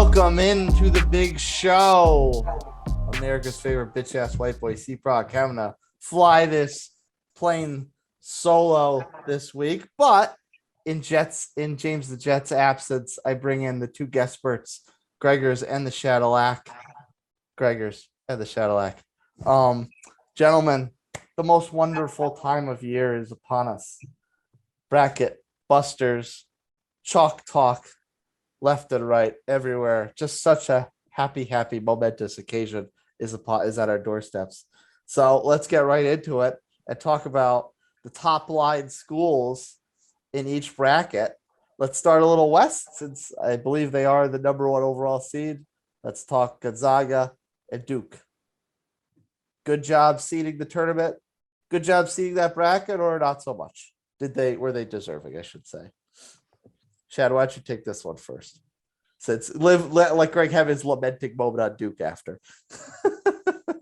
Welcome into the big show. America's favorite bitch ass white boy, CProc, having to fly this plane solo this week. But in James the Jet's absence, I bring in the two guest experts, Greggers and the Shaddillac. Greggers and the Shaddillac. Gentlemen, the most wonderful time of year is upon us. Bracket busters, chalk talk, left and right, everywhere. Just such a happy, momentous occasion is at our doorsteps. So let's get right into it and talk about the top line schools in each bracket. Let's start a little west, since I believe they are the number one overall seed. Let's talk Gonzaga and Duke. Good job seeding the tournament. Good job seeding that bracket, or not so much? Were they deserving, I should say? Chad, why don't you take this one first? Since let Greg have his lamenting moment on Duke after.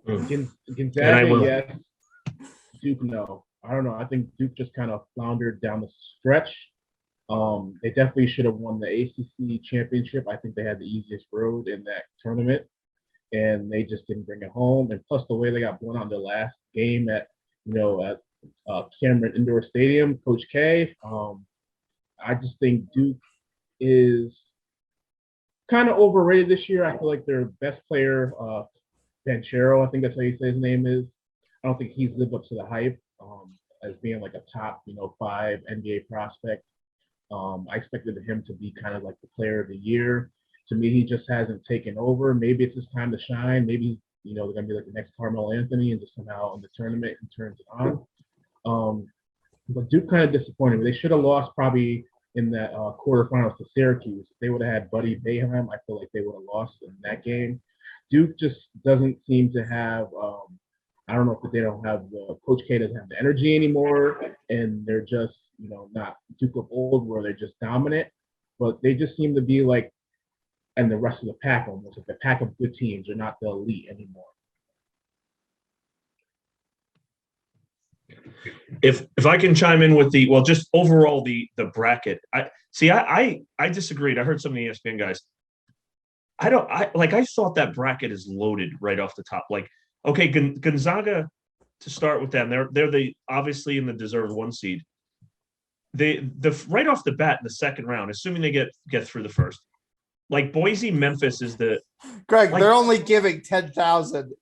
Gonzaga, yes. Duke, no. I don't know. I think Duke just kind of floundered down the stretch. They definitely should have won the ACC championship. I think they had the easiest road in that tournament, and they just didn't bring it home. And plus, the way they got blown out in the last game at Cameron Indoor Stadium, Coach K. I just think Duke is kind of overrated this year. I feel like their best player, Banchero, I think that's how you say his name is. I don't think he's lived up to the hype as being like a top, 5 NBA prospect. I expected him to be kind of like the player of the year. To me, he just hasn't taken over. Maybe it's his time to shine. Maybe, they're going to be like the next Carmelo Anthony and just somehow in the tournament and turns it on. But Duke kind of disappointed me. They should have lost probably in that quarterfinals to Syracuse. If they would have had Buddy Boeheim, I feel like they would have lost in that game. Duke just doesn't seem to have I don't know if they don't have Coach K doesn't have the energy anymore, and they're just, not Duke of old where they're just dominant, but they just seem to be like, and the rest of the pack almost, like the pack of good teams are not the elite anymore. If I can chime in with just overall the bracket, I disagreed. I heard some of the ESPN guys. I thought that bracket is loaded right off the top. Like, okay, Gonzaga, to start with them, they're the obviously in the deserved 1 seed. The right off the bat in the second round, assuming they get through the first, like Boise, Memphis is the Greg. They're only giving 10,000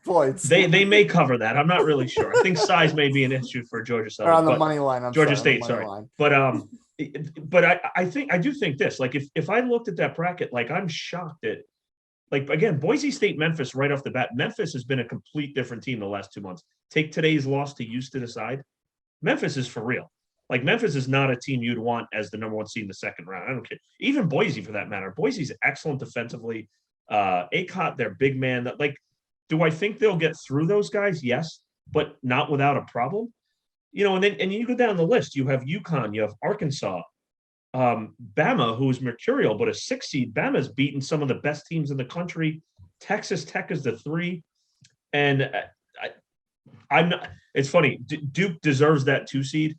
points. They may cover that. I'm not really sure. I think size may be an issue for Georgia Southern. Or on the money line. Georgia State, sorry. But I do think this. Like, if I looked at that bracket, like, I'm shocked at, like, again, Boise State, Memphis right off the bat. Memphis has been a complete different team the last 2 months. Take today's loss to Houston aside, Memphis is for real. Like, Memphis is not a team you'd want as the number 1 seed in the second round. I don't care. Even Boise, for that matter. Boise's excellent defensively. Akot, their big man. Like, do I think they'll get through those guys? Yes, but not without a problem. And then you go down the list. You have UConn, you have Arkansas, Bama, who is mercurial, but a 6 seed. Bama's beaten some of the best teams in the country. Texas Tech is the 3, and I'm not. It's funny. Duke deserves that 2 seed,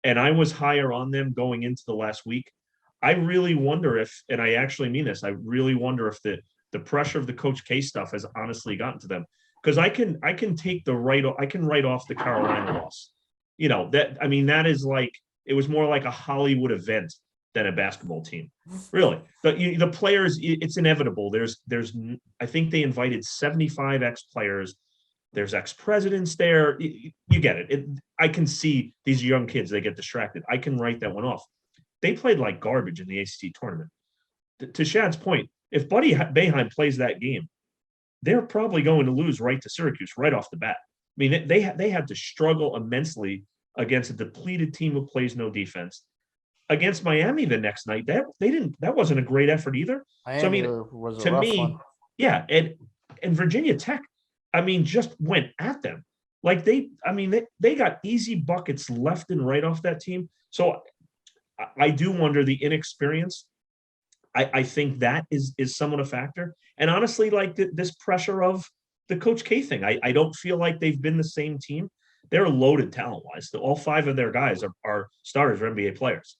and I was higher on them going into the last week. I really wonder if, and I actually mean this, I really wonder if the pressure of the Coach K stuff has honestly gotten to them, because I can write off the Carolina loss. That is like, it was more like a Hollywood event than a basketball team. Really, the players, it's inevitable. I think they invited 75 ex-players. There's ex-presidents there. You get it. I can see these young kids, they get distracted. I can write that one off. They played like garbage in the ACC tournament. To Shad's point, if Buddy Boeheim plays that game, they're probably going to lose right to Syracuse right off the bat. I mean, they had to struggle immensely against a depleted team who plays no defense. Against Miami the next night, that wasn't a great effort either. Yeah, and Virginia Tech, just went at them. Like, they got easy buckets left and right off that team. So I do wonder the inexperience. I think that is somewhat a factor. And honestly, like, this pressure of the Coach K thing, I don't feel like they've been the same team. They're loaded talent-wise. All 5 of their guys are starters or NBA players.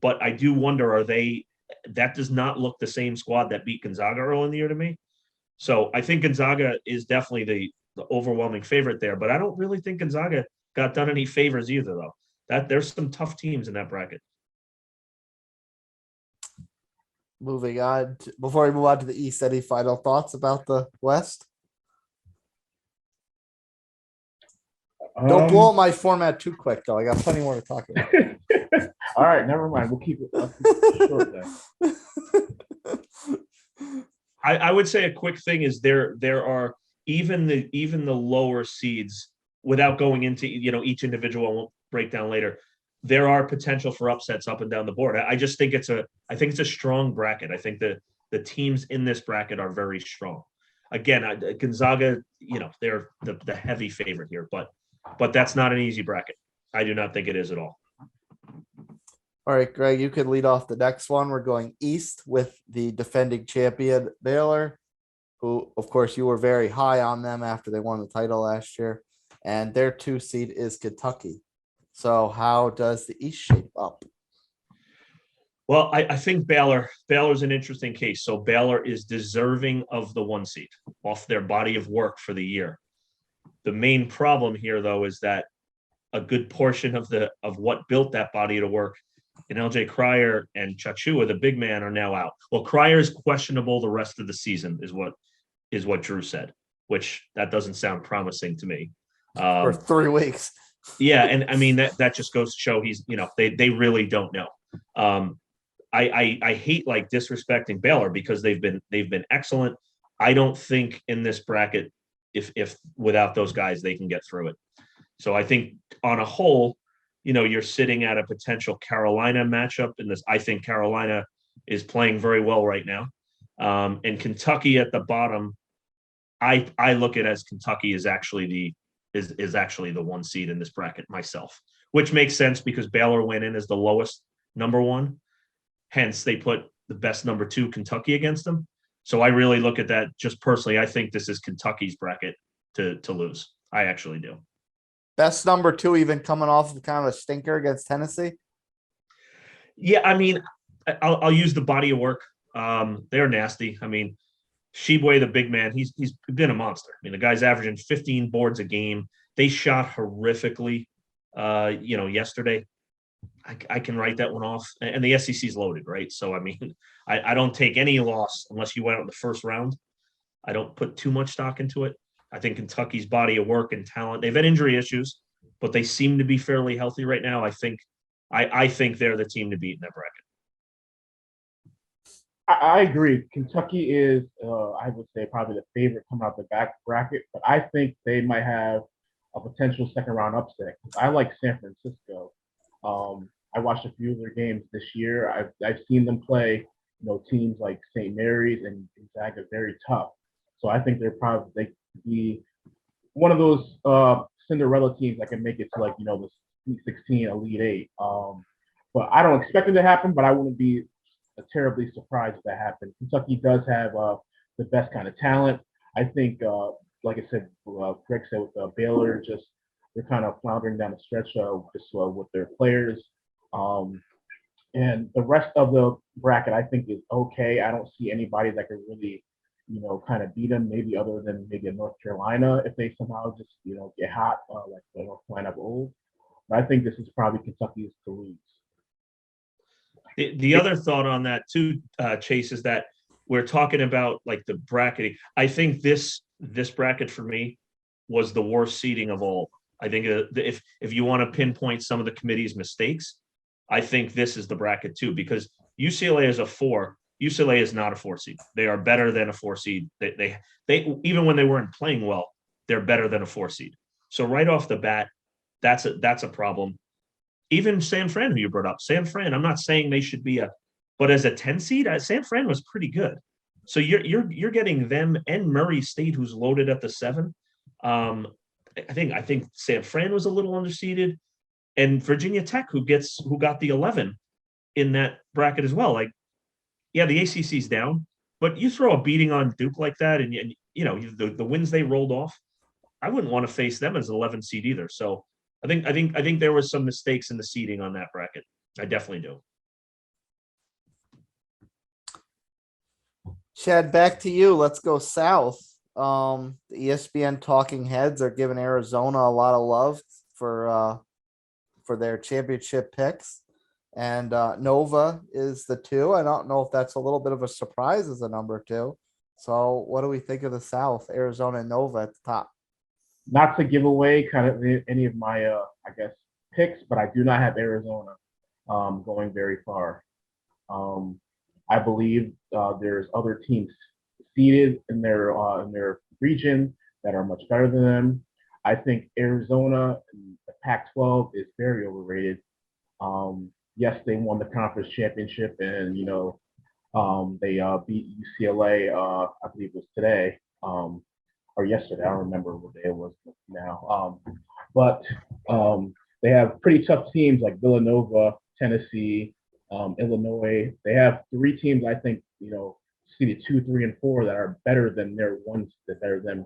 But I do wonder, are they that does not look the same squad that beat Gonzaga early in the year to me. So I think Gonzaga is definitely the overwhelming favorite there, but I don't really think Gonzaga got done any favors either, though. That there's some tough teams in that bracket. Moving on, before we move on to the East, any final thoughts about the West? Don't blow up my format too quick, though. I got plenty more to talk about. All right, never mind. We'll keep it short then. I would say a quick thing is there are even the lower seeds, without going into each individual, we'll break down later. There are potential for upsets up and down the board. I just think it's a strong bracket. I think the teams in this bracket are very strong. Again, Gonzaga, they're the heavy favorite here, but that's not an easy bracket. I do not think it is at all. All right, Greg, you can lead off the next one. We're going East with the defending champion Baylor, who, of course, you were very high on them after they won the title last year. And their 2 seed is Kentucky. So how does the East shape up? Well, I think Baylor's an interesting case. So Baylor is deserving of the 1 seed off their body of work for the year. The main problem here, though, is that a good portion of what built that body of work, and LJ Cryer and Chachua, the big man, are now out. Well, Cryer is questionable the rest of the season, is what Drew said, which that doesn't sound promising to me. For 3 weeks. Yeah, and I mean that just goes to show he's they really don't know. I hate disrespecting Baylor because they've been excellent. I don't think in this bracket, if without those guys they can get through it. So I think on a whole, you're sitting at a potential Carolina matchup in this. I think Carolina is playing very well right now, and Kentucky at the bottom. I look at it as Kentucky is actually the 1 seed in this bracket myself, which makes sense because Baylor went in as the lowest number 1. Hence, they put the best number 2 Kentucky against them. So I really look at that just personally. I think this is Kentucky's bracket to lose. I actually do. Best number 2, even coming off of kind of a stinker against Tennessee. Yeah, I mean, I'll use the body of work. They're nasty. I mean, Sheboy, the big man, he's been a monster. I mean, the guy's averaging 15 boards a game. They shot horrifically, yesterday. I can write that one off. And the SEC's loaded, right? So, I mean, I don't take any loss unless you went out in the first round. I don't put too much stock into it. I think Kentucky's body of work and talent, they've had injury issues, but they seem to be fairly healthy right now. I think they're the team to beat in that bracket. I agree. Kentucky is, I would say, probably the favorite coming out the back bracket, but I think they might have a potential second round upset. I like San Francisco. I watched a few of their games this year. I've seen them play, teams like St. Mary's and Gonzaga very tough. So I think they could be one of those Cinderella teams that can make it to the Sweet 16, Elite 8. But I don't expect it to happen, but I wouldn't be terribly surprised if that happened. Kentucky does have the best kind of talent. I think, like I said, Greg said with Baylor, they're kind of floundering down the stretch with their players. And the rest of the bracket, I think, is okay. I don't see anybody that can really, kind of beat them, maybe other than maybe a North Carolina if they somehow just, get hot, like the North Carolina of old. But I think this is probably Kentucky's to lose. The other thought on that too, Chase, is that we're talking about the bracketing. I think this bracket for me was the worst seeding of all. I think if you want to pinpoint some of the committee's mistakes, I think this is the bracket too, because UCLA is a 4. UCLA is not a 4 seed. They are better than a 4 seed. They even when they weren't playing well, they're better than a 4 seed. So right off the bat, that's a problem. Even San Fran, who you brought up, San Fran, I'm not saying they should be but as a 10 seed, San Fran was pretty good. So you're getting them and Murray State, who's loaded at the 7. I think San Fran was a little underseeded, and Virginia Tech, who got the 11 in that bracket as well. The ACC's down, but you throw a beating on Duke like that, and the wins they rolled off, I wouldn't want to face them as an 11 seed either. So I think there was some mistakes in the seeding on that bracket. I definitely do. Chad, back to you. Let's go south. The ESPN talking heads are giving Arizona a lot of love for their championship picks. And Nova is the 2. I don't know if that's a little bit of a surprise as a number 2. So what do we think of the South? Arizona and Nova at the top. Not to give away kind of any of my, I guess, picks, but I do not have Arizona going very far. I believe there's other teams seeded in their region that are much better than them. I think Arizona, the Pac-12, is very overrated. Yes, they won the conference championship, and they beat UCLA. I believe it was today or yesterday. I don't remember what day it was now. But they have pretty tough teams like Villanova, Tennessee, Illinois. They have 3 teams, I think, seeded 2, 3, and 4 that are better than their ones that are them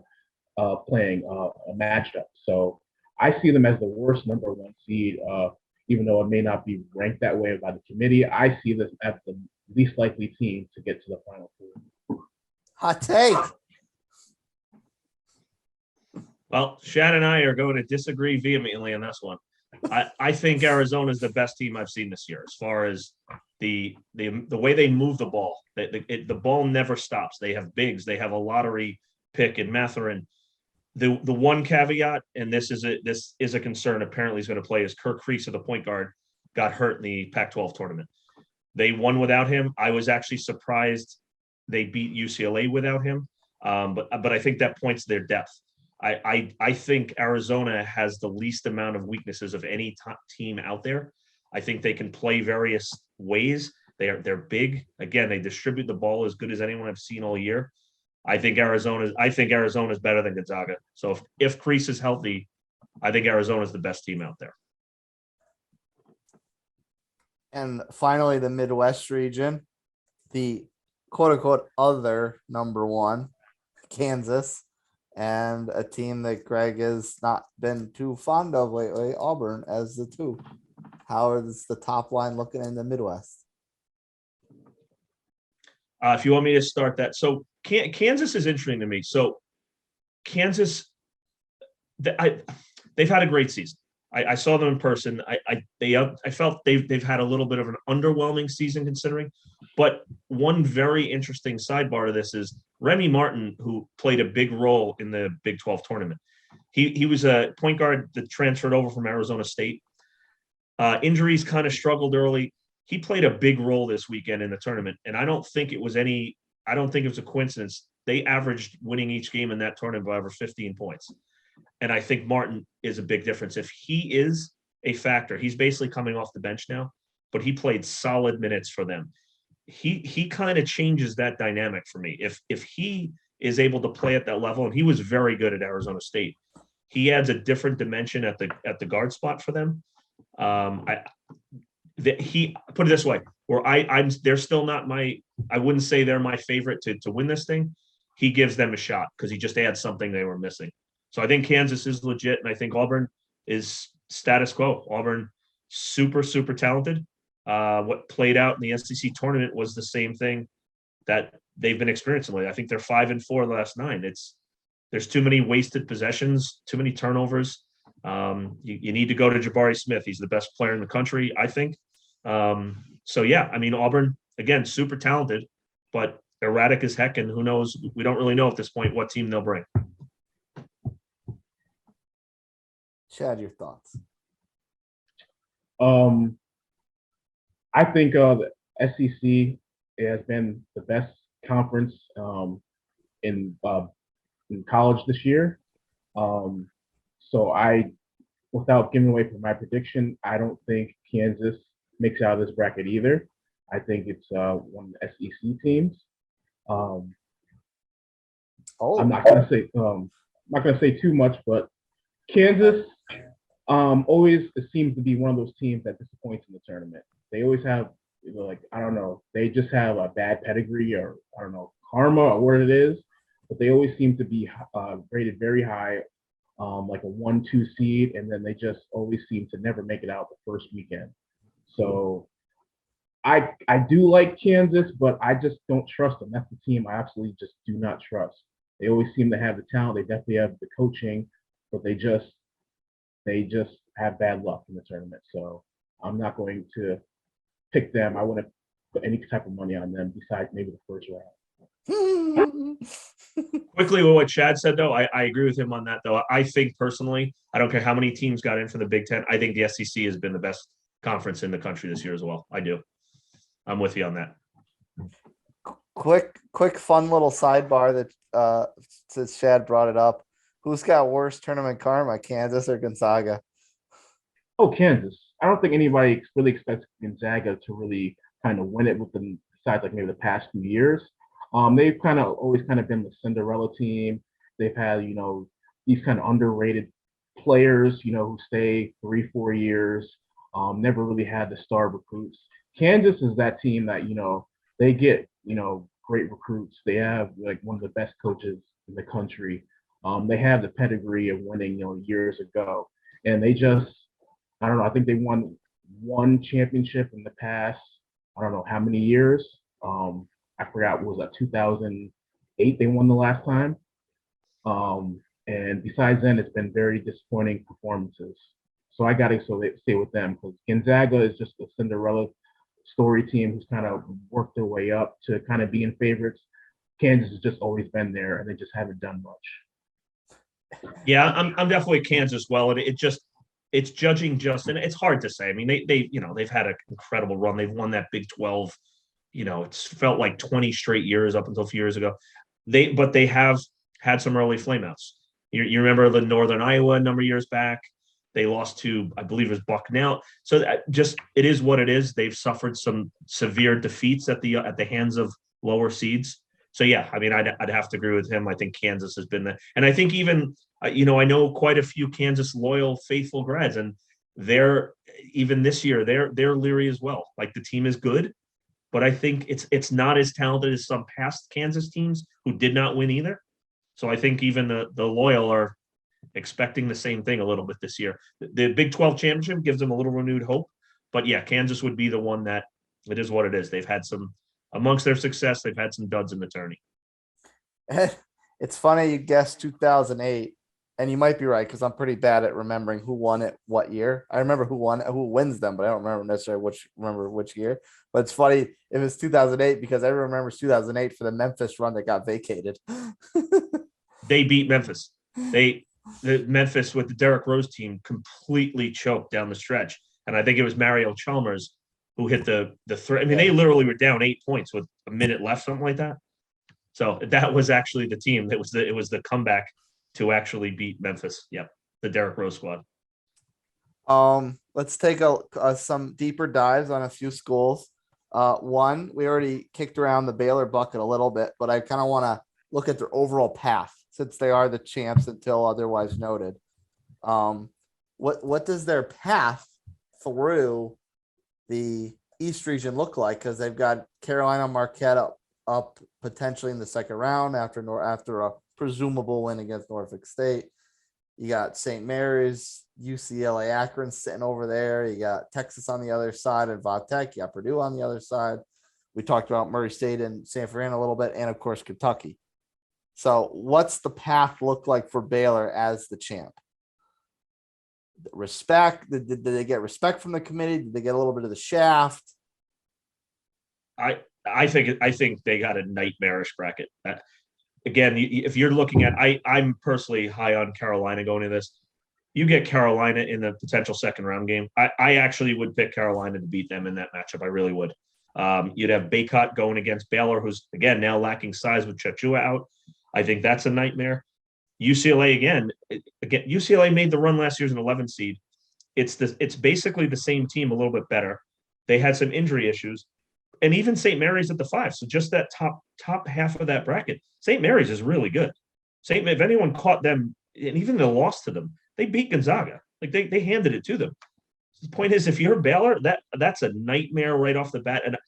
playing a matchup. So I see them as the worst number 1 seed, even though it may not be ranked that way by the committee. I see this as the least likely team to get to the Final Four. Hot take. Well, Shad and I are going to disagree vehemently on this one. I think Arizona is the best team I've seen this year as far as the way they move the ball. The ball never stops. They have bigs. They have a lottery pick in Matherin. The one caveat, and this is a concern, apparently he's going to play, is Kirk Kreese, the point guard, got hurt in the Pac-12 tournament. They won without him. I was actually surprised they beat UCLA without him. But I think that points to their depth. I think Arizona has the least amount of weaknesses of any team out there. I think they can play various ways. They're big. Again, they distribute the ball as good as anyone I've seen all year. I think Arizona is better than Gonzaga. So if Kreese is healthy, I think Arizona is the best team out there. And finally, the Midwest region, the quote unquote other number 1, Kansas, and a team that Greg has not been too fond of lately, Auburn, as the 2. How is the top line looking in the Midwest? If you want me to start that. So Kansas is interesting to me. So Kansas, they've had a great season. I saw them in person. I felt they've had a little bit of an underwhelming season considering. But one very interesting sidebar to this is Remy Martin, who played a big role in the Big 12 tournament. He was a point guard that transferred over from Arizona State. Injuries kind of struggled early. He played a big role this weekend in the tournament, and I don't think it was a coincidence. They averaged winning each game in that tournament by over 15 points. And I think Martin is a big difference. If he is a factor, he's basically coming off the bench now, but he played solid minutes for them. He kind of changes that dynamic for me. If he is able to play at that level, and he was very good at Arizona State, he adds a different dimension at the guard spot for them. He put it this way, where they're still not I wouldn't say they're my favorite to win this thing. He gives them a shot because he just adds something they were missing. So I think Kansas is legit, and I think Auburn is status quo. Auburn, super, super talented. What played out in the SEC tournament was the same thing that they've been experiencing lately. I think they're 5-4 the last 9. There's too many wasted possessions, too many turnovers. You need to go to Jabari Smith. He's the best player in the country, I think. So yeah, I mean, Auburn, again, super talented, but erratic as heck. And who knows? We don't really know at this point what team they'll bring. Chad, your thoughts? I think the SEC has been the best conference in college this year. So without giving away for my prediction, I don't think Kansas makes out of this bracket either. I think it's one of the SEC teams. I'm not gonna say too much, but Kansas always seems to be one of those teams that disappoints in the tournament. They always have, I don't know, they just have a bad pedigree, or I don't know, karma or what it is, but they always seem to be rated very high, like a 1-2 seed, and then they just always seem to never make it out the first weekend. So I do like Kansas, but I just don't trust them. That's the team I absolutely just do not trust. They always seem to have the talent. They definitely have the coaching, but they just have bad luck in the tournament. So I'm not going to pick them. I wouldn't put any type of money on them besides maybe the first round. Quickly with what Chad said, though, I agree with him on that, though. I think personally, I don't care how many teams got in for the Big Ten. I think the SEC has been the best conference in the country this year as well. I do. I'm with you on that. Quick, fun little sidebar that since Chad brought it up, who's got worse tournament karma, Kansas or Gonzaga? Oh, Kansas. I don't think anybody really expects Gonzaga to really kind of win it with them, besides like maybe the past few years. They've kind of always kind of been the Cinderella team. They've had, these kind of underrated players, who stay 3-4 years. Never really had the star recruits. Kansas is that team that, they get, great recruits. They have like one of the best coaches in the country. They have the pedigree of winning, years ago. And they just, I don't know, I think they won one championship in the past, I don't know how many years. I forgot, what was that, 2008 they won the last time. And besides then, it's been very disappointing performances. So I got to stay with them because Gonzaga is just a Cinderella story team who's kind of worked their way up to kind of being favorites. Kansas has just always been there, and they just haven't done much. Yeah, I'm definitely Kansas. Well, and it's judging just, and it's hard to say. I mean, they've had an incredible run. They've won that Big 12. It's felt like 20 straight years up until a few years ago. But they have had some early flameouts. You remember the Northern Iowa a number of years back. They lost to, I believe it was Bucknell. So it is what it is. They've suffered some severe defeats at the hands of lower seeds. So yeah, I mean, I'd have to agree with him. I think Kansas has been there, and I think even I know quite a few Kansas loyal, faithful grads, and they're even this year they're leery as well. Like the team is good, but I think it's not as talented as some past Kansas teams who did not win either. So I think even the loyal are expecting the same thing a little bit this year. The Big 12 championship gives them a little renewed hope, but yeah, Kansas would be the one that it is what it is. They've had some, amongst their success, they've had some duds in the tourney. It's funny you guessed 2008, and you might be right because I'm pretty bad at remembering who won it what year. I remember who wins them, but I don't remember necessarily which year. But it's funny if it's 2008 because everyone remembers 2008 for the Memphis run that got vacated. They beat Memphis. The Memphis with the Derrick Rose team completely choked down the stretch, and I think it was Mario Chalmers who hit the threat. I mean, they literally were down 8 points with a minute left, something like that. So that was actually the team. It was the comeback to actually beat Memphis. Yep, the Derrick Rose squad. Let's take some deeper dives on a few schools. One, we already kicked around the Baylor bucket a little bit, but I kind of want to look at their overall path since they are the champs until otherwise noted. What does their path through the East region look like? Because they've got Carolina Marquette up potentially in the second round after a presumable win against Norfolk State. You got St. Mary's, UCLA, Akron sitting over there. You got Texas on the other side and Tech. You got Purdue on the other side. We talked about Murray State and San Fran a little bit, and of course Kentucky. So what's the path look like for Baylor as the champ? Respect? Did they get respect from the committee? Did they get a little bit of the shaft? I think they got a nightmarish bracket. Again, if you're looking at, I'm personally high on Carolina going into this. You get Carolina in the potential second round game. I actually would pick Carolina to beat them in that matchup. I really would. You'd have Baycott going against Baylor, who's again now lacking size with Chachua out. I think that's a nightmare. UCLA again. UCLA made the run last year as an 11 seed. It's basically the same team, a little bit better. They had some injury issues, and even St. Mary's at the 5. So just that top half of that bracket, St. Mary's is really good. If anyone caught them, and even they lost to them, they beat Gonzaga. Like they handed it to them. The point is, if you're Baylor, that's a nightmare right off the bat. And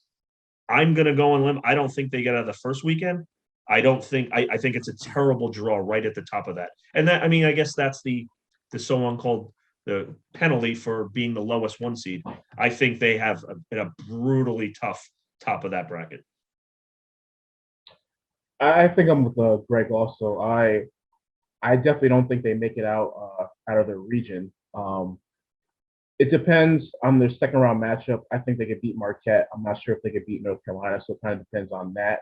I'm gonna go on limb. I don't think they get out of the first weekend. I think it's a terrible draw right at the top of that. And that, I mean, I guess that's the so-called the penalty for being the lowest 1 seed. I think they have a brutally tough top of that bracket. I think I'm with Greg also. I definitely don't think they make it out of their region. It depends on their second round matchup. I think they could beat Marquette. I'm not sure if they could beat North Carolina, so it kind of depends on that.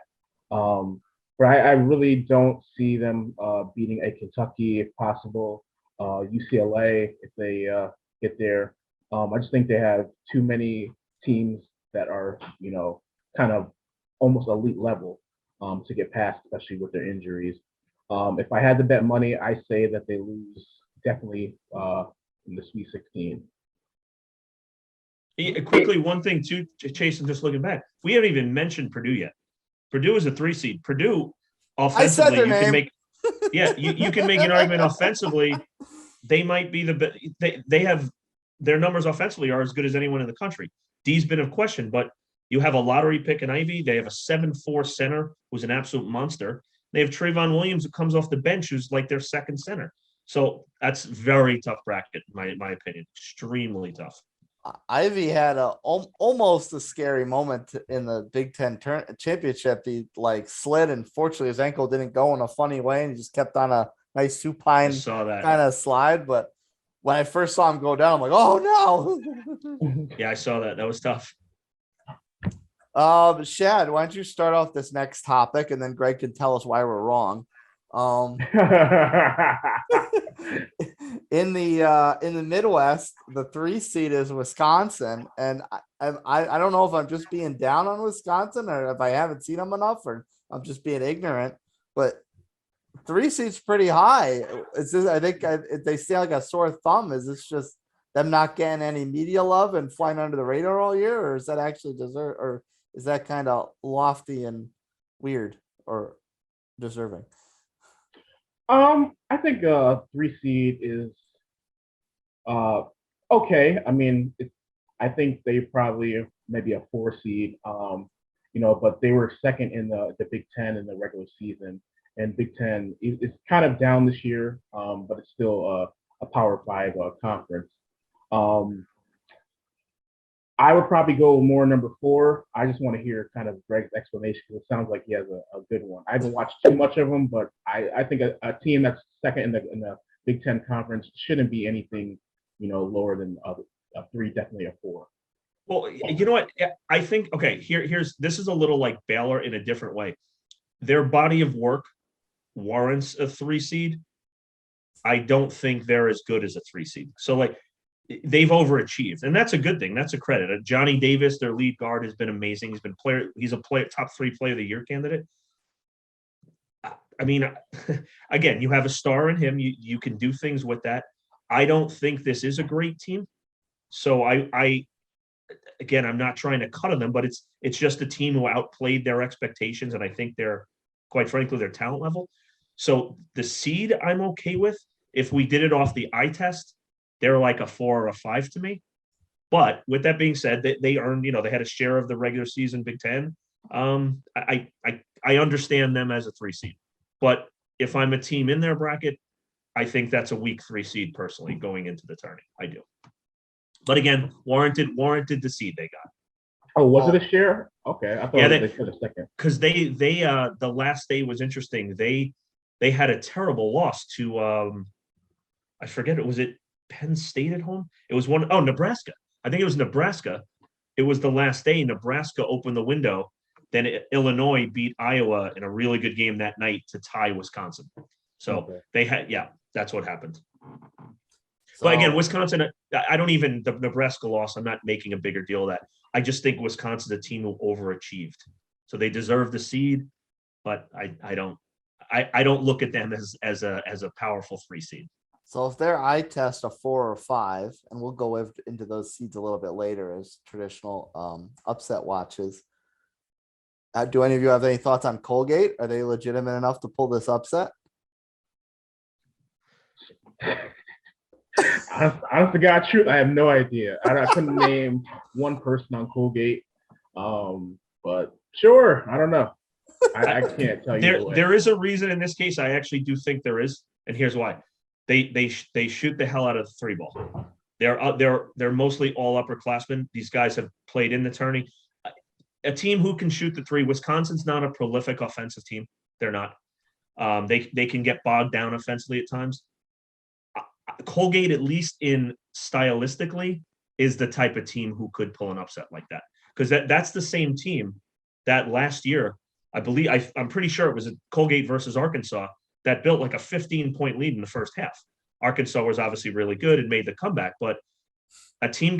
But I really don't see them beating a Kentucky if possible, UCLA if they get there. I just think they have too many teams that are, kind of almost elite level to get past, especially with their injuries. If I had to bet money, I say that they lose definitely in the Sweet 16. Quickly, one thing too, Chase, and just looking back, we haven't even mentioned Purdue yet. Purdue is a 3 seed. Purdue, offensively, you can make, you can make an argument offensively. They might be they have their numbers offensively are as good as anyone in the country. D's been a question, but you have a lottery pick in Ivy. They have a 7'4" center who's an absolute monster. They have Trayvon Williams who comes off the bench who's like their second center. So that's very tough bracket, in my opinion. Extremely tough. Ivy had almost a scary moment in the Big Ten championship. He like slid, and fortunately his ankle didn't go in a funny way, and he just kept on a nice supine kind of slide. But when I first saw him go down, I'm like, oh no. Yeah, I saw that. That was tough. Shad, why don't you start off this next topic, and then Greg can tell us why we're wrong. In the Midwest, the 3 seed is Wisconsin, and I don't know if I'm just being down on Wisconsin or if I haven't seen them enough or I'm just being ignorant, but 3 seed's pretty high. Is this? I think they say like a sore thumb. Is this just them not getting any media love and flying under the radar all year, or is that actually deserve, or is that kind of lofty and weird or deserving? I think 3 seed is okay. I mean, I think they probably maybe a 4 seed. But they were second in the Big Ten in the regular season, and Big Ten is kind of down this year, but it's still a Power 5 conference. I would probably go more number 4. I just want to hear kind of Greg's explanation because it sounds like he has a good one. I haven't watched too much of them, but I think a team that's second in the Big Ten conference shouldn't be anything, lower than a 3, definitely a 4. Well, you know what? I think, okay, this is a little like Baylor in a different way. Their body of work warrants a 3 seed. I don't think they're as good as a 3 seed. So like, they've overachieved, and that's a good thing. That's a credit. Johnny Davis, their lead guard, has been amazing. He's a top 3 player of the year candidate. I mean, again, you have a star in him. You can do things with that. I don't think this is a great team. So again, I'm not trying to cut on them, but it's just a team who outplayed their expectations, and I think they're, quite frankly, their talent level. So the seed I'm okay with. If we did it off the eye test, they're like a 4 or a 5 to me. But with that being said, they earned, they had a share of the regular season Big Ten. I understand them as a 3 seed. But if I'm a team in their bracket, I think that's a weak 3 seed personally going into the tourney. I do. But again, warranted the seed they got. Oh, was it a share? Okay, I thought they said a second. Because they the last day was interesting. They had a terrible loss to I forget, was it Penn State at home? It was Nebraska. I think it was Nebraska. It was the last day. Nebraska opened the window. Then Illinois beat Iowa in a really good game that night to tie Wisconsin. So they had, that's what happened. So, but again, Wisconsin, the Nebraska loss, I'm not making a bigger deal of that. I just think Wisconsin's a team who overachieved. So they deserve the seed, but I don't look at them as a powerful 3 seed. So if their eye test a 4 or 5, and we'll go into those seeds a little bit later as traditional upset watches. Do any of you have any thoughts on Colgate? Are they legitimate enough to pull this upset? Honest to God truth, I have no idea. I couldn't name one person on Colgate. But sure, I don't know. I can't tell you. There is a reason in this case. I actually do think there is, and here's why. They shoot the hell out of the 3 ball. They're mostly all upperclassmen. These guys have played in the tourney. A team who can shoot the three. Wisconsin's not a prolific offensive team. They're not. They can get bogged down offensively at times. Colgate, at least in stylistically, is the type of team who could pull an upset like that, because that's the same team that last year, I believe, I'm pretty sure it was Colgate versus Arkansas that built like a 15-point lead in the first half. Arkansas was obviously really good and made the comeback, but a team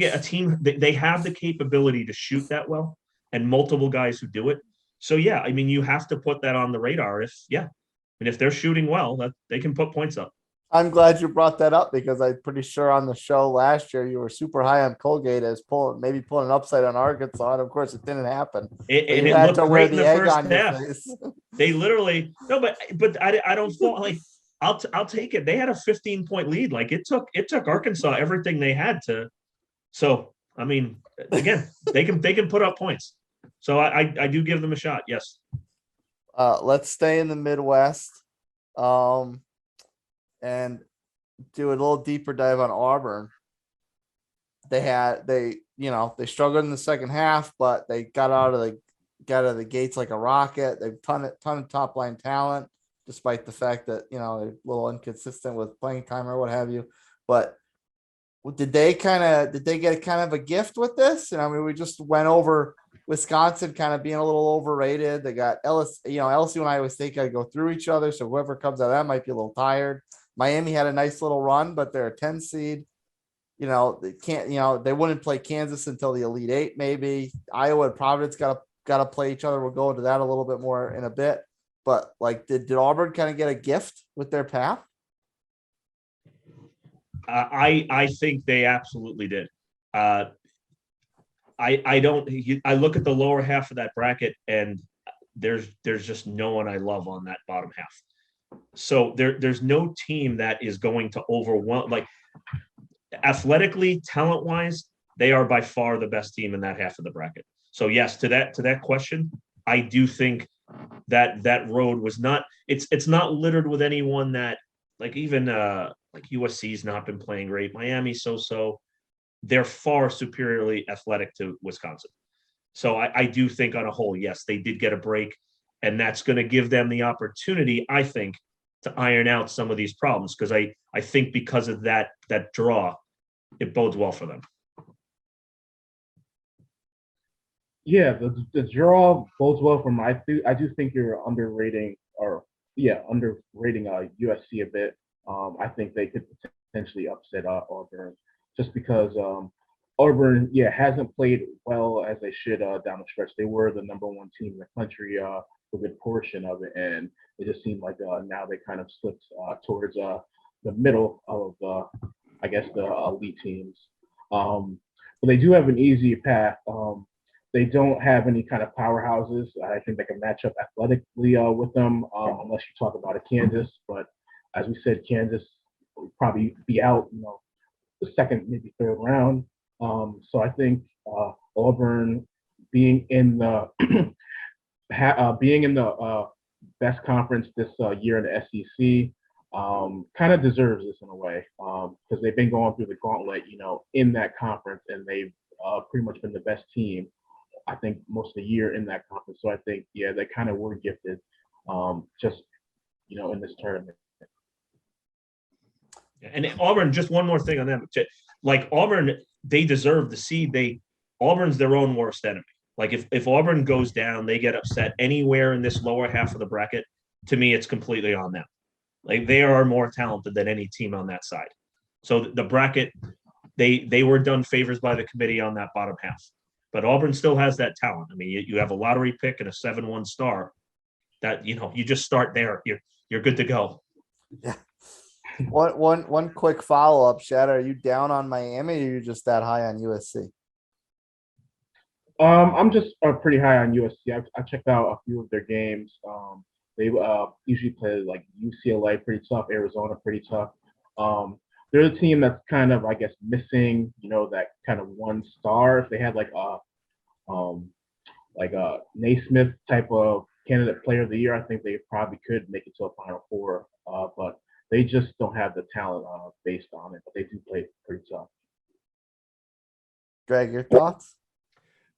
they have the capability to shoot that well, and multiple guys who do it. So yeah, I mean, you have to put that on the radar. If they're shooting well, that they can put points up. I'm glad you brought that up because I'm pretty sure on the show last year you were super high on Colgate as pulling an upside on Arkansas, and of course it didn't happen. And you it had looked to wear great in the the egg first on your half. face. They literally no, but I don't fall like I'll take it. They had a 15-point lead. Like it took Arkansas everything they had to. So I mean, again, they can put up points. So I do give them a shot. Yes. Let's stay in the Midwest, and do a little deeper dive on Auburn. They struggled in the second half, but they got out of the gates like a rocket. They've ton of top line talent, despite the fact that they're a little inconsistent with playing time or what have you. But did they get kind of a gift with this? And I mean, we just went over Wisconsin kind of being a little overrated. They got LSU and Iowa State got to go through each other. So whoever comes out of that might be a little tired. Miami had a nice little run, but they're a 10 seed. They can't, they wouldn't play Kansas until the Elite Eight, maybe. Iowa and Providence got to play each other. We'll go into that a little bit more in a bit. But like, did Auburn kind of get a gift with their path? I think they absolutely did. I look at the lower half of that bracket, and there's just no one I love on that bottom half. So there's no team that is going to overwhelm, like athletically, talent wise, they are by far the best team in that half of the bracket. So yes, to that question, I do think that road was not, it's not littered with anyone that, like, even like USC's not been playing great. Miami so. They're far superiorly athletic to Wisconsin. So I do think on a whole, yes, they did get a break, and that's going to give them the opportunity, I think, to iron out some of these problems, because I think because of that draw, it bodes well for them. Yeah, the draw bodes well for them. I do think you're underrating USC a bit. I think they could potentially upset Auburn, just because Auburn, hasn't played well as they should down the stretch. They were the number one team in the country for a good portion of it, and it just seemed like now they kind of slipped towards the middle of the elite teams. But they do have an easy path. They don't have any kind of powerhouses. I think they can match up athletically with them, unless you talk about a Kansas. But as we said, Kansas will probably be out, the second, maybe third round. So I think Auburn being in the best conference this year in the SEC kind of deserves this in a way, because they've been going through the gauntlet, in that conference, and they've pretty much been the best team, I think, most of the year in that conference. So I think, they kind of were gifted, just in this tournament. And Auburn, just one more thing on them. Like Auburn, they deserve the seed. Auburn's their own worst enemy. Like if Auburn goes down, they get upset anywhere in this lower half of the bracket. To me, it's completely on them. Like they are more talented than any team on that side. So the bracket, they were done favors by the committee on that bottom half. But Auburn still has that talent. I mean, you have a lottery pick and a 7-1 star. That you just start there. You're good to go. Yeah. One quick follow up, Shad. Are you down on Miami, or are you just that high on USC? I'm just pretty high on USC. I checked out a few of their games. They usually play like UCLA pretty tough, Arizona pretty tough. They're a team that's kind of, I guess, missing, that kind of one star. If they had like a Naismith type of candidate player of the year, I think they probably could make it to a Final Four. But they just don't have the talent based on it. But they do play pretty tough. Greg, your thoughts?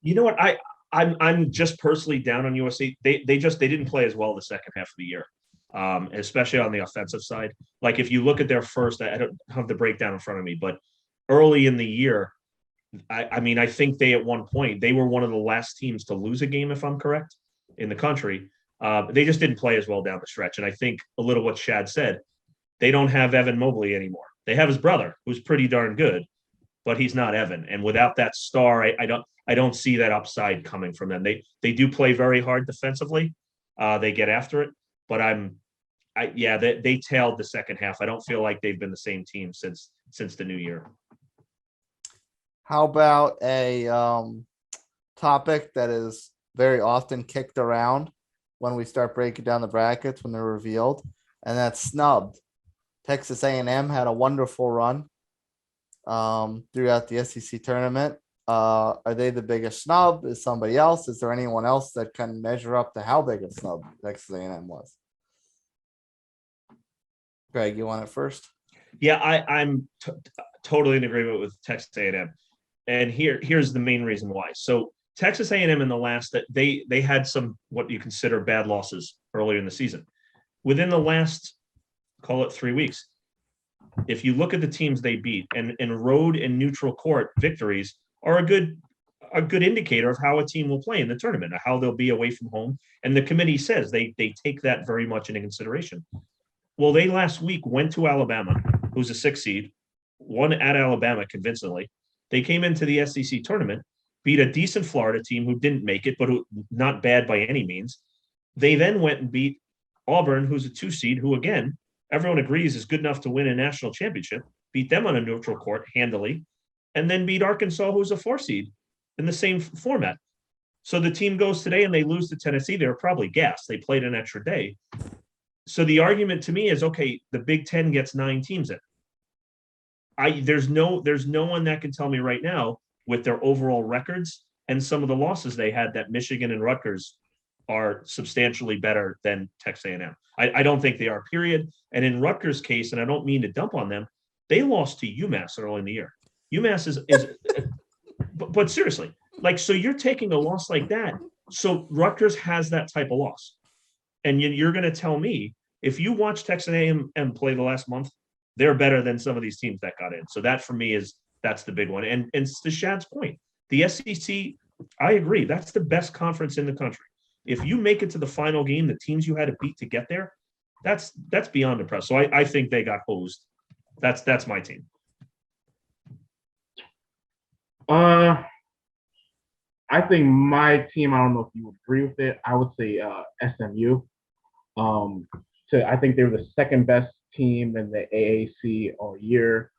You know what? I'm just personally down on USC. They didn't play as well the second half of the year, especially on the offensive side. Like if you look at their first, I don't have the breakdown in front of me, but early in the year, I mean, I think they at one point they were one of the last teams to lose a game, if I'm correct, in the country. They just didn't play as well down the stretch, and I think a little what Shad said. They don't have Evan Mobley anymore. They have his brother, who's pretty darn good, but he's not Evan. And without that star, I don't see that upside coming from them. They do play very hard defensively. They get after it, but they tailed the second half. I don't feel like they've been the same team since the new year. How about a topic that is very often kicked around when we start breaking down the brackets when they're revealed, and that's snubbed. Texas A&M had a wonderful run throughout the SEC tournament. Are they the biggest snub? Is somebody else? Is there anyone else that can measure up to how big a snub Texas A&M was? Greg, you want it first? Yeah, I'm totally in agreement with Texas A&M, and here's the main reason why. So Texas A&M in the last that they had some what you consider bad losses earlier in the season. Within the last, call it 3 weeks, if you look at the teams they beat, and road and neutral court victories are a good indicator of how a team will play in the tournament, or how they'll be away from home. And the committee says they take that very much into consideration. Well, they last week went to Alabama, who's a 6 seed, won at Alabama convincingly. They came into the SEC tournament, beat a decent Florida team who didn't make it, but who not bad by any means. They then went and beat Auburn, who's a 2 seed, who again, everyone agrees is good enough to win a national championship, beat them on a neutral court handily, and then beat Arkansas, who's a 4 seed, in the same format. So the team goes today and they lose to Tennessee. They were probably gassed. They played an extra day. So the argument to me is, okay, the Big Ten gets 9 teams in. There's no one that can tell me right now with their overall records and some of the losses they had that Michigan and Rutgers are substantially better than Texas A&M. I don't think they are, period. And in Rutgers' case, and I don't mean to dump on them, they lost to UMass early in the year. UMass is but seriously, like, so you're taking a loss like that. So Rutgers has that type of loss. And you're going to tell me, if you watch Texas A&M play the last month, they're better than some of these teams that got in. So that for me that's the big one. And to Shad's point, the SEC, I agree, that's the best conference in the country. If you make it to the final game, the teams you had to beat to get there, that's beyond impressive. So I think they got hosed. That's my team. I think my team, I don't know if you agree with it, I would say SMU. I think they were the second best team in the AAC all year.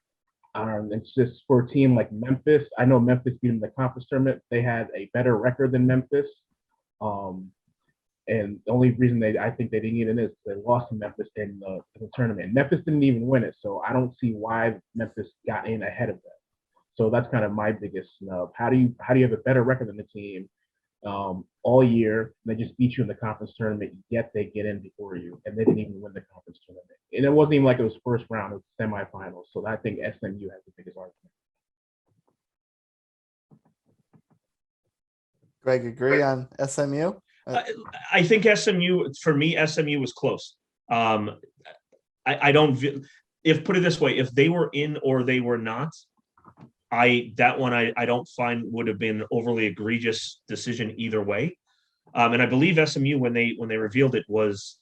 It's just for a team like Memphis. I know Memphis beat them in the conference tournament. They had a better record than Memphis. And the only reason I think they didn't get in is they lost to Memphis in the tournament. Memphis didn't even win it, so I don't see why Memphis got in ahead of them. So that's kind of my biggest snub. How do you have a better record than the team all year? And they just beat you in the conference tournament, yet they get in before you, and they didn't even win the conference tournament. And it wasn't even like it was first round; it was semifinals. So I think SMU has the biggest argument. Greg, agree on SMU? I think SMU, for me, SMU was close. I don't, if put it this way, if they were in or they were not, I don't find would have been an overly egregious decision either way. And I believe SMU, when they revealed it, was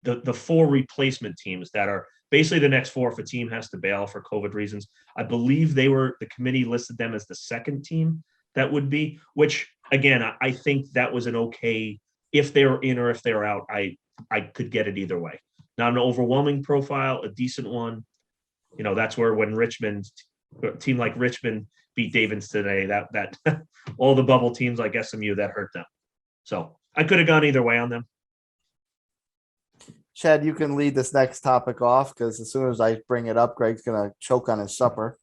the 4 replacement teams that are basically the next 4 if a team has to bail for COVID reasons. I believe the committee listed them as the second team that would be, which again, I think that was an okay, if they were in or if they were out, I could get it either way. Not an overwhelming profile, a decent one. You know, that's where when a team like Richmond beat David's today, that all the bubble teams like SMU, that hurt them. So I could have gone either way on them. Chad, you can lead this next topic off because as soon as I bring it up, Greg's gonna choke on his supper.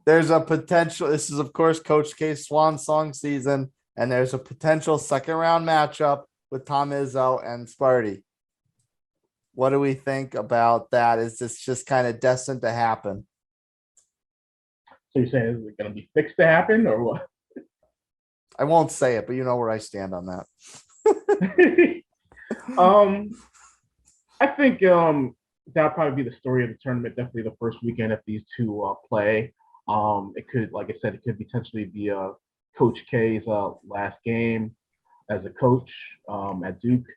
There's a potential. This is, of course, Coach K's swan song season, and there's a potential second round matchup with Tom Izzo and Sparty. What do we think about that? Is this just kind of destined to happen? So you're saying is it going to be fixed to happen or what? I won't say it, but you know where I stand on that. I think that'll probably be the story of the tournament. Definitely the first weekend if these two play. It could, like I said, it could potentially be Coach K's last game as a coach at Duke,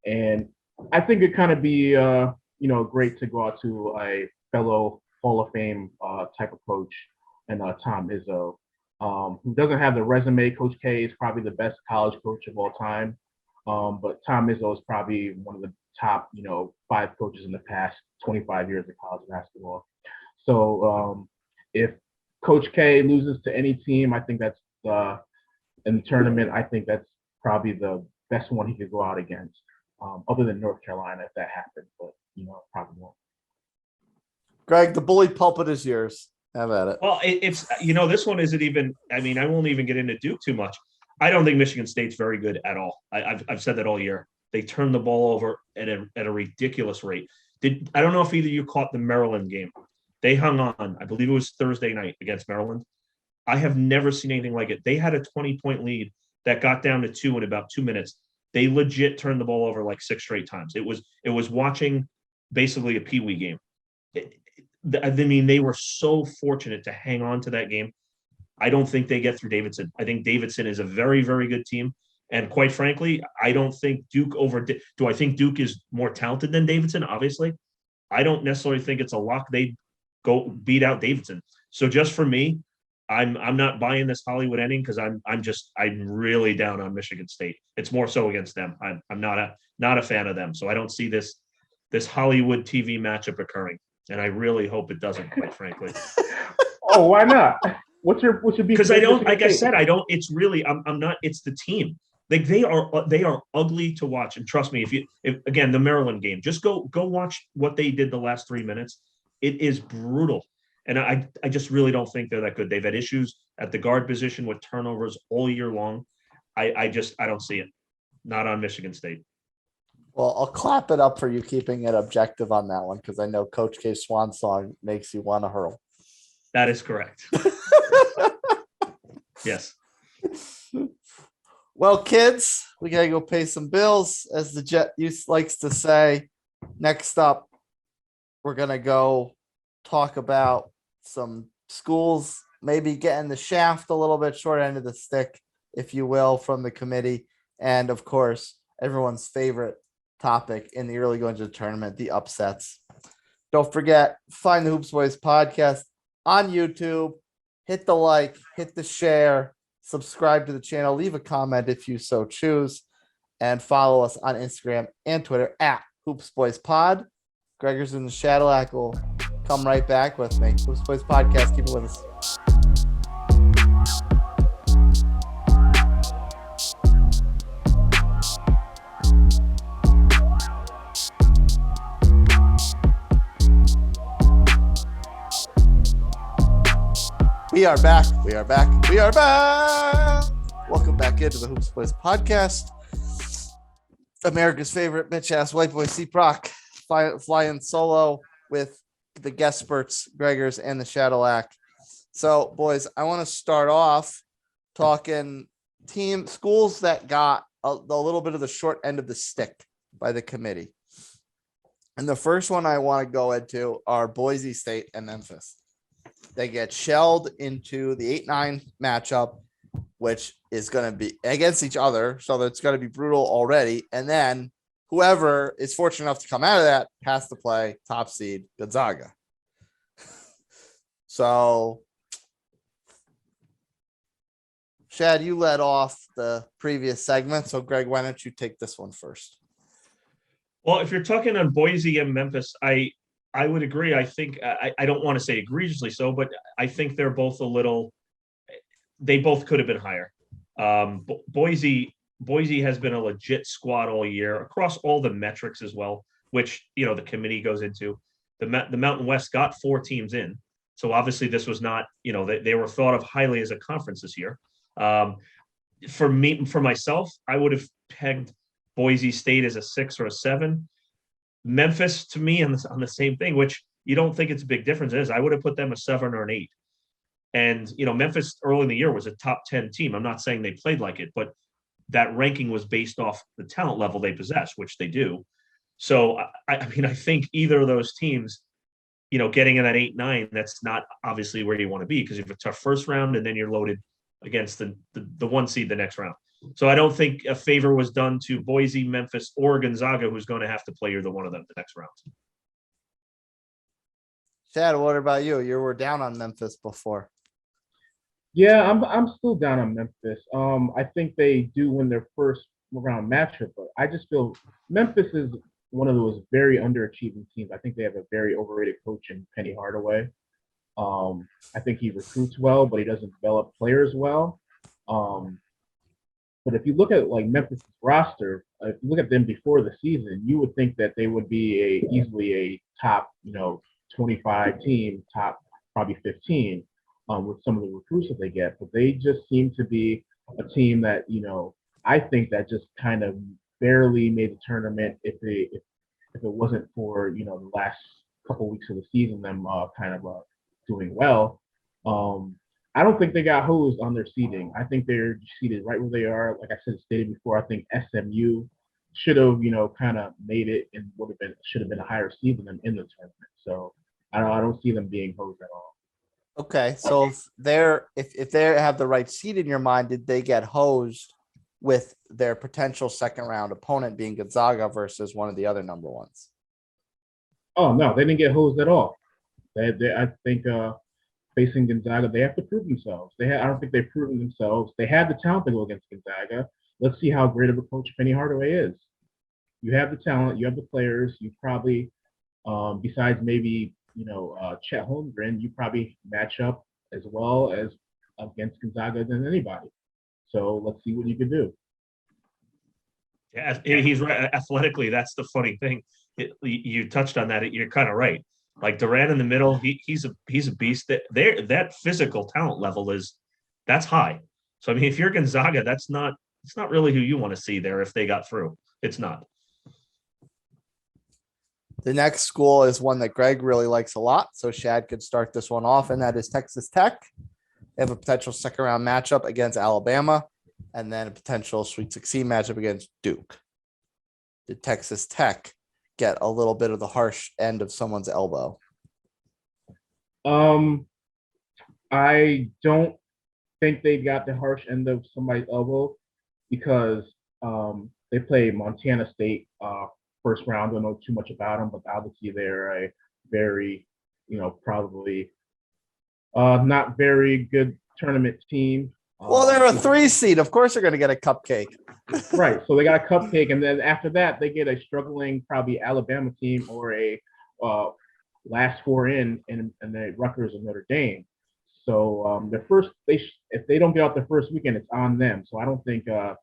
and I think it kind of be great to go out to a fellow Hall of Fame type of coach and Tom Izzo, who doesn't have the resume. Coach K is probably the best college coach of all time, but Tom Izzo is probably one of the top 5 coaches in the past 25 years of college basketball. So if Coach K loses to any team, I think that's in the tournament. I think that's probably the best one he could go out against, other than North Carolina if that happened. But probably won't. Greg, the bully pulpit is yours. Have at it. Well, it's this one isn't even. I mean, I won't even get into Duke too much. I don't think Michigan State's very good at all. I've said that all year. They turn the ball over at a ridiculous rate. I don't know if either of you caught the Maryland game. They hung on. I believe it was Thursday night against Maryland. I have never seen anything like it. They had a 20-point lead that got down to 2 in about 2 minutes. They legit turned the ball over like 6 straight times. It was watching basically a peewee game. I mean, they were so fortunate to hang on to that game. I don't think they get through Davidson. I think Davidson is a very, very good team. And quite frankly, I don't think Duke do I think Duke is more talented than Davidson? Obviously. I don't necessarily think it's a lock they go beat out Davidson. So just for me, I'm not buying this Hollywood ending because I'm really down on Michigan State. It's more so against them. I'm not a fan of them. So I don't see this Hollywood TV matchup occurring. And I really hope it doesn't, quite frankly. Oh, why not? What's your beef? Because I don't, like I said, I don't. It's really, I'm not. It's the team. Like they are ugly to watch. And trust me, if again the Maryland game, just go watch what they did the last 3 minutes. It is brutal, and I just really don't think they're that good. They've had issues at the guard position with turnovers all year long. I don't see it. Not on Michigan State. Well, I'll clap it up for you keeping it objective on that one because I know Coach K's swan song makes you want to hurl. That is correct. Yes. Well, kids, we gotta go pay some bills, as the Jet Use likes to say. Next up, we're gonna go talk about some schools maybe getting the shaft a little bit, short end of the stick, if you will, from the committee, and of course, everyone's favorite topic in the early going to the tournament, the upsets. Don't forget, find the Hoops Boys podcast on YouTube. Hit the like, hit the share, subscribe to the channel, leave a comment if you so choose, and follow us on Instagram and Twitter at Hoops Boys Pod. Greggers and the Shaddillac will come right back with me. Hoops Boys Podcast, keep it with us. We are back. We are back. We are back. Welcome back into the Hoops Boys podcast. America's favorite bitch-ass white boy, CProc, flying solo with the guest experts, Greggers and the Shaddillac. So, boys, I want to start off talking schools that got a little bit of the short end of the stick by the committee. And the first one I want to go into are Boise State and Memphis. They get shelled into the 8-9 matchup, which is going to be against each other. So that's going to be brutal already. And then whoever is fortunate enough to come out of that has to play top seed Gonzaga. So, Shad, you led off the previous segment. So, Greg, why don't you take this one first? Well, if you're talking on Boise and Memphis, I would agree. I think I don't want to say egregiously so, but I think they're both they both could have been higher. Boise has been a legit squad all year across all the metrics as well, which, the committee goes into. The Mountain West got 4 teams in. So obviously this was not, they were thought of highly as a conference this year. For myself, I would have pegged Boise State as a 6 or a 7. Memphis, to me, on the same thing, which you don't think it's a big difference is, I would have put them a 7 or an 8. And, Memphis early in the year was a top 10 team. I'm not saying they played like it, but that ranking was based off the talent level they possess, which they do. So, I mean, I think either of those teams, getting in that 8-9, that's not obviously where you want to be, because you have a tough first round and then you're loaded against the one seed the next round. So I don't think a favor was done to Boise, Memphis, or Gonzaga, who's going to have to play either one of them the next round. Chad, what about you? You were down on Memphis before. Yeah, I'm still down on Memphis. I think they do win their first round matchup, but I just feel Memphis is one of those very underachieving teams. I think they have a very overrated coach in Penny Hardaway. I think he recruits well, but he doesn't develop players well. But if you look at like Memphis' roster, if you look at them before the season, you would think that they would be easily a top, 25 team, top probably 15, with some of the recruits that they get. But they just seem to be a team that, I think that just kind of barely made the tournament if it wasn't for, the last couple weeks of the season, them doing well. I don't think they got hosed on their seeding. I think they're seated right where they are. Like I stated before, I think SMU should have, kind of made it and should have been a higher seed than them in the tournament. So I don't see them being hosed at all. Okay, so if they have the right seed in your mind, did they get hosed with their potential second round opponent being Gonzaga versus one of the other number ones? Oh no, they didn't get hosed at all. I think facing Gonzaga, they have to prove themselves. I don't think they've proven themselves. They had the talent to go against Gonzaga. Let's see how great of a coach Penny Hardaway is. You have the talent, you have the players. You probably, besides maybe Chet Holmgren, you probably match up as well as against Gonzaga than anybody. So let's see what you can do. Yeah, he's right. Athletically, that's the funny thing. You touched on that. You're kind of right. Like Durant in the middle, he's a beast. That physical talent level that's high. So I mean, if you're Gonzaga, it's not really who you want to see there if they got through. It's not. The next school is one that Greg really likes a lot, so Shad could start this one off, and that is Texas Tech. They have a potential second round matchup against Alabama, and then a potential Sweet 16 matchup against Duke. Did Texas Tech get a little bit of the harsh end of someone's elbow? I don't think they got the harsh end of somebody's elbow because they play Montana State first round. Don't know too much about them, but obviously they're a very, probably not very good tournament team. Well, they're a 3 seed. Of course, they're going to get a cupcake. Right. So they got a cupcake, and then after that, they get a struggling, probably Alabama team or a last four in the Rutgers and Notre Dame. So if they don't get out the first weekend, it's on them. So I don't think the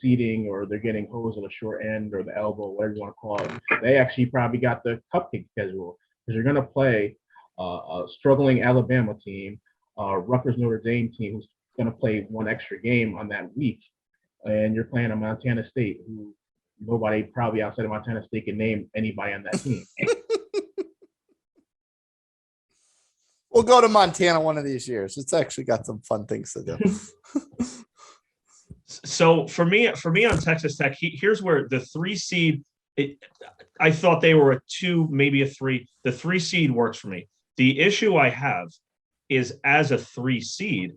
seeding or they're getting hosed on the short end or the elbow, whatever you want to call it. They actually probably got the cupcake schedule because you're going to play a struggling Alabama team, Rutgers Notre Dame team who's going to play one extra game on that week, and you're playing a Montana State who nobody probably outside of Montana State can name anybody on that team. We'll go to Montana one of these years. It's actually got some fun things to do. So for me on Texas Tech, here's where the 3 seed. I thought they were a 2, maybe a 3. The 3 seed works for me. The issue I have is as a 3 seed,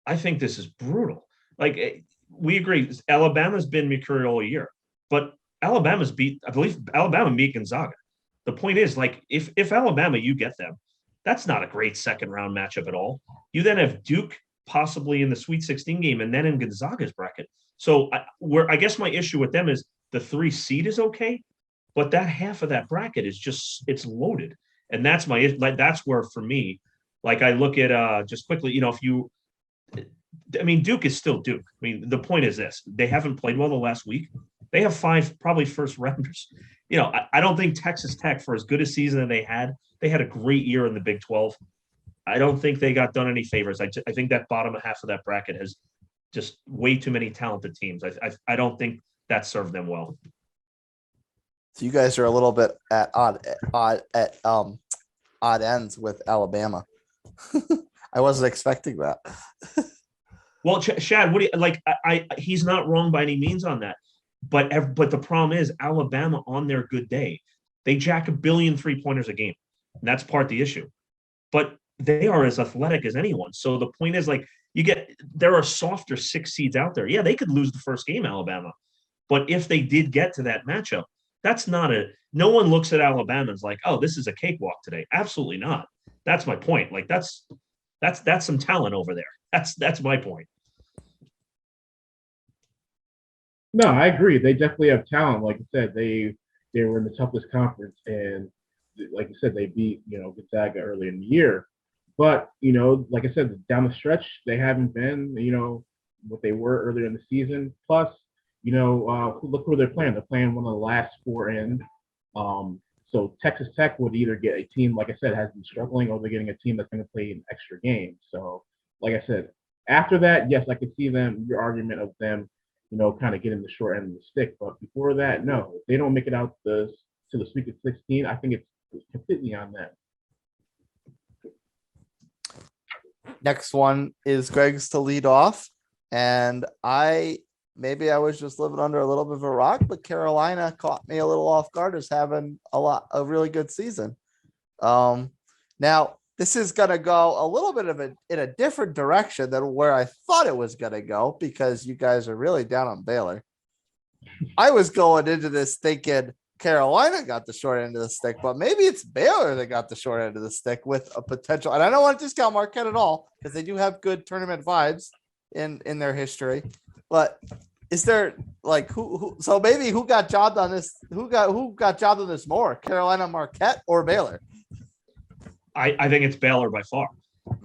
I think this is brutal. Like we agree, Alabama's been mercurial all year, but I believe Alabama beat Gonzaga. The point is, like, if Alabama, you get them, that's not a great second round matchup at all. You then have Duke possibly in the Sweet 16 game and then in Gonzaga's bracket. So I guess my issue with them is the 3 seed is okay, but that half of that bracket is it's loaded. And that's that's where for me, like I look at just quickly, Duke is still Duke. I mean, the point is this: they haven't played well the last week. They have 5 probably first rounders. I don't think Texas Tech, for as good a season that they had a great year in the Big 12. I don't think they got done any favors. I think that bottom half of that bracket has just way too many talented teams. I don't think that served them well. So you guys are a little bit at odd ends with Alabama. I wasn't expecting that. Well, Shad, what do you like? He's not wrong by any means on that, but the problem is Alabama on their good day, they jack 1 billion 3-pointers a game, and that's part of the issue. But they are as athletic as anyone. So the point is, like, there are softer 6 seeds out there. Yeah, they could lose the first game, Alabama, but if they did get to that matchup, that's not no one looks at Alabama as like, oh, this is a cakewalk today. Absolutely not. That's my point. Like that's some talent over there. That's my point. No, I agree. They definitely have talent. Like I said, they were in the toughest conference, and like you said, they beat Gonzaga early in the year. But like I said, down the stretch, they haven't been what they were earlier in the season. Plus, look who they're playing. They're playing one of the last 4 in. So Texas Tech would either get a team, like I said, has been struggling, or they're getting a team that's going to play an extra game. So, like I said, after that, yes, I could see your argument of them, kind of getting the short end of the stick. But before that, no, if they don't make it out to the Sweet 16, I think it's completely on them. Next one is Greg's to lead off. And maybe I was just living under a little bit of a rock, but Carolina caught me a little off guard as having a really good season. Now this is going to go a little bit in a different direction than where I thought it was going to go, because you guys are really down on Baylor. I was going into this thinking Carolina got the short end of the stick, but maybe it's Baylor that got the short end of the stick with a potential. And I don't want to discount Marquette at all, because they do have good tournament vibes in their history. But is there like so maybe who got jobbed on this? Who got jobbed on this more? Carolina, Marquette, or Baylor? I think it's Baylor by far.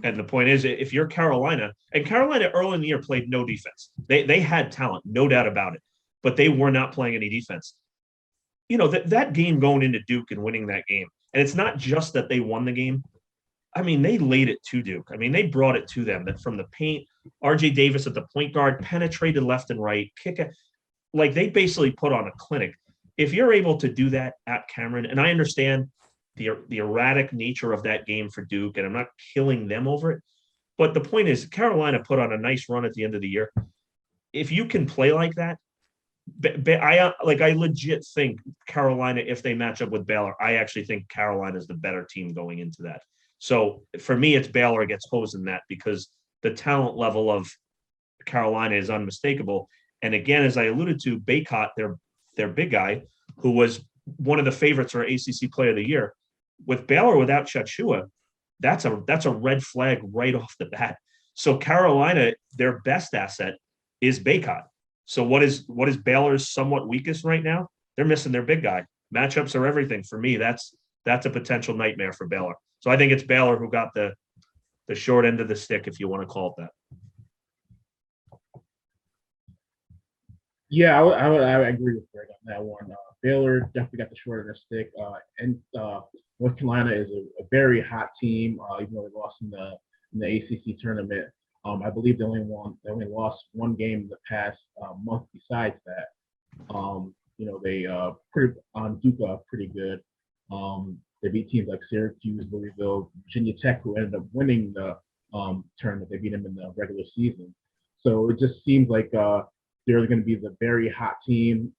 And the point is, if you're Carolina, and Carolina early in the year played no defense. They had talent, no doubt about it, but they were not playing any defense. That game going into Duke and winning that game, and it's not just that they won the game. I mean, they laid it to Duke. I mean, they brought it to them. That from the paint, RJ Davis at the point guard penetrated left and right, like they basically put on a clinic. If you're able to do that at Cameron, and I understand the erratic nature of that game for Duke, and I'm not killing them over it, but the point is Carolina put on a nice run at the end of the year. If you can play like that, I legit think Carolina, if they match up with Baylor, I actually think Carolina is the better team going into that. So for me, it's Baylor gets hosed in that, because the talent level of Carolina is unmistakable. And again, as I alluded to, Baycott, their big guy, who was one of the favorites for ACC Player of the Year, with Baylor without Chachua, that's a red flag right off the bat. So Carolina, their best asset is Baycott. So what is Baylor's somewhat weakest right now? They're missing their big guy. Matchups are everything. For me, that's a potential nightmare for Baylor. So I think it's Baylor who got the short end of the stick, if you want to call it that. Yeah, I agree with Greg on that one. Baylor definitely got the short end of the stick. And North Carolina is a very hot team, even though they lost in the ACC tournament. I believe they only lost 1 game in the past month. Besides that, they pretty on Duke pretty good. They beat teams like Syracuse, Louisville, Virginia Tech, who ended up winning the tournament. They beat them in the regular season. So it just seems like they're going to be the very hot team.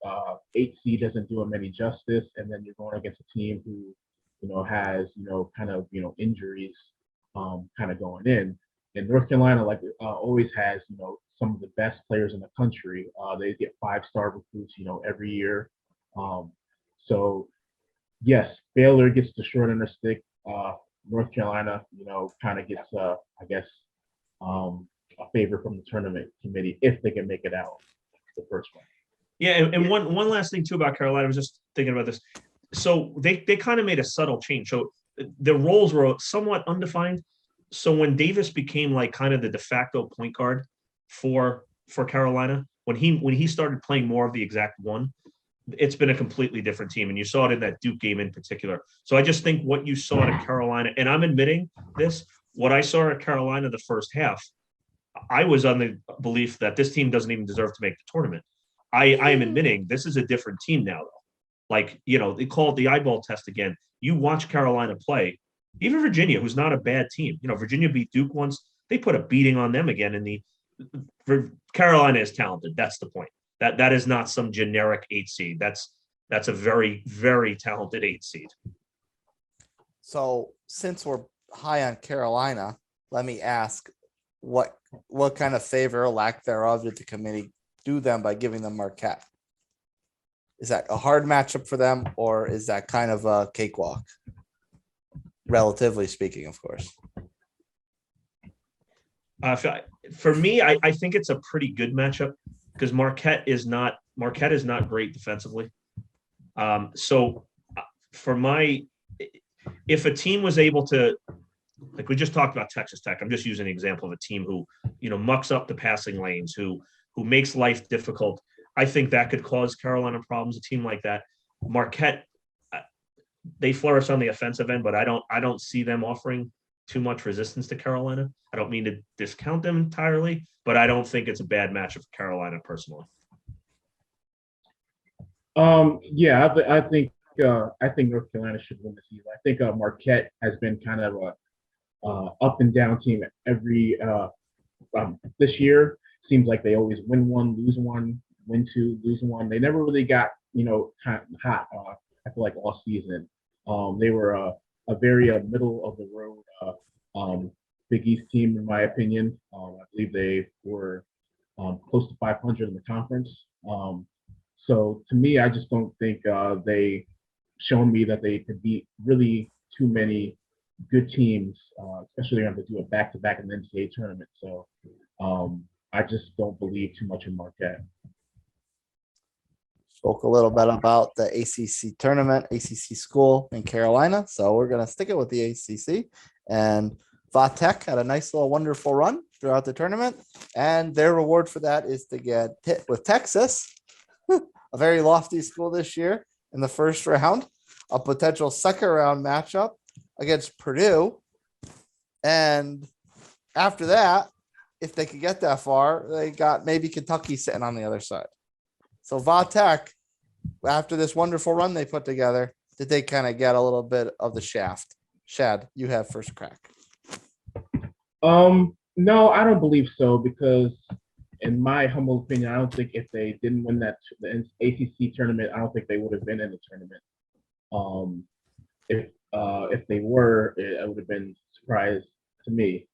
8 seed doesn't do them any justice, and then you're going against a team who has kind of injuries kind of going in. And North Carolina, always has, some of the best players in the country. They get 5-star recruits, every year. So, yes, Baylor gets the short end of the stick. North Carolina, kind of gets, I guess, a favor from the tournament committee if they can make it out the first one. Yeah, and one last thing too about Carolina, I was just thinking about this. So they kind of made a subtle change. So the roles were somewhat undefined. So when Davis became like kind of the de facto point guard for Carolina, when he started playing more of the exact one, it's been a completely different team. And you saw it in that Duke game in particular. So I just think what you saw at Carolina, and I'm admitting this, what I saw at Carolina the first half, I was on the belief that this team doesn't even deserve to make the tournament. I am admitting this is a different team now, though. Like, they call it the eyeball test again. You watch Carolina play, Even Virginia, who's not a bad team. Virginia beat Duke once. They put a beating on them again Carolina is talented. That's the point. That is not some generic 8 seed. That's a very, very talented 8 seed. So since we're high on Carolina, let me ask what kind of favor or lack thereof did the committee do them by giving them Marquette? Is that a hard matchup for them, or is that kind of a cakewalk? Relatively speaking, of course. For me, I think it's a pretty good matchup because Marquette is not great defensively. So if a team was able to, like we just talked about Texas Tech, I'm just using an example of a team who, mucks up the passing lanes, who makes life difficult. I think that could cause Carolina problems. A team like that, Marquette, they flourish on the offensive end, but I don't see them offering too much resistance to Carolina. I don't mean to discount them entirely, but I don't think it's a bad matchup for Carolina personally. Yeah, I think North Carolina should win the season. I think Marquette has been kind of a up and down team every this year. Seems like they always win one, lose one, win two, lose one. They never really got kind of hot. I feel like all season. They were a very middle of the road Big East team, in my opinion. I believe they were close to 500 in the conference. So to me, I just don't think they shown me that they could beat really too many good teams, especially when they do a back-to-back in the NCAA tournament. So I just don't believe too much in Marquette. Spoke a little bit about the ACC tournament, ACC school in Carolina. So we're going to stick it with the ACC. And Vatech had a nice little wonderful run throughout the tournament. And their reward for that is to get hit with Texas, a very lofty school this year in the first round, a potential second round matchup against Purdue. And after that, if they could get that far, they got maybe Kentucky sitting on the other side. So Vatech, after this wonderful run they put together, did they kind of get a little bit of the shaft? Shad, you have first crack. No, I don't believe so, because in my humble opinion, I don't think if they didn't win the ACC tournament, I don't think they would have been in the tournament. If they were, it would have been a surprise to me.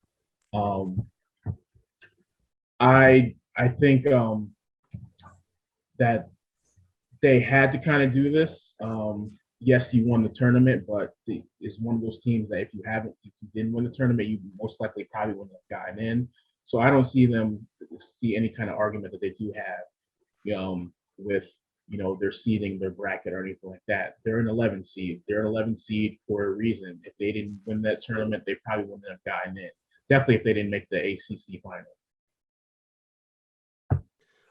I think that they had to kind of do this. Yes, you won the tournament, but it's one of those teams that if you didn't win the tournament, you most likely probably wouldn't have gotten in. So I don't see any kind of argument that they do have with their seeding, their bracket, or anything like that. They're an 11 seed. They're an 11 seed for a reason. If they didn't win that tournament, they probably wouldn't have gotten in. Definitely if they didn't make the ACC final.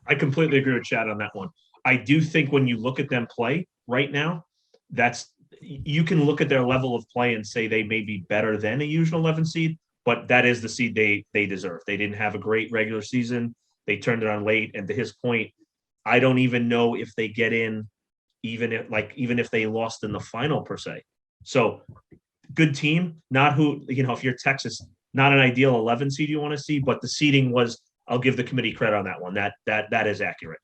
I completely agree with Chad on that one. I do think when you look at them play right now, you can look at their level of play and say they may be better than a usual 11 seed, but that is the seed they deserve. They didn't have a great regular season. They turned it on late. And to his point, I don't even know if they get in, even if they lost in the final per se. So good team, not if you're Texas, not an ideal 11 seed you want to see, but the seeding was, I'll give the committee credit on that one. That is accurate.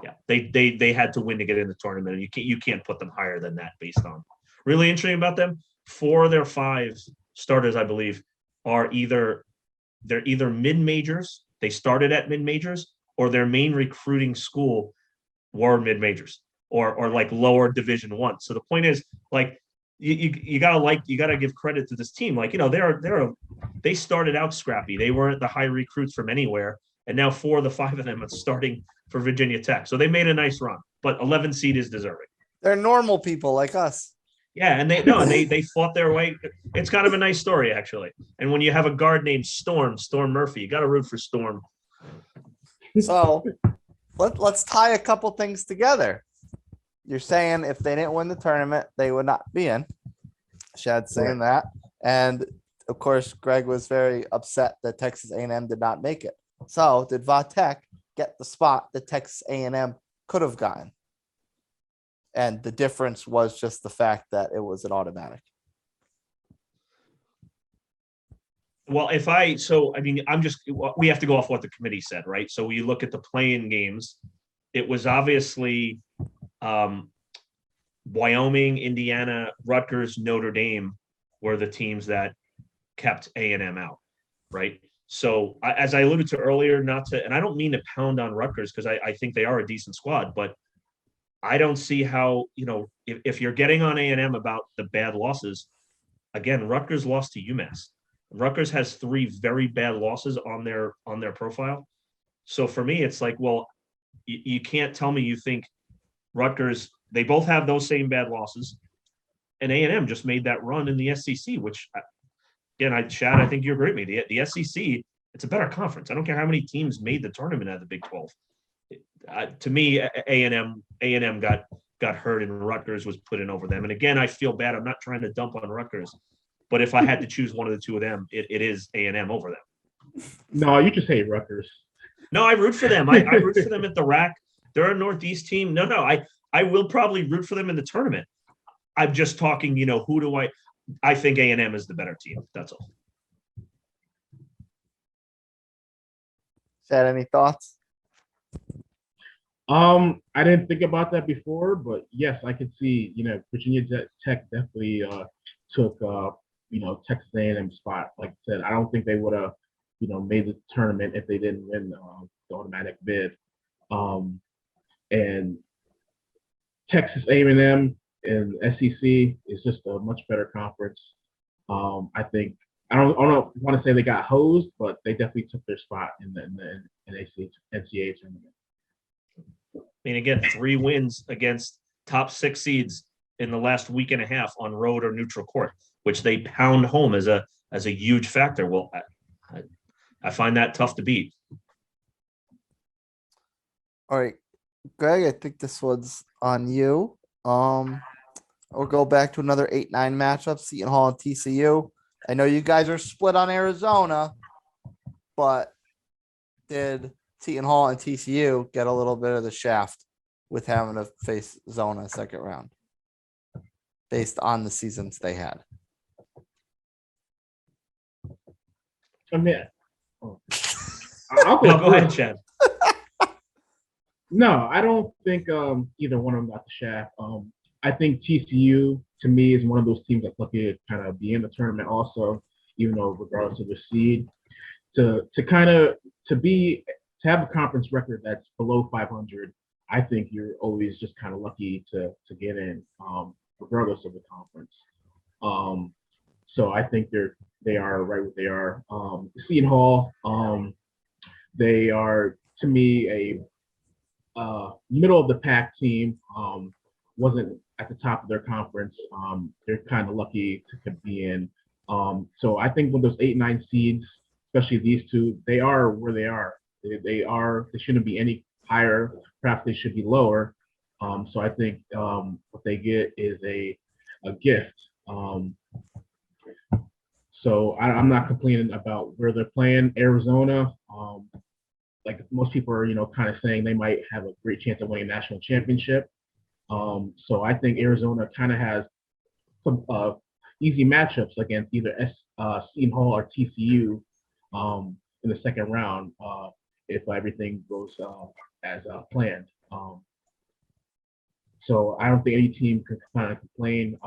Yeah, they had to win to get in the tournament, and you can't put them higher than that based on. Really interesting about them, 4 of their 5 starters, I believe, they're either mid-majors, they started at mid-majors, or their main recruiting school were mid-majors or like lower Division I. So the point is, like, you gotta give credit to this team. Like, they started out scrappy. They weren't the high recruits from anywhere, and now 4 of the 5 of them are starting for Virginia Tech. So they made a nice run, but 11 seed is deserving. They're normal people like us. Yeah, and they fought their way. It's kind of a nice story, actually. And when you have a guard named Storm Murphy, you got to root for Storm. So let's tie a couple things together. You're saying if they didn't win the tournament, they would not be in. Shad's saying that. And of course, Greg was very upset that Texas A&M did not make it. So did Vatech get the spot that Texas A&M could have gotten? And the difference was just the fact that it was an automatic. Well, we have to go off what the committee said, right? So we look at the play-in games. It was obviously Wyoming, Indiana, Rutgers, Notre Dame were the teams that kept A&M out, right? So as I alluded to earlier, and I don't mean to pound on Rutgers because I think they are a decent squad, but I don't see how, if you're getting on A&M about the bad losses, again, Rutgers lost to UMass. Rutgers has 3 very bad losses on their profile. So for me, it's like, well, you can't tell me you think Rutgers, they both have those same bad losses, and A&M just made that run in the SEC, which again, Chad, I think you agree with me. The SEC, it's a better conference. I don't care how many teams made the tournament out of the Big 12. To me, A&M got hurt, and Rutgers was put in over them. And again, I feel bad. I'm not trying to dump on Rutgers, but if I had to choose one of the two of them, it is A&M over them. No, you just hate Rutgers. No, I root for them. I root for them at the rack. They're a Northeast team. No, I will probably root for them in the tournament. I'm just talking, who do I think A&M is the better team. That's all. Chad, any thoughts? I didn't think about that before, but yes, I could see, Virginia Tech definitely took Texas A&M spot. Like I said, I don't think they would have, made the tournament if they didn't win the automatic bid. And Texas A&M and SEC is just a much better conference. I think I don't want to say they got hosed, but they definitely took their spot in the NCAA tournament. I mean, again, 3 wins against top 6 seeds in the last week and a half on road or neutral court, which they pound home as a huge factor. Well, I find that tough to beat. All right, Greg, I think this one's on you. We'll go back to another 8-9 matchup, Seton Hall and TCU. I know you guys are split on Arizona, but did Seton Hall and TCU get a little bit of the shaft with having to face Zona second round based on the seasons they had? I mean, I'll go ahead, Chad. No, I don't think either one of them got the shaft. I think TCU, to me, is one of those teams that's lucky to kind of be in the tournament also, even though regardless of the seed. To have a conference record that's below 500, I think you're always just kind of lucky to get in, regardless of the conference. So I think they are right where they are. Seton Hall, they are, to me, a middle of the pack team. Wasn't at the top of their conference. They're kind of lucky to be in. So I think with those 8-9 seeds, especially these two, they are where they are. They shouldn't be any higher. Perhaps they should be lower. So I think what they get is a gift. So I'm not complaining about where they're playing. Arizona, like most people are, kind of saying they might have a great chance of winning a national championship. So I think Arizona kind of has some easy matchups against either Seton Hall or TCU in the second round if everything goes as planned. So I don't think any team can kind of complain.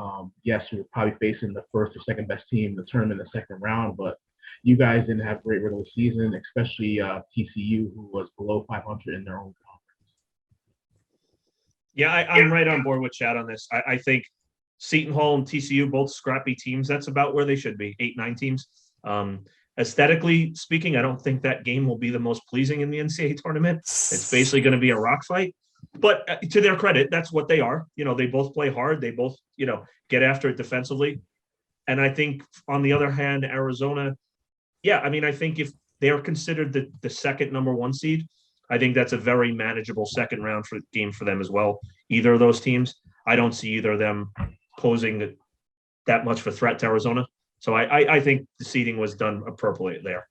Yes, you're probably facing the first or second best team in the tournament in the second round, but you guys didn't have great regular season, especially TCU, who was below 500 in their own conference. Yeah, I'm right on board with Chad on this. I think Seton Hall and TCU, both scrappy teams, that's about where they should be, 8-9 teams. Aesthetically speaking, I don't think that game will be the most pleasing in the NCAA tournament. It's basically going to be a rock fight. But to their credit, that's what they are. They both play hard. They both, get after it defensively. And I think on the other hand, Arizona, I think if they're considered the second number 1 seed, I think that's a very manageable second round game for them as well. Either of those teams, I don't see either of them posing that much of a threat to Arizona. So I think the seeding was done appropriately there.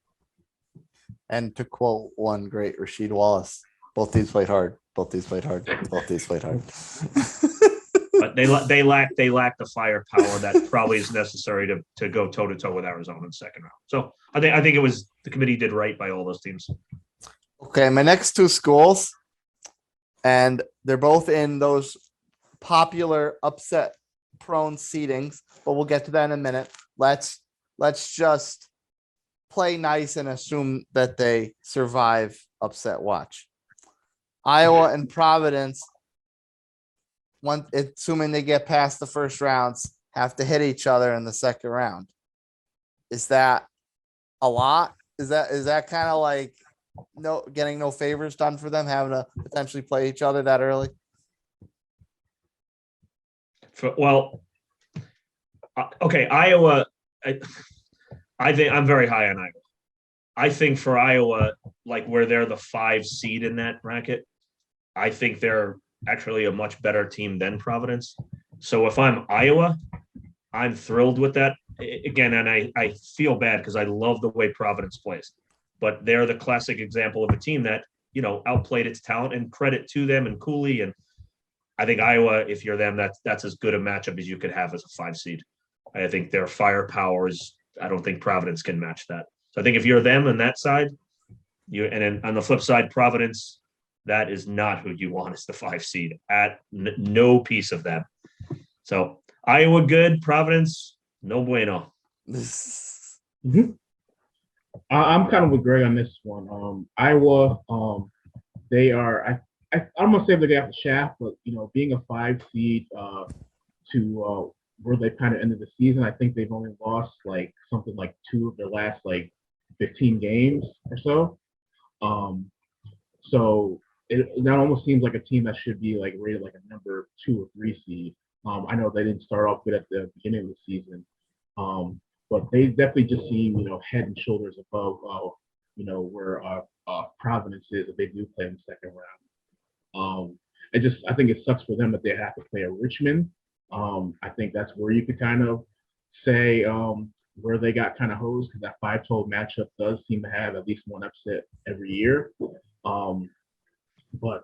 And to quote one great Rasheed Wallace, both teams played hard. Both teams played hard. Both teams played hard. but they lack the firepower that probably is necessary to go toe to toe with Arizona in the second round. So I think it was the committee did right by all those teams. Okay, my next two schools, and they're both in those popular upset prone seedings, but we'll get to that in a minute. Let's just play nice and assume that they survive upset watch. Iowa and Providence, assuming they get past the first rounds, have to hit each other in the second round. Is that a lot? Is that kind of like getting no favors done for them, having to potentially play each other that early? Okay, Iowa. I think I'm very high on Iowa. I think for Iowa, like where they're the 5 seed in that bracket, I think they're actually a much better team than Providence. So if I'm Iowa, I'm thrilled with that. Again, and I feel bad because I love the way Providence plays, but they're the classic example of a team that, outplayed its talent, and credit to them and Cooley. And I think Iowa, if you're them, that's as good a matchup as you could have as a 5 seed. I think their firepower I don't think Providence can match that. So I think if you're them on that side, and then on the flip side, Providence, that is not who you want as the 5 seed at no piece of them. So Iowa good, Providence no bueno. Mm-hmm. I'm kind of with Greg on this one. Iowa, they are. I'm gonna say they got the shaft, but being a 5 seed to where they kind of ended the season, I think they've only lost like something like 2 of their last like 15 games or so. So that almost seems like a team that should be like rated like a number 2 or 3 seed. I know they didn't start off good at the beginning of the season, but they definitely just seem head and shoulders above where Providence is if they do play in the second round. I think it sucks for them that they have to play a Richmond. I think that's where you could kind of say where they got kind of hosed, because that 5-12 matchup does seem to have at least one upset every year. But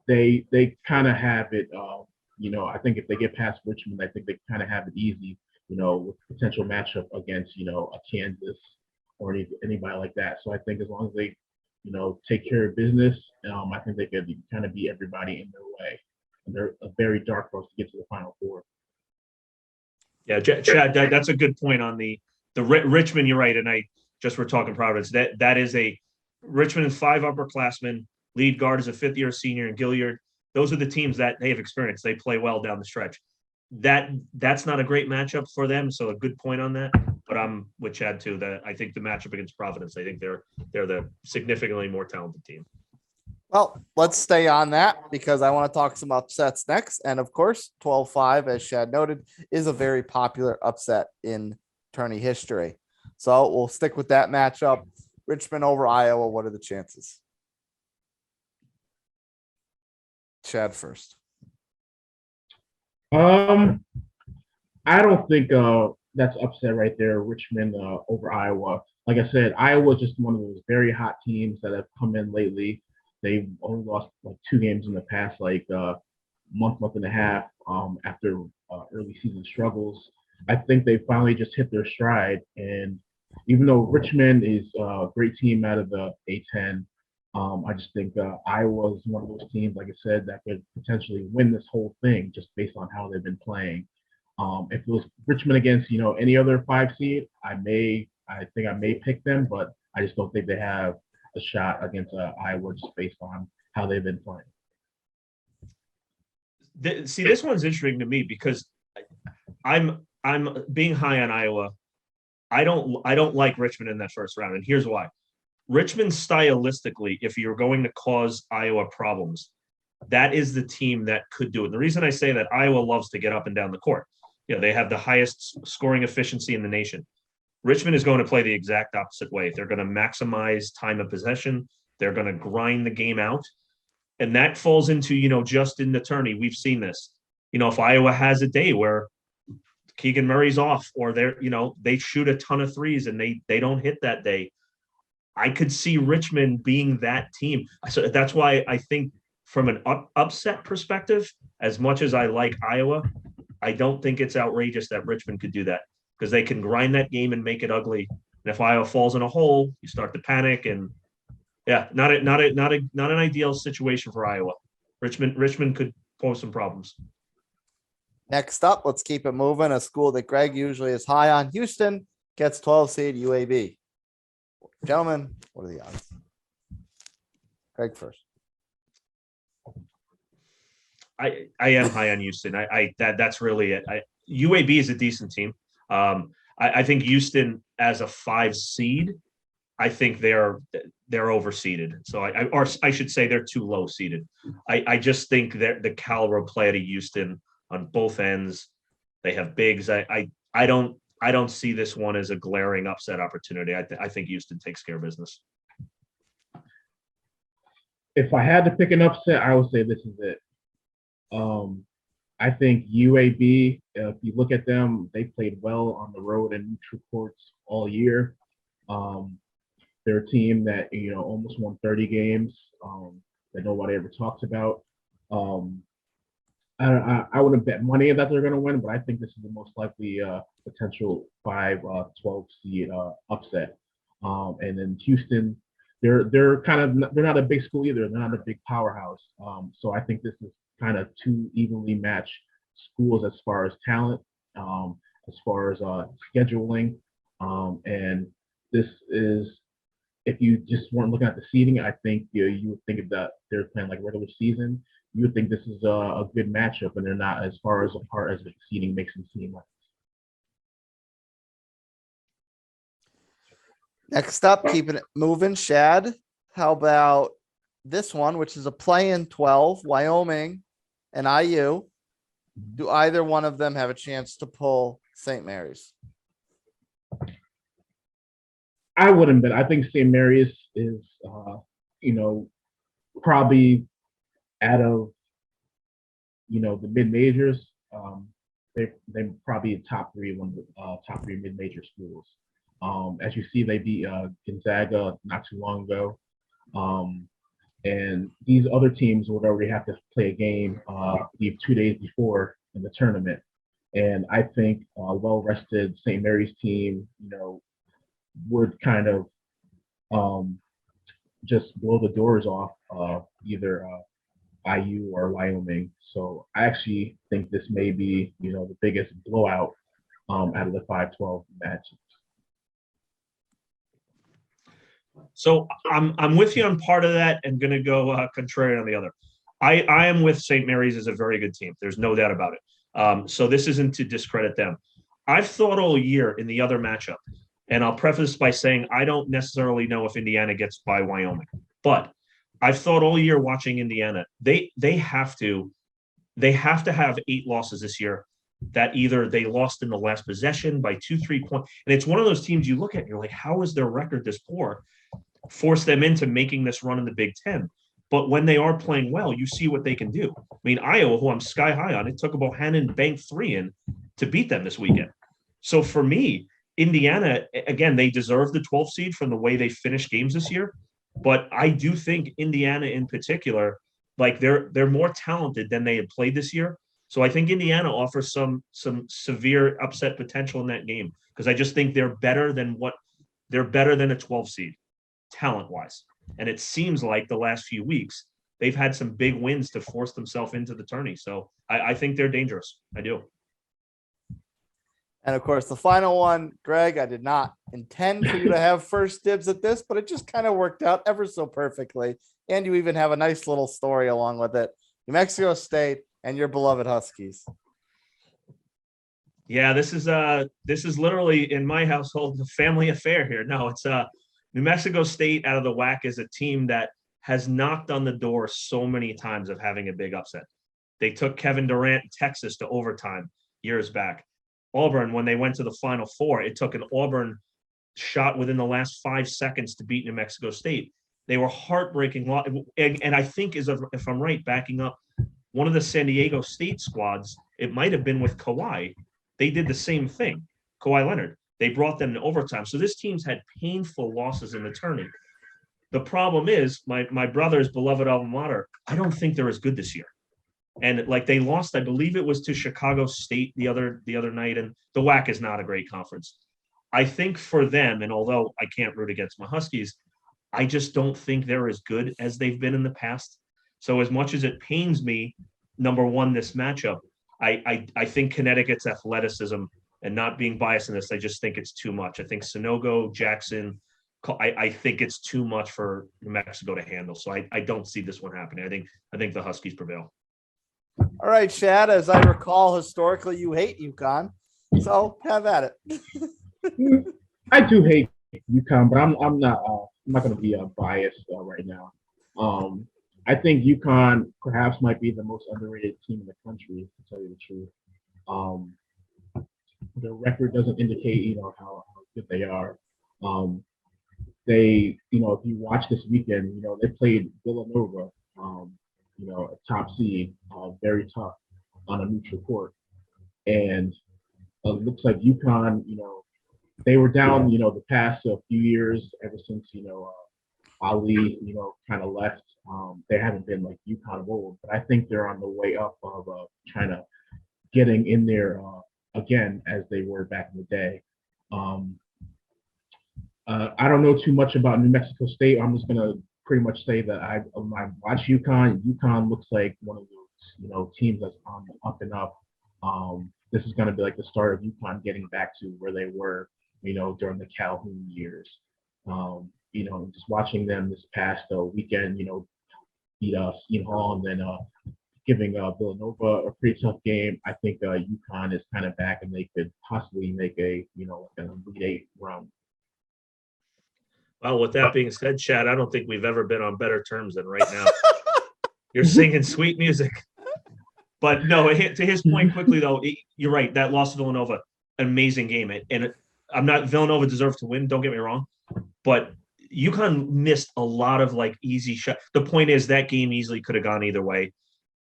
they kind of have it. I think if they get past Richmond, I think they kind of have it easy. With potential matchup against a Kansas or anybody like that. So I think as long as they take care of business, I think they could kind of beat everybody in their way. And they're a very dark horse to get to the Final Four. Yeah, Chad, that's a good point on the Richmond. You're right, and we're talking Providence. That is a Richmond and 5 upperclassmen. Lead guard is a 5th-year senior in Gilliard. Those are the teams that they have experience. They play well down the stretch. That's not a great matchup for them. So a good point on that. But I'm with Chad too. That I think the matchup against Providence, I think they're the significantly more talented team. Well, let's stay on that because I want to talk some upsets next. And of course, 12-5, as Shad noted, is a very popular upset in tourney history. So we'll stick with that matchup. Richmond over Iowa. What are the chances? Chad first. I don't think that's upset right there. Richmond over Iowa. Like I said, Iowa is just one of those very hot teams that have come in lately. They've only lost like 2 games in the past like month and a half after early season struggles. I think they finally just hit their stride. And even though Richmond is a great team out of the A10, I just think Iowa is one of those teams, like I said, that could potentially win this whole thing just based on how they've been playing. If it was Richmond against any other 5 seed, I think I may pick them, but I just don't think they have a shot against Iowa just based on how they've been playing. See, this one's interesting to me because I'm being high on Iowa. I don't like Richmond in that first round, and here's why. Richmond stylistically, if you're going to cause Iowa problems, that is the team that could do it. And the reason I say that, Iowa loves to get up and down the court. They have the highest scoring efficiency in the nation. Richmond is going to play the exact opposite way. They're going to maximize time of possession. They're going to grind the game out. And that falls into, just in the tourney, we've seen this. If Iowa has a day where Keegan Murray's off or they shoot a ton of threes and they don't hit that day, I could see Richmond being that team. So that's why I think from an upset perspective, as much as I like Iowa, I don't think it's outrageous that Richmond could do that because they can grind that game and make it ugly. And if Iowa falls in a hole, you start to panic. And yeah, not an ideal situation for Iowa. Richmond could pose some problems. Next up, let's keep it moving. A school that Greg usually is high on. Houston gets 12 seed UAB. Gentlemen, what are the odds? Greg first. I am high on Houston. That's really it. UAB is a decent team. I think Houston as a 5 seed, I think they're overseeded. So I should say they're too low seeded. I just think that the caliber of play at Houston on both ends, they have bigs. I don't see this one as a glaring upset opportunity. I think Houston takes care of business. If I had to pick an upset, I would say this is it. I think UAB, if you look at them, they played well on the road and neutral courts all year. They're a team that, almost won 30 games that nobody ever talks about. I wouldn't bet money that they're going to win, but I think this is the most likely potential 5-12 seed upset. And then Houston, they're not a big school either. They're not a big powerhouse. So I think this is kind of two evenly matched schools as far as talent, as far as scheduling. And this is, if you just weren't looking at the seeding, I think you would think that they're playing like regular season. You would think this is a good matchup, and they're not as far as apart as the seeding makes them seem like. Next up, keeping it moving. Shad, how about this one, which is a play-in 12, Wyoming and IU? Do either one of them have a chance to pull St. Mary's? I wouldn't bet. I think St. Mary's is, probably out of, the mid majors. They're probably top three mid major schools. As you see, they beat Gonzaga not too long ago. And these other teams would already have to play a game 2 days before in the tournament. And I think a well-rested St. Mary's team, would kind of just blow the doors off either IU or Wyoming. So I actually think this may be, the biggest blowout out of the 5-12 matches. So I'm with you on part of that and going to go contrary on the other. I am with St. Mary's as a very good team. There's no doubt about it. So this isn't to discredit them. I've thought all year in the other matchup, and I'll preface by saying I don't necessarily know if Indiana gets by Wyoming, but I've thought all year watching Indiana, they have to have 8 losses this year. That either they lost in the last possession by 2-3 points, and it's one of those teams you look at and you're like, how is their record this poor? Force them into making this run in the Big Ten. But when they are playing well, you see what they can do. I mean, Iowa, who I'm sky high on, it took about Bohannon bank 3 in to beat them this weekend. So for me, Indiana, again, they deserve the 12th seed from the way they finished games this year. But I do think Indiana in particular, like they're more talented than they had played this year. So I think Indiana offers some severe upset potential in that game because I just think they're better than a 12 seed talent wise. And it seems like the last few weeks they've had some big wins to force themselves into the tourney. So I think they're dangerous. I do. And of course, the final one, Greg, I did not intend for you to have first dibs at this, but it just kind of worked out ever so perfectly. And you even have a nice little story along with it. New Mexico State and your beloved Huskies. Yeah, this is literally in my household a family affair here. No, it's New Mexico State out of the WAC is a team that has knocked on the door so many times of having a big upset. They took Kevin Durant, Texas, to overtime years back. Auburn, when they went to the Final Four, it took an Auburn shot within the last 5 seconds to beat New Mexico State. They were heartbreaking. And I think, if I'm right, backing up one of the San Diego State squads, it might have been with Kawhi. They did the same thing. Kawhi Leonard. They brought them to overtime. So this team's had painful losses in the tourney. The problem is my brother's beloved alma mater. I don't think they're as good this year. And like they lost, I believe it was to Chicago State the other night, and the WAC is not a great conference. I think for them, and although I can't root against my Huskies, I just don't think they're as good as they've been in the past. So as much as it pains me, number one, this matchup, I think Connecticut's athleticism, and not being biased in this, I just think it's too much. I think Sonogo, Jackson, I think it's too much for New Mexico to handle. So I don't see this one happening. I think the Huskies prevail. All right, Shad, as I recall, historically, you hate UConn. So have at it. I do hate UConn, but I'm not going to be biased right now. I think UConn perhaps might be the most underrated team in the country, to tell you the truth. The record doesn't indicate, how good they are. They, if you watch this weekend, they played Villanova, a top seed, very tough on a neutral court. And it looks like UConn, they were down, the past few years, ever since, Ali, kind of left. They haven't been like UConn of old, but I think they're on the way up of trying to getting in there again as they were back in the day. I don't know too much about New Mexico State. I'm just gonna pretty much say that I watch UConn. UConn looks like one of those teams that's on the up and up. This is gonna be like the start of UConn getting back to where they were, during the Calhoun years. Just watching them this past weekend, beat Seton Hall and then giving Villanova a pretty tough game. I think UConn is kind of back and they could possibly make a an Elite Eight run. Well, with that being said, Chad, I don't think we've ever been on better terms than right now. You're singing sweet music. But no, to his point quickly, though, you're right. That loss to Villanova, amazing game. And Villanova deserved to win, don't get me wrong. But UConn missed a lot of easy shots. The point is that game easily could have gone either way.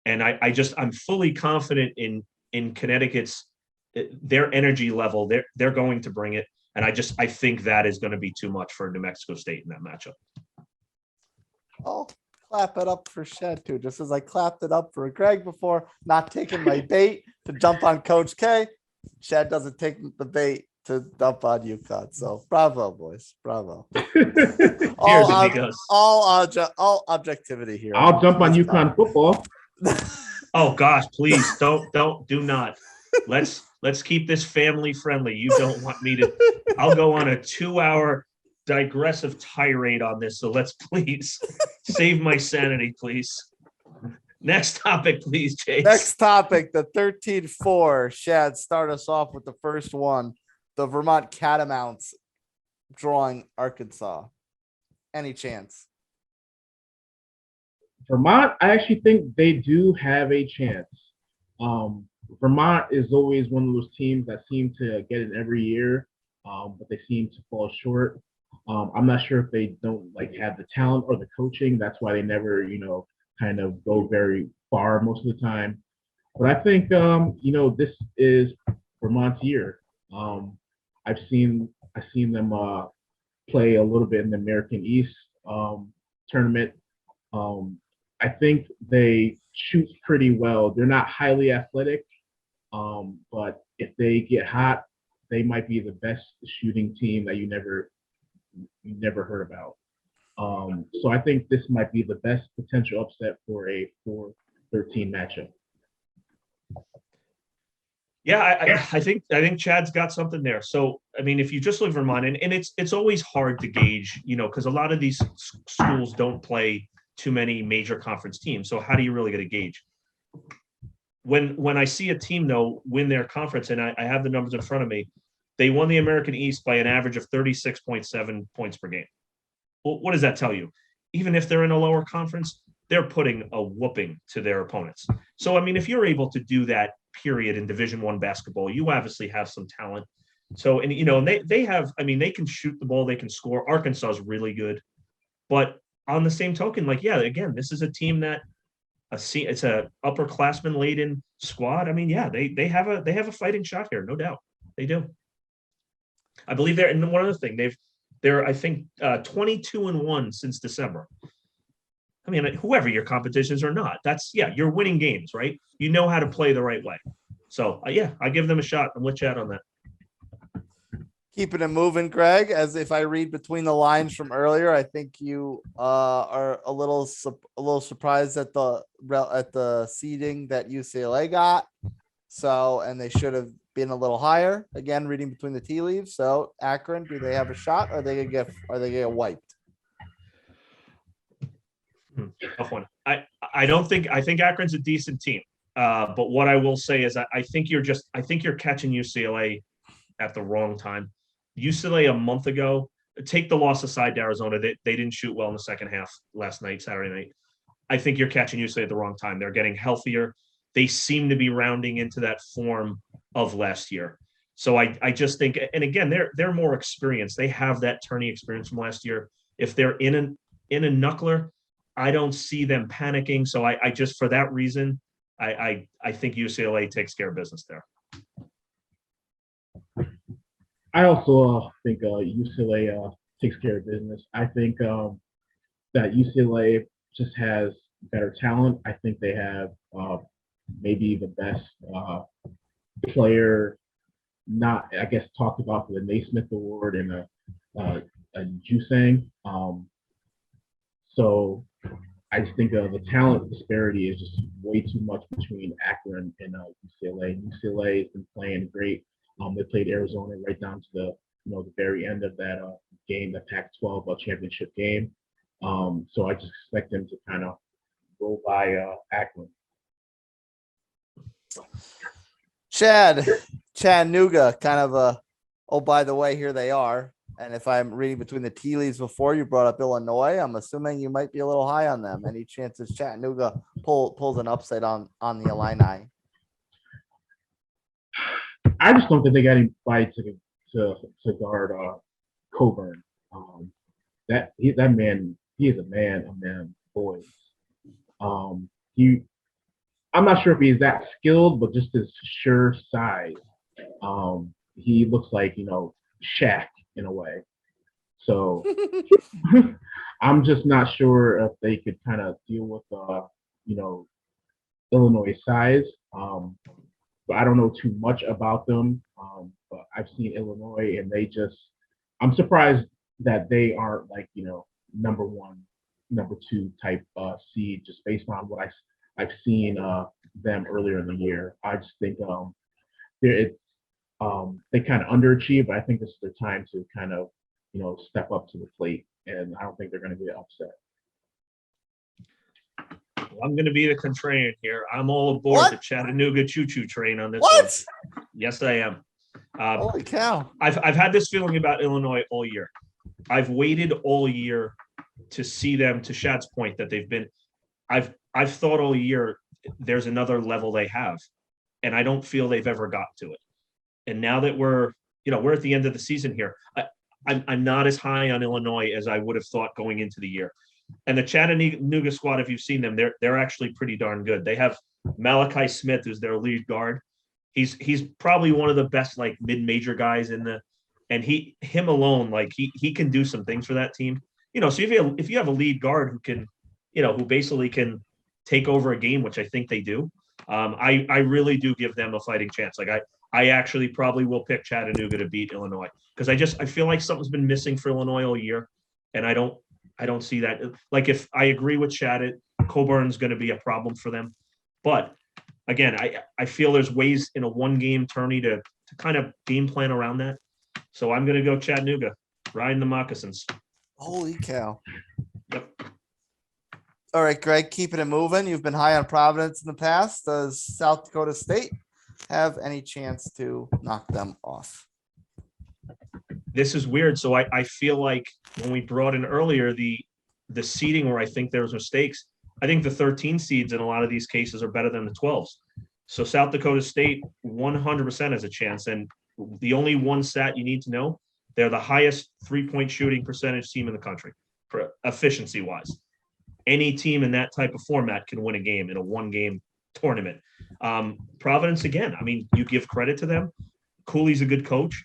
And I'm fully confident in Connecticut's, their energy level. They're going to bring it. And I think that is going to be too much for New Mexico State in that matchup. I'll clap it up for Shed too, just as I clapped it up for Greg before, not taking my bait to jump on Coach K. Shed doesn't take the bait to dump on UConn. So bravo, boys. Bravo. all objectivity here. I'll jump on UConn football. Oh gosh, please do not. Let's keep this family friendly. You don't want me to. I'll go on a 2-hour digressive tirade on this. So let's please save my sanity, please. Next topic, please, Chase. Next topic, the 13-4. Shad, start us off with the first one. The Vermont Catamounts drawing Arkansas. Any chance? Vermont, I actually think they do have a chance. Vermont is always one of those teams that seem to get it every year, but they seem to fall short. I'm not sure if they don't have the talent or the coaching. That's why they never, kind of go very far most of the time. But I think, this is Vermont's year. I've seen them play a little bit in the American East tournament. I think they shoot pretty well. They're not highly athletic, but if they get hot, they might be the best shooting team that you never heard about. So I think this might be the best potential upset for a 4-13 matchup. Yeah, I think Chad's got something there. So I mean, if you just look at Vermont, and it's always hard to gauge, because a lot of these schools don't play too many major conference teams. So how do you really get a gauge? When I see a team though win their conference, and I have the numbers in front of me, they won the American East by an average of 36.7 points per game. Well, what does that tell you? Even if they're in a lower conference, they're putting a whooping to their opponents. So I mean, if you're able to do that, period, in Division I basketball, you obviously have some talent. So and they have, I mean, they can shoot the ball, they can score. Arkansas is really good, but on the same token, again, this is a team that it's a upperclassman laden squad. I mean, yeah, they have a fighting shot here, no doubt. They do. I believe they're, and one other thing, They're, I think, 22-1 since December. I mean, whoever your competitions or not, you're winning games, right? You know how to play the right way. So yeah, I give them a shot. I'm with Chad on that. Keeping it moving, Greg. As if I read between the lines from earlier, I think you are a little surprised at the seeding that UCLA got. So, and they should have been a little higher. Again, reading between the tea leaves. So, Akron, do they have a shot? Or are they gonna get wiped? Tough one. I think Akron's a decent team. But what I will say is I think you're catching UCLA at the wrong time. UCLA a month ago, take the loss aside to Arizona, they didn't shoot well in the second half Saturday night. I think you're catching UCLA at the wrong time. They're getting healthier. They seem to be rounding into that form of last year. So I just think, and again, they're more experienced. They have that tourney experience from last year. If they're in a knuckler, I don't see them panicking. So I just, for that reason, I think UCLA takes care of business there. I also think UCLA takes care of business. I think that UCLA just has better talent. I think they have maybe the best player, not, I guess, talked about for the Naismith Award and a Jusang. So I just think the talent disparity is just way too much between Akron and UCLA. UCLA has been playing great. They played Arizona right down to the very end of that game, the Pac-12 championship game. So I just expect them to kind of go by Akron. Chattanooga, kind of oh, by the way, here they are. And if I'm reading between the tea leaves before, you brought up Illinois, I'm assuming you might be a little high on them. Any chances Chattanooga pulls an upset on the Illini? I just don't think they got anybody to guard Coburn. That man, he is a man among boys. I'm not sure if he's that skilled, but just his sure size. He looks like Shaq in a way. So I'm just not sure if they could kind of deal with Illinois size. But I don't know too much about them. But I've seen Illinois, and I'm surprised that they aren't like number one, number two type seed, just based on what I've seen them earlier in the year. I just think they kind of underachieve, but I think this is their time to kind of step up to the plate, and I don't think they're going to get upset. I'm going to be the contrarian here. I'm all aboard the Chattanooga choo-choo train on this one. Yes, I am. Holy cow! I've had this feeling about Illinois all year. I've waited all year to see them. To Shad's point, that they've been. I've thought all year there's another level they have, and I don't feel they've ever got to it. And now that we're at the end of the season here, I'm not as high on Illinois as I would have thought going into the year. And the Chattanooga squad, if you've seen them, they're actually pretty darn good. They have Malachi Smith, who's their lead guard. He's probably one of the best like mid-major guys and him alone, like he can do some things for that team. So if you have a lead guard who can, who basically can take over a game, which I think they do, I really do give them a fighting chance. Like I actually probably will pick Chattanooga to beat Illinois because I feel like something's been missing for Illinois all year, and I don't see that. Like, if I agree with Shad, Coburn's going to be a problem for them. But again, I feel there's ways in a one-game tourney to kind of game plan around that. So I'm going to go Chattanooga, riding the moccasins. Holy cow. Yep. All right, Greg, keeping it moving. You've been high on Providence in the past. Does South Dakota State have any chance to knock them off? This is weird. So I feel like when we brought in earlier the seeding where I think there was mistakes, I think the 13 seeds in a lot of these cases are better than the 12s. So South Dakota State 100% has a chance. And the only one stat you need to know, they're the highest three-point shooting percentage team in the country, for efficiency-wise. Any team in that type of format can win a game in a one-game tournament. Providence, again, I mean, you give credit to them. Cooley's a good coach.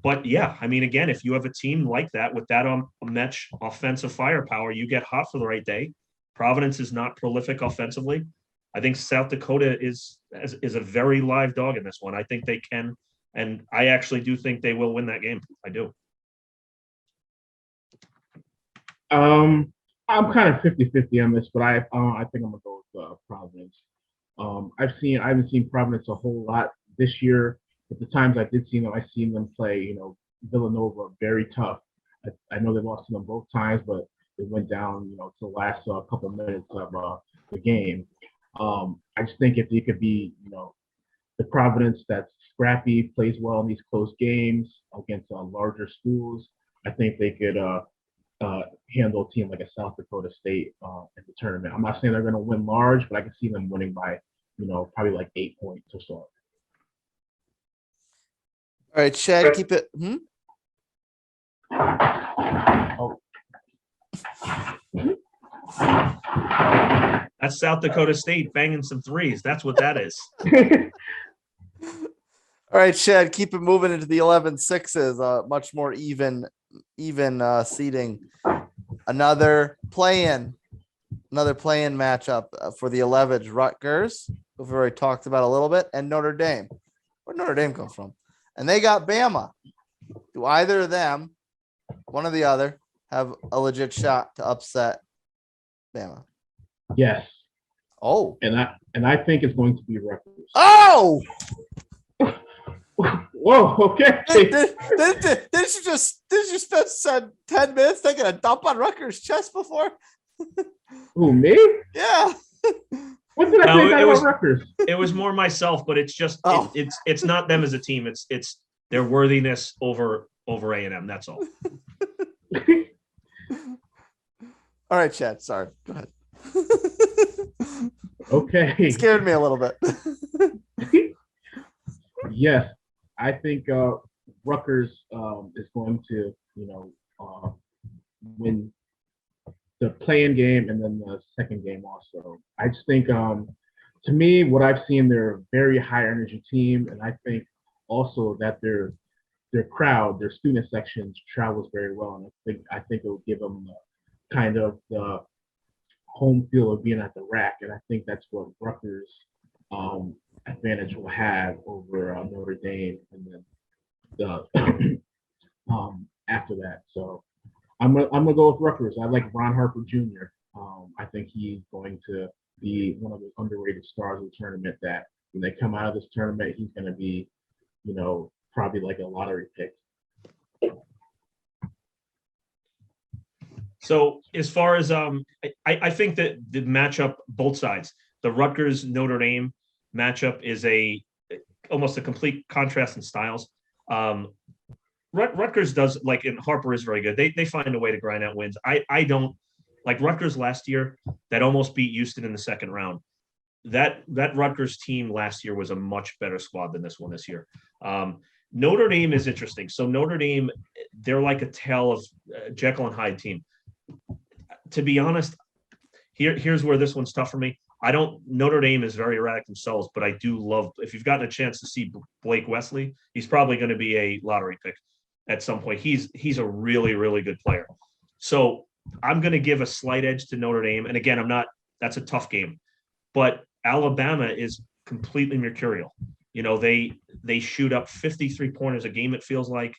But yeah, I mean, again, if you have a team like that with that match offensive firepower, you get hot for the right day. Providence is not prolific offensively. I think South Dakota is a very live dog in this one. I think they can, and I actually do think they will win that game. I do. I'm kind of 50-50 on this, but I think I'm gonna go with Providence. I haven't seen Providence a whole lot this year, but the times I did see them, I've seen them play, Villanova very tough. I know they lost to them both times, but it went down, to the last couple of minutes of the game. I just think if they could be, the Providence that's scrappy, plays well in these close games against larger schools, I think they could handle a team like a South Dakota State in the tournament. I'm not saying they're going to win large, but I can see them winning by, probably like 8 points or so. All right, Shad, keep it. Oh. That's South Dakota State banging some threes. That's what that is. All right, Shad, keep it moving into the 11-6s. Much more even seating. Another play-in matchup for the 11s. Rutgers, who we've already talked about a little bit, and Notre Dame. Where'd Notre Dame come from? And they got Bama. Do either of them, one or the other, have a legit shot to upset Bama? Yes. Oh. And I think it's going to be Rutgers. Oh! Whoa, okay. Did you spend 10 minutes taking a dump on Rutgers' chest before? Who, me? Yeah. What did I say about Rutgers? It was more myself, but it's just it's not them as a team. It's their worthiness over A&M. That's all. All right, Chad. Sorry. Go ahead. Okay. It scared me a little bit. Yes, I think Rutgers is going to, win the play-in game and then the second game also. I just think, to me, what I've seen, they're a very high energy team, and I think also that their crowd, their student sections travels very well, and I think it will give them kind of the home feel of being at the rack, and I think that's what Rutgers advantage will have over Notre Dame, and then the after that. So I'm gonna go with Rutgers. I like Ron Harper Jr. I think he's going to be one of the underrated stars of the tournament. That when they come out of this tournament, he's going to be, probably like a lottery pick. So as far as I think that the matchup, both sides, the Rutgers Notre Dame matchup is almost a complete contrast in styles. Rutgers does, like, and Harper is very good. They find a way to grind out wins. I don't like Rutgers last year that almost beat Houston in the second round. That Rutgers team last year was a much better squad than this one this year. Notre Dame is interesting. So Notre Dame, they're like a tale of Jekyll and Hyde team. To be honest, here's where this one's tough for me. Notre Dame is very erratic themselves, but I do love, if you've gotten a chance to see Blake Wesley, he's probably going to be a lottery pick at some point. He's a really, really good player. So I'm going to give a slight edge to Notre Dame. And again, that's a tough game, but Alabama is completely mercurial. They shoot up 53 pointers a game. It feels like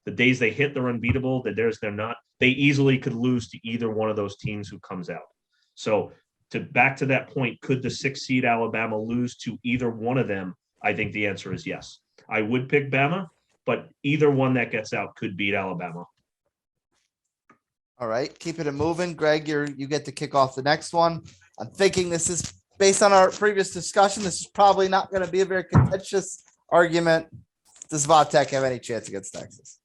the days they hit, they're unbeatable. The days they're not, they easily could lose to either one of those teams who comes out. So back to that point, could the 6 seed Alabama lose to either one of them? I think the answer is yes. I would pick Bama, but either one that gets out could beat Alabama. All right, keep it moving. Greg, you get to kick off the next one. I'm thinking this is, based on our previous discussion, this is probably not going to be a very contentious argument. Does Vatek have any chance against Texas?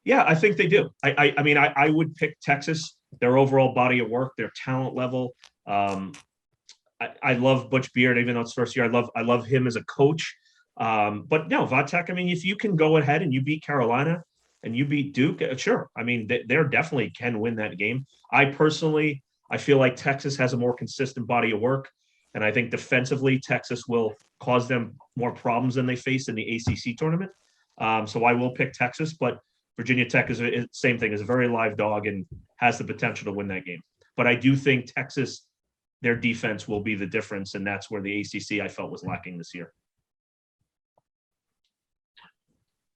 Yeah, I think they do. I mean, I would pick Texas, their overall body of work, their talent level. I love Butch Beard, even though it's first year. I love him as a coach. But no, Vatek, I mean, if you can go ahead and you beat Carolina and you beat Duke, sure. I mean, they definitely can win that game. I feel like Texas has a more consistent body of work. And I think defensively, Texas will cause them more problems than they faced in the ACC tournament. So I will pick Texas, but Virginia Tech is same thing, is a very live dog and has the potential to win that game. But I do think Texas, their defense will be the difference, and that's where the ACC I felt was lacking this year.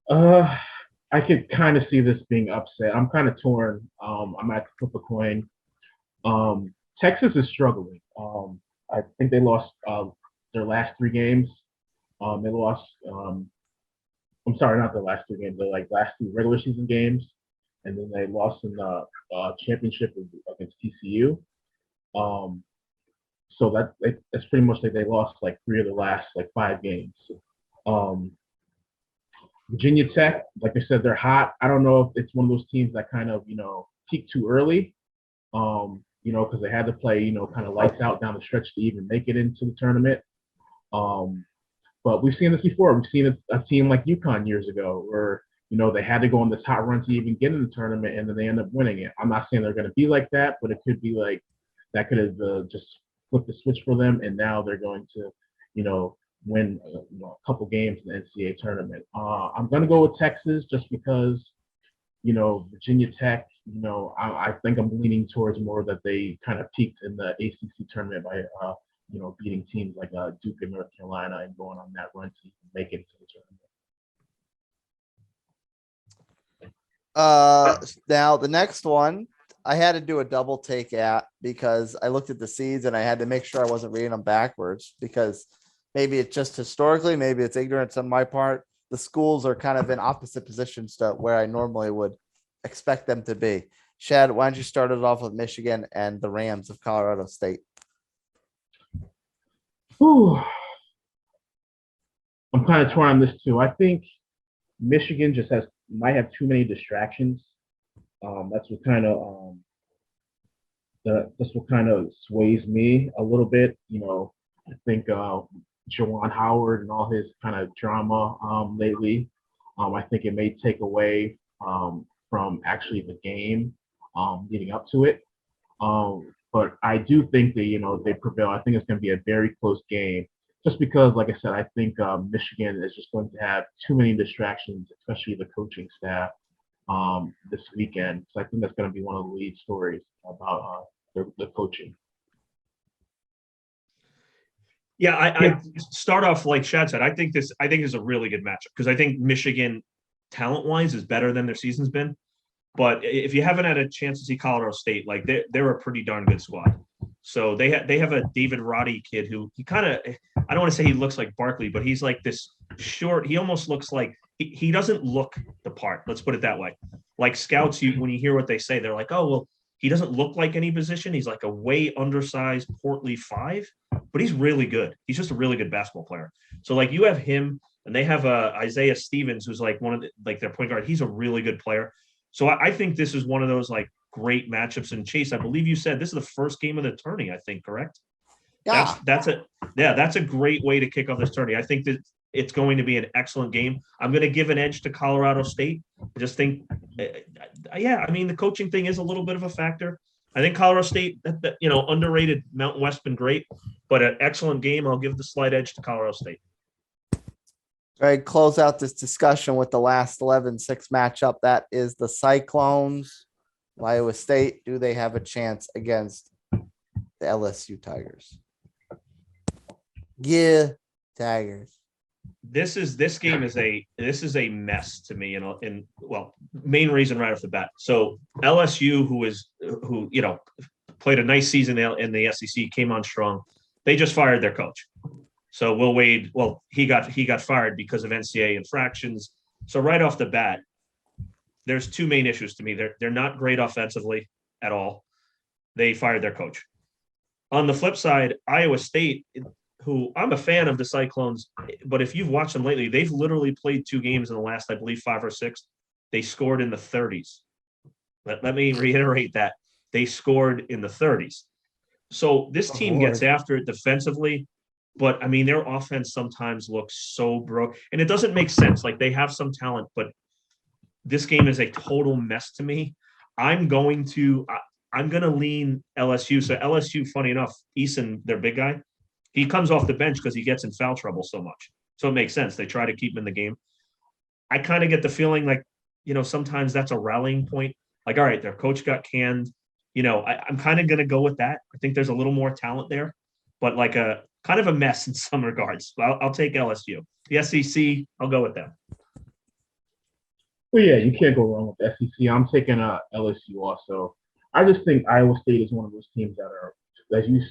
I could kind of see this being upset. I'm kind of torn. I'm at to flip a coin. Texas is struggling. I think they lost their last 3 games. They lost. I'm sorry, not the last 2 games. The last 2 regular season games, and then they lost in the championship against TCU. So that's pretty much like they lost 3 of the last 5 games. Virginia Tech, like I said, they're hot. I don't know if it's one of those teams that kind of peaked too early. Because they had to play kind of lights out down the stretch to even make it into the tournament. But we've seen this before. We've seen a team like UConn years ago where, they had to go on this hot run to even get in the tournament, and then they end up winning it. I'm not saying they're going to be like that, but it could be like that could have just flipped the switch for them, and now they're going to, win a couple games in the NCAA tournament. I'm going to go with Texas just because, Virginia Tech, I think I'm leaning towards more that they kind of peaked in the ACC tournament by beating teams like Duke and North Carolina and going on that run to make it to the tournament. Now the next one, I had to do a double take at because I looked at the seeds and I had to make sure I wasn't reading them backwards because maybe it's just historically, maybe it's ignorance on my part. The schools are kind of in opposite positions to where I normally would expect them to be. Shad, why don't you start it off with Michigan and the Rams of Colorado State? Whew. I'm kind of torn on this too. I think Michigan just might have too many distractions. That's what kind of sways me a little bit. I think Juwan Howard and all his kind of drama lately. I think it may take away from actually the game leading up to it. But I do think that, they prevail. I think it's going to be a very close game just because, like I said, I think Michigan is just going to have too many distractions, especially the coaching staff this weekend. So I think that's going to be one of the lead stories about the coaching. Yeah, I start off like Shad said. I think this is a really good matchup because I think Michigan, talent-wise, is better than their season's been. But if you haven't had a chance to see Colorado State, they're a pretty darn good squad. So they have a David Roddy kid who he kind of, I don't want to say he looks like Barkley, but he's like this short. He almost looks like he doesn't look the part. Let's put it that way. Like scouts, when you hear what they say, they're like, oh well, he doesn't look like any position. He's like a way undersized, portly 5, but he's really good. He's just a really good basketball player. So you have him, and they have Isaiah Stevens, who's one of their point guard. He's a really good player. So I think this is one of those great matchups. And Chase, I believe you said this is the first game of the tourney. I think, correct? Yeah, that's a great way to kick off this tourney. I think that it's going to be an excellent game. I'm going to give an edge to Colorado State. I just think, the coaching thing is a little bit of a factor. I think Colorado State, underrated. Mountain West been great, but an excellent game. I'll give the slight edge to Colorado State. All right, close out this discussion with the last 11-6 matchup. That is the Cyclones, Iowa State. Do they have a chance against the LSU Tigers? Yeah, Tigers. This game is a mess to me, main reason right off the bat. So LSU, who played a nice season in the SEC, came on strong. They just fired their coach. So Will Wade, he got fired because of NCAA infractions. So right off the bat, there's 2 main issues to me. They're not great offensively at all. They fired their coach. On the flip side, Iowa State, who I'm a fan of the Cyclones, but if you've watched them lately, they've literally played 2 games in the last, I believe, 5 or 6. They scored in the 30s. Let me reiterate that. They scored in the 30s. So this team gets after it defensively. But their offense sometimes looks so broke, and it doesn't make sense. They have some talent, but this game is a total mess to me. I'm going to lean LSU. So LSU, funny enough, Eason, their big guy, he comes off the bench because he gets in foul trouble so much. So it makes sense. They try to keep him in the game. I kind of get the feeling like, sometimes that's a rallying point. Like, all right, their coach got canned. I'm kind of going to go with that. I think there's a little more talent there, but like a kind of a mess in some regards. I'll take LSU. The SEC, I'll go with them. Well, yeah, you can't go wrong with SEC. I'm taking LSU also. I just think Iowa State is one of those teams that are, as you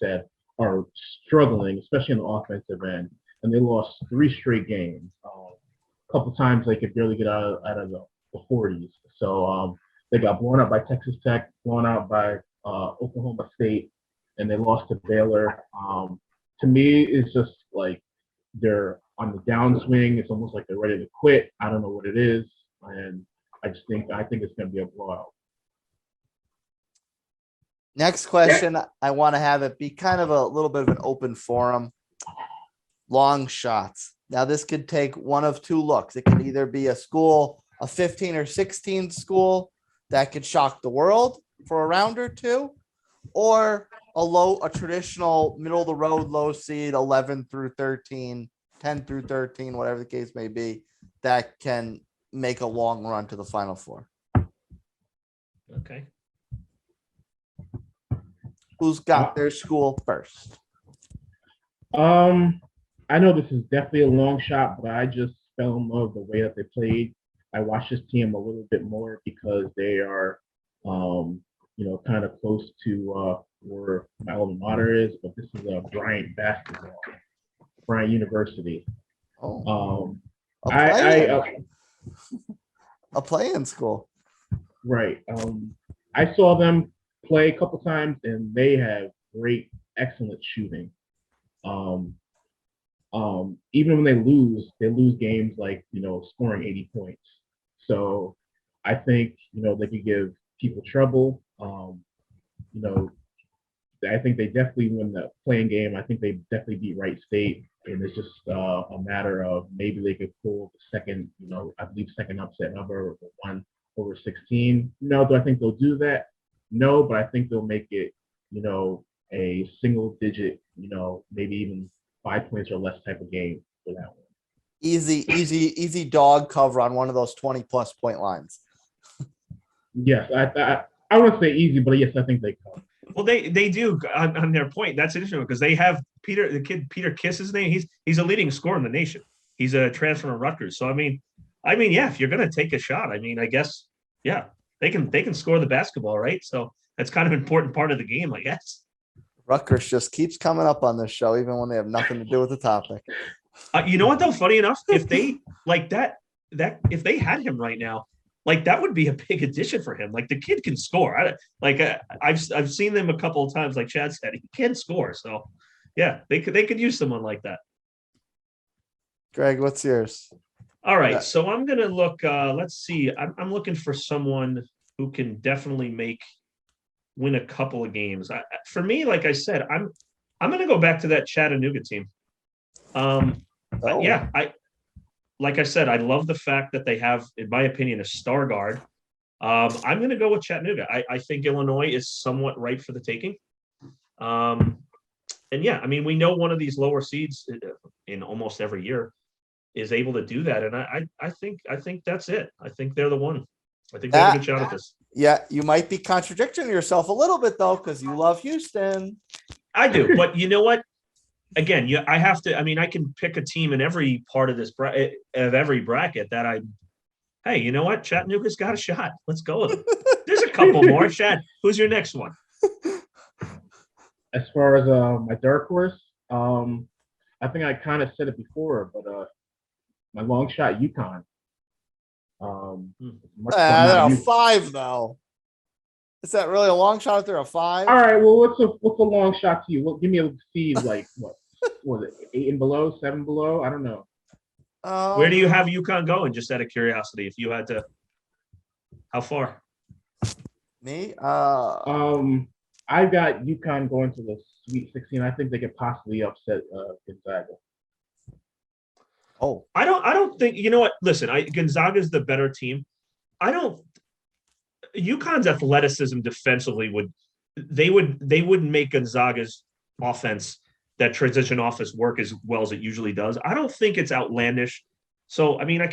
said, are struggling, especially on the offensive end. And they lost 3 straight games. A couple times they could barely get out of the 40s. So they got blown out by Texas Tech, blown out by Oklahoma State, and they lost to Baylor. To me, it's just like they're on the downswing. It's almost like they're ready to quit. I don't know what it is, and I think it's going to be a blowout. Next question, I want to have it be kind of a little bit of an open forum. Long shots. Now, this could take one of 2 looks. It could either be a school, a 15 or 16 school that could shock the world for a round or 2, or a traditional middle of the road, low seed, 11 through 13, 10 through 13, whatever the case may be, that can make a long run to the Final Four. Okay. Who's got their school first? I know this is definitely a long shot, but I just fell in love with the way that they played. I watched this team a little bit more because they are, kind of close to where my alma mater is. But this is Bryant basketball, Bryant University. Oh, a play-in school. Right. I saw them play a couple times, and they have excellent shooting. Even when they lose games like, scoring 80 points. So I think, they could give people trouble. I think they definitely win the playing game. I think they definitely beat Wright State. And it's just a matter of maybe they could pull the second, I believe second upset number, 1 over 16. No, do I think they'll do that? No, but I think they'll make it, a single digit, maybe even 5 points or less type of game for that one. Easy dog cover on one of those 20+ point lines. Yes, I wouldn't say easy, but yes, I think they cover. Well, they do on their point. That's interesting because they have the kid Peter Kiss's name. He's a leading scorer in the nation. He's a transfer from Rutgers. So I mean, yeah, if you're gonna take a shot, I guess, yeah, they can score the basketball, right? So that's kind of an important part of the game, I guess. Rutgers just keeps coming up on this show, even when they have nothing to do with the topic. You know what though? Funny enough, if they like that if they had him right now, like that would be a big addition for him. Like the kid can score. I've seen them a couple of times. Like Chad said, he can score. So yeah, they could use someone like that. Greg, what's yours? All right, so I'm gonna look. Let's see. I'm looking for someone who can definitely win a couple of games. For me, like I said, I'm gonna go back to that Chattanooga team. Yeah, like I said, I love the fact that they have, in my opinion, a star guard. I'm going to go with Chattanooga. I think Illinois is somewhat ripe for the taking. And yeah, we know one of these lower seeds in almost every year is able to do that. And I think that's it. I think they're the one. I think they have a good shot at this. Yeah, you might be contradicting yourself a little bit though, because you love Houston. I do, but you know what? Again, I have to. I can pick a team in every part of this every bracket that hey, you know what? Chattanooga's got a shot. Let's go with them. There's a couple more. Chad, who's your next one? As far as my dark horse, I think I kind of said it before, but my long shot, UConn. They're a 5 though. Is that really a long shot if they're a 5? All right. Well, what's a long shot to you? Well, give me a seed like what? Was it 8 and below, 7 below? I don't know. Where do you have UConn going? Just out of curiosity, if you had to, how far? Me? I got UConn going to the Sweet 16. I think they could possibly upset Gonzaga. Oh, I don't think. You know what? Listen, Gonzaga's the better team. UConn's athleticism defensively wouldn't make Gonzaga's offense, that transition offense, work as well as it usually does. I don't think it's outlandish So I mean, I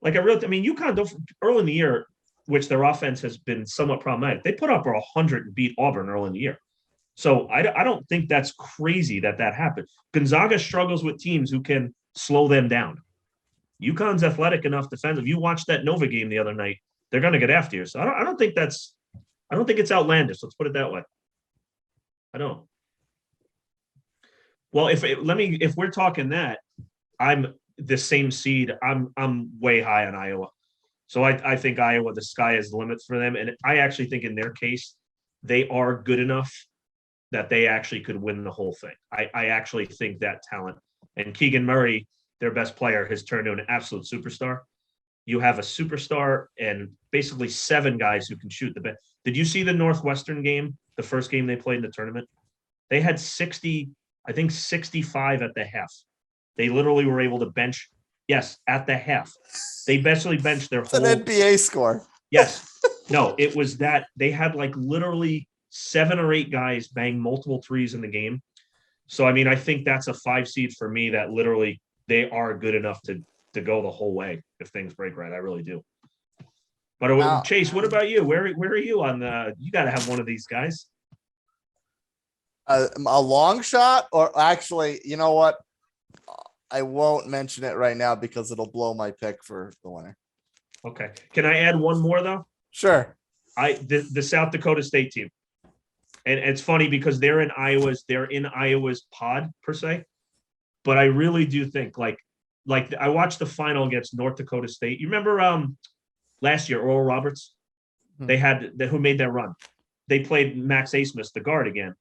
mean, UConn don't early in the year, which their offense has been somewhat problematic. They put up 100 and beat Auburn early in the year. So I don't think that's crazy that happened. Gonzaga struggles with teams who can slow them down. UConn's athletic enough defensive. You watched that Nova game the other night. They're going to get after you. So I don't think it's outlandish. Let's put it that way. I don't. Well, if we're talking that, I'm the same seed. I'm way high on Iowa. So I think Iowa, the sky is the limit for them. And I actually think in their case, they are good enough that they actually could win the whole thing. I actually think that talent. And Keegan Murray, their best player, has turned into an absolute superstar. You have a superstar and basically 7 guys who can shoot the best. Did you see the Northwestern game, the first game they played in the tournament? They had 65 at the half. They literally were able to bench, yes, at the half. They basically benched their whole. It's an NBA score. Yes. No, it was that they had like literally 7 or 8 guys bang multiple threes in the game. So, I mean, I think that's a 5 seed for me that literally they are good enough to go the whole way if things break right. I really do. But Chase, what about you? Where are you on the? You got to have one of these guys. A long shot, or actually, you know what? I won't mention it right now because it'll blow my pick for the winner. Okay. Can I add one more though? Sure. The South Dakota State team. And it's funny because they're in Iowa's pod per se. But I really do think like I watched the final against North Dakota State. You remember last year, Oral Roberts? They had who made that run. They played Max Asmus, the guard again.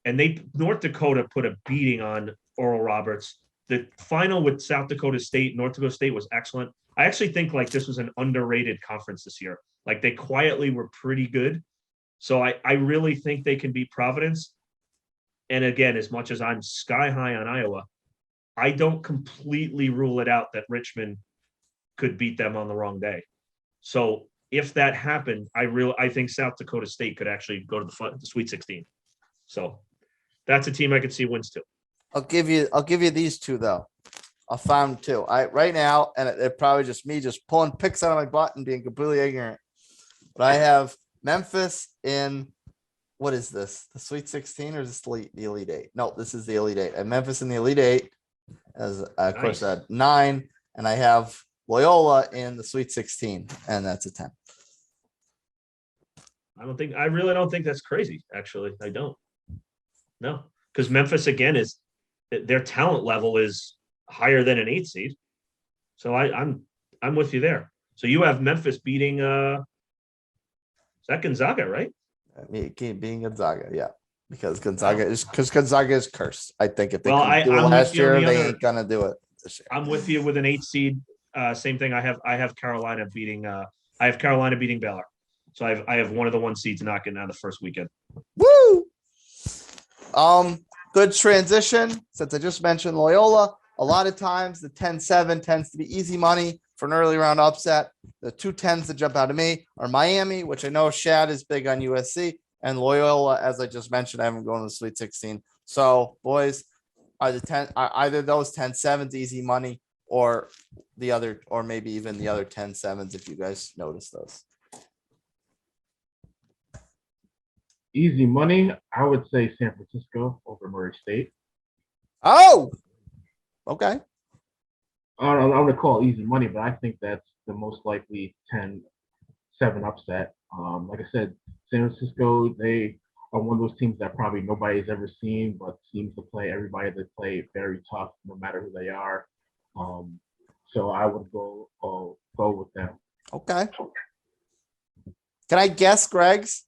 And North Dakota put a beating on Oral Roberts. The final with South Dakota State, North Dakota State was excellent. I actually think like this was an underrated conference this year. Like they quietly were pretty good. So I really think they can beat Providence. And again, as much as I'm sky high on Iowa, I don't completely rule it out that Richmond could beat them on the wrong day. So if that happened, I think South Dakota State could actually go to the Sweet 16. So that's a team I could see wins too. I'll give you these 2 though. I found 2. Right now, and it probably just me just pulling picks out of my butt and being completely ignorant. But I have Memphis in what is this? The Sweet 16 or is this the Elite 8? No, this is the Elite 8. And Memphis in the Elite 8 as of course at 9, and I have Loyola in the Sweet 16, and that's a 10. I really don't think that's crazy. Actually, I don't. No, because Memphis again is their talent level is higher than an 8 seed. So I'm with you there. So you have Memphis beating is that Gonzaga, right? Being Gonzaga, yeah. Because Gonzaga is cursed. I think if they couldn't do it I'm last year, they ain't gonna do it this year. I'm with you with an 8 seed. Same thing. I have Carolina beating Baylor. So I have one of the 1 seeds knocking out the first weekend. Woo! Good transition. Since I just mentioned Loyola, a lot of times the 10-7 tends to be easy money for an early round upset. The 2 10s that jump out of me are Miami, which I know Shad is big on USC, and Loyola, as I just mentioned, I haven't gone to the Sweet 16. So, boys, are either those 10-7s easy money, or the other, or maybe even the other 10-7s if you guys notice those. Easy money, I would say San Francisco over Murray State. Oh, okay. I don't want to call it easy money, but I think that's the most likely 10-7 upset. Like I said, San Francisco, they are one of those teams that probably nobody's ever seen, but seems to play everybody they play very tough, no matter who they are. So I would go with them. Okay. Can I guess Greg's?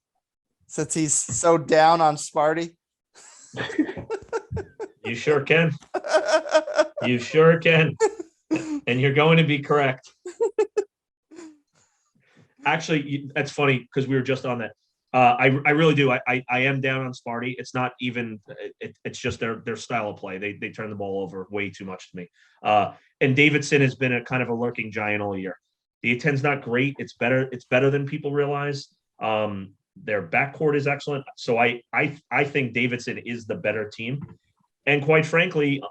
Since he's so down on Sparty. You sure can. You sure can. And you're going to be correct. Actually, that's funny because we were just on that. I really do. I am down on Sparty. It's not even. It's just their style of play. They turn the ball over way too much to me. And Davidson has been a kind of a lurking giant all year. The A10's not great. It's better. It's better than people realize. Their backcourt is excellent. So I think Davidson is the better team. And quite frankly,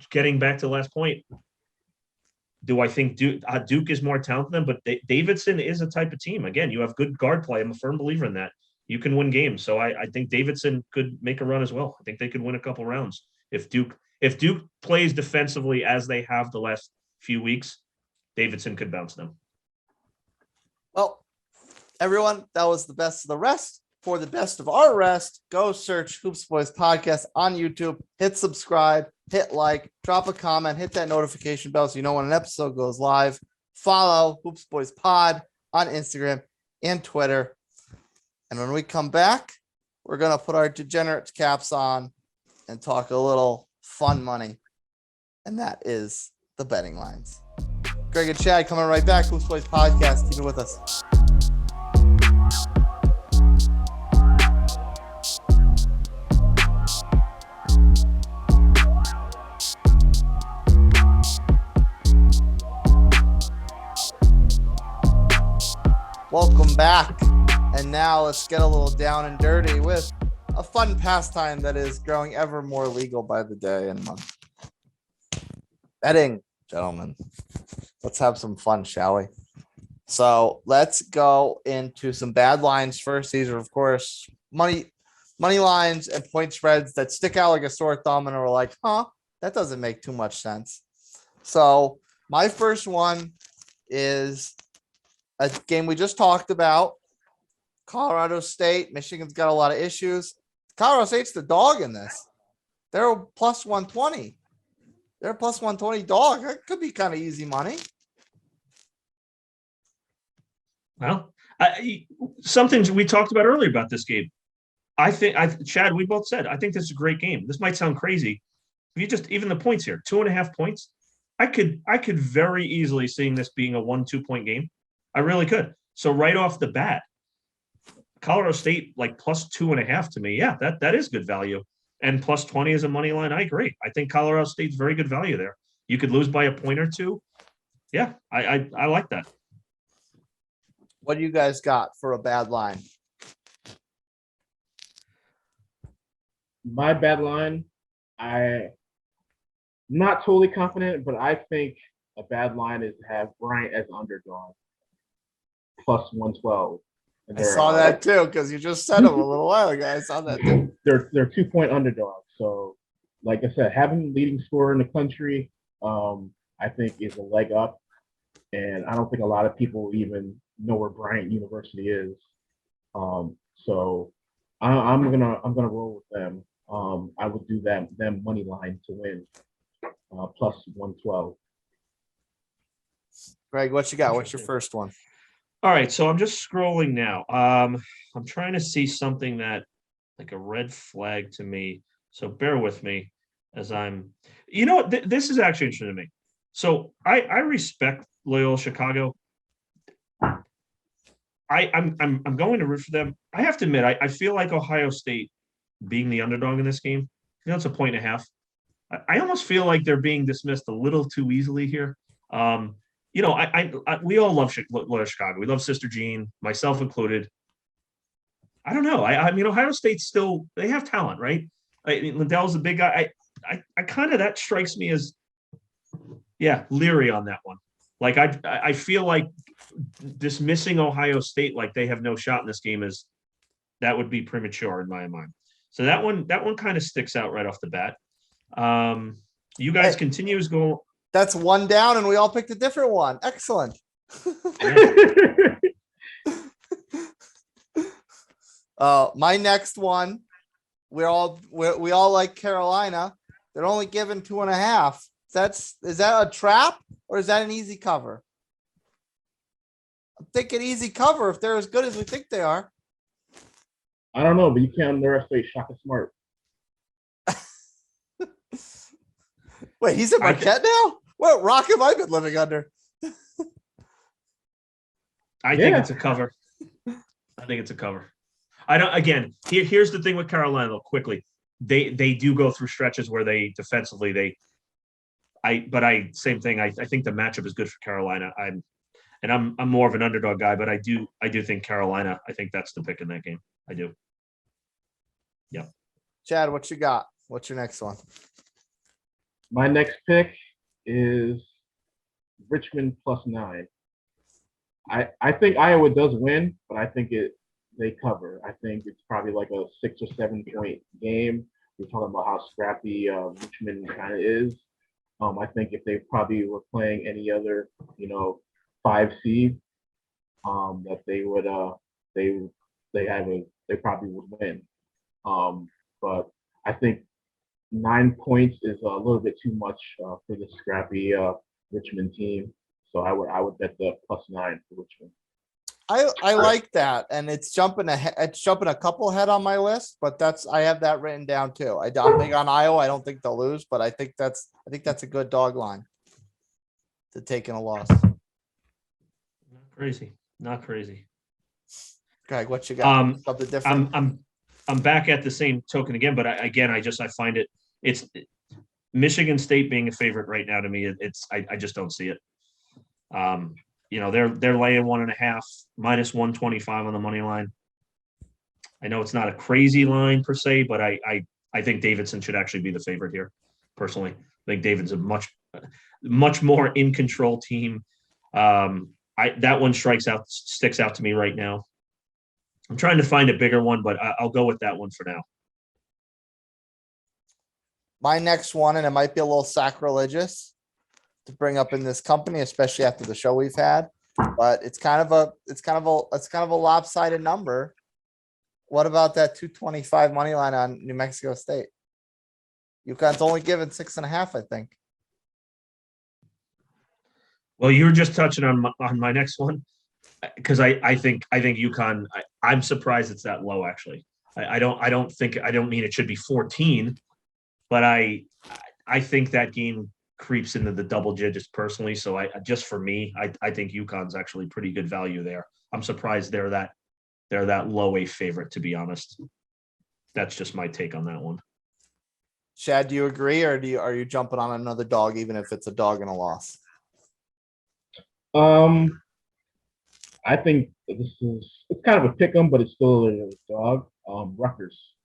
getting back to the last point, Do I think Duke is more talented than them? But Davidson is a type of team. Again, you have good guard play. I'm a firm believer in that. You can win games. So I think Davidson could make a run as well. I think they could win a couple rounds if Duke plays defensively as they have the last few weeks. Davidson could bounce them. Well, everyone, that was the best of the rest. For the best of our rest, go search Hoops Boys Podcast on YouTube. Hit subscribe, hit like, drop a comment, hit that notification bell so you know when an episode goes live. Follow Hoops Boys Pod on Instagram and Twitter. And when we come back, we're going to put our degenerate caps on and talk a little fun money. And that is the betting lines. Greg and Chad coming right back. Hoops Boys Podcast. Keep it with us. Welcome back. And now let's get a little down and dirty with a fun pastime that is growing ever more legal by the day and month. Betting, gentlemen. Let's have some fun, shall we? So let's go into some bad lines first. These are, of course, money lines and point spreads that stick out like a sore thumb and are like, that doesn't make too much sense. So my first one is a game we just talked about. Colorado State. Michigan's got a lot of issues. Colorado State's the dog in this. They're plus 120. They're plus 120 dog. That could be kind of easy money. Well, something we talked about earlier about this game. Chad, we both said, I think this is a great game. This might sound crazy. If you just even the points here, 2.5 points, I could very easily see this being a 1-2 point game. I really could. So right off the bat, Colorado State like plus 2.5 to me. Yeah, that is good value. And plus 20 is a money line. I agree. I think Colorado State's very good value there. You could lose by a point or two. Yeah, I like that. What do you guys got for a bad line? My bad line, I'm not totally confident, but I think a bad line is to have Bryant as underdog, plus 112. I saw that too, because you just said them a little while ago. I saw that too. They're 2-point underdogs. So, like I said, having the leading scorer in the country, I think is a leg up. And I don't think a lot of people even know where Bryant University is. So I'm gonna roll with them. I would do them money line to win, plus 112. Greg, what you got? What's your first one? All right, so I'm just scrolling now. I'm trying to see something that like a red flag to me. So bear with me as I'm. You know what? This is actually interesting to me. So I respect Loyola Chicago. I'm going to root for them. I have to admit, I feel like Ohio State being the underdog in this game. It's a 1.5. I almost feel like they're being dismissed a little too easily here. We all love Loyola Chicago. We love Sister Jean, myself included. I don't know. I mean, Ohio State still, they have talent, right? Lindell's a big guy. I kind of, that strikes me as, leery on that one. Like, I feel like dismissing Ohio State like they have no shot in this game that would be premature in my mind. So that one kind of sticks out right off the bat. You guys continue as go. That's one down, and we all picked a different one. Excellent. My next one, we all like Carolina. They're only given 2.5. Is that a trap or is that an easy cover? I'm thinking easy cover if they're as good as we think they are. I don't know, but you can't underestimate Shaka Smart. Wait, he's at Marquette now? What rock have I been living under? I think it's a cover. I think it's a cover. I don't. Again, here's the thing with Carolina. Though, quickly, they do go through stretches where they defensively same thing. I think the matchup is good for Carolina. I'm more of an underdog guy, but I do think Carolina. I think that's the pick in that game. I do. Yeah. Chad, what you got? What's your next one? My next pick is Richmond +9. I think Iowa does win, but I think they cover. I think it's probably like a 6 or 7 point game. We're talking about how scrappy Richmond kind of is. I think if they probably were playing any other, 5 seed, that they would they probably would win. But I think 9 points is a little bit too much for the scrappy Richmond team. So I would bet the +9 for Richmond. I like that, and it's jumping ahead. It's jumping a couple ahead on my list, but I have that written down too. I'm big on Iowa. I don't think they'll lose, but I think that's a good dog line to taking a loss. Not crazy. Greg, what you got? Something different. I'm back at the same token again, but I find it's Michigan State being a favorite right now to me. I just don't see it. They're laying 1.5 -125 on the money line. I know it's not a crazy line per se, but I think Davidson should actually be the favorite here. Personally, I think David's a much more in control team. That one sticks out to me right now. I'm trying to find a bigger one, but I'll go with that one for now. My next one, and it might be a little sacrilegious to bring up in this company, especially after the show we've had, but it's kind of a lopsided number. What about that 225 money line on New Mexico State? UConn's only given 6.5, I think. Well, you were just touching on my next one, because I think UConn. I'm surprised it's that low. Actually, I don't mean it should be 14, but I think that game creeps into the double digits personally. So I think UConn's actually pretty good value there. I'm surprised they're that low a favorite, to be honest. That's just my take on that one. Shad, do you agree, or are you jumping on another dog, even if it's a dog and a loss? I think it's kind of a pick 'em, but it's still a dog. Rutgers.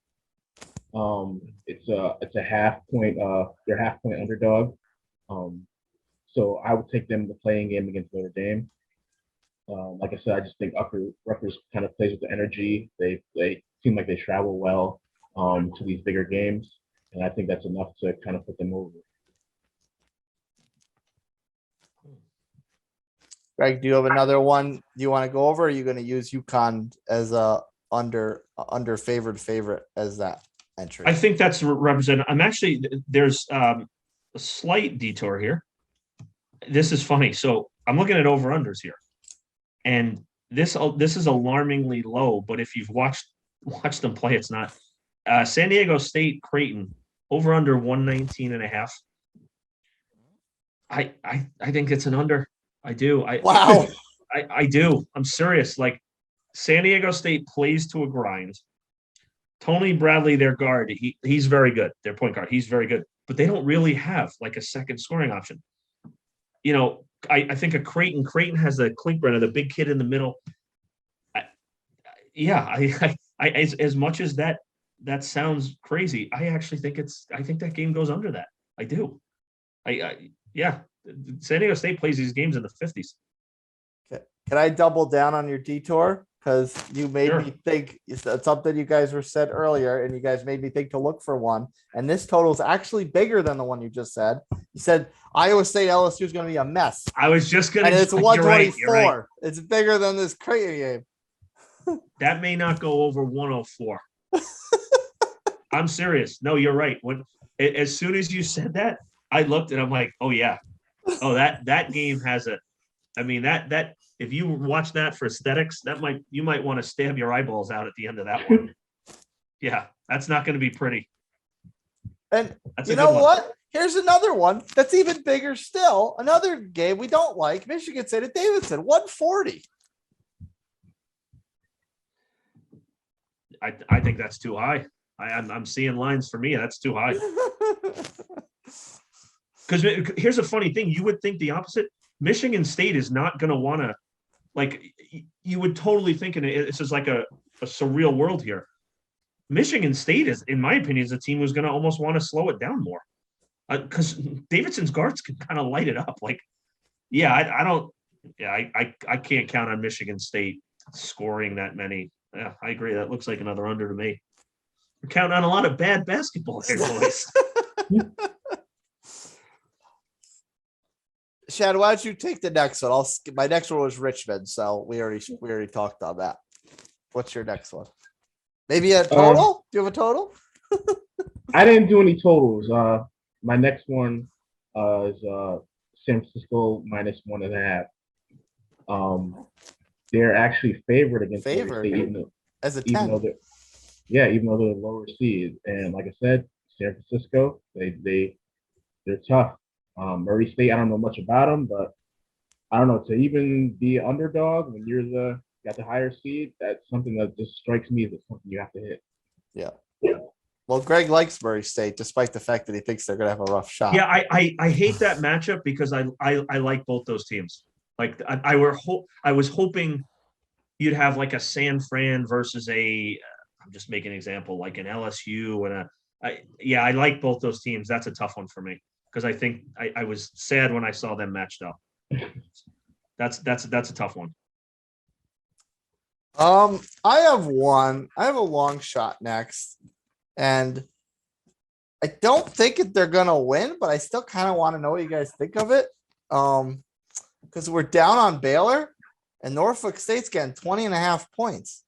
It's a half point. They're half point underdog. So I would take them in the playing game against Notre Dame. Like I said, I just think Rutgers kind of plays with the energy. They seem like they travel well to these bigger games, and I think that's enough to kind of put them over. Greg, do you have another one you want to go over? Or are you going to use UConn as a under favorite as that entry? I think that's represented. There's a slight detour here. This is funny. So I'm looking at over unders here, and this is alarmingly low. But if you've watched them play, it's not. San Diego State Creighton over under 119.5. I think it's an under. I do. Wow. I do. I'm serious. Like, San Diego State plays to a grind. Tony Bradley, their guard, he's very good. Their point guard, he's very good. But they don't really have like a second scoring option. I think Creighton has a Klinkbrenner, the big kid in the middle. As much as that sounds crazy, I actually think that game goes under that. I do. San Diego State plays these games in the 50s. Can I double down on your detour? Because you made Sure. me think it's something you guys were said earlier, and you guys made me think to look for one. And this total is actually bigger than the one you just said. You said Iowa State LSU is going to be a mess. I was just going to. And it's you're 124. right. It's bigger than this Creighton game. That may not go over 104. I'm serious. No, you're right. As soon as you said that, I looked and I'm like, oh yeah. Oh, that game has that if you watch that for aesthetics, you might want to stab your eyeballs out at the end of that one. Yeah, that's not going to be pretty. And you know what? Here's another one that's even bigger still. Another game we don't like. Michigan State at Davidson, 140. I think that's too high. I'm seeing lines for me. That's too high. Because here's a funny thing. You would think the opposite. Michigan State is not going to want to, you would totally think, and this is like a surreal world here. Michigan State is, in my opinion, is a team who's going to almost want to slow it down more. Because Davidson's guards can kind of light it up. Yeah, I don't. Yeah, I can't count on Michigan State scoring that many. Yeah, I agree. That looks like another under to me. We're counting on a lot of bad basketball here, boys. Shad, why don't you take the next one? I'll skip. My next one was Richmond, so we already talked on that. What's your next one? Maybe a total? Do you have a total? I didn't do any totals. My next one is San Francisco -1.5. They're actually favored against Florida Favored State, as a even 10. though even though they're lower seed. And like I said, San Francisco, they're tough. Murray State, I don't know much about them, but I don't know, to even be an underdog when you're got the higher seed, that's something that just strikes me as something you have to hit. Yeah. Well, Greg likes Murray State, despite the fact that he thinks they're gonna have a rough shot. Yeah, I hate that matchup because I like both those teams. Like I was hoping you'd have like a San Fran versus I'm just making an example, like an LSU and I like both those teams. That's a tough one for me because I think I was sad when I saw them matched up. That's a tough one. I have one. I have a long shot next, and I don't think they're gonna win, but I still kind of want to know what you guys think of it. Because we're down on Baylor, and Norfolk State's getting 20.5 points.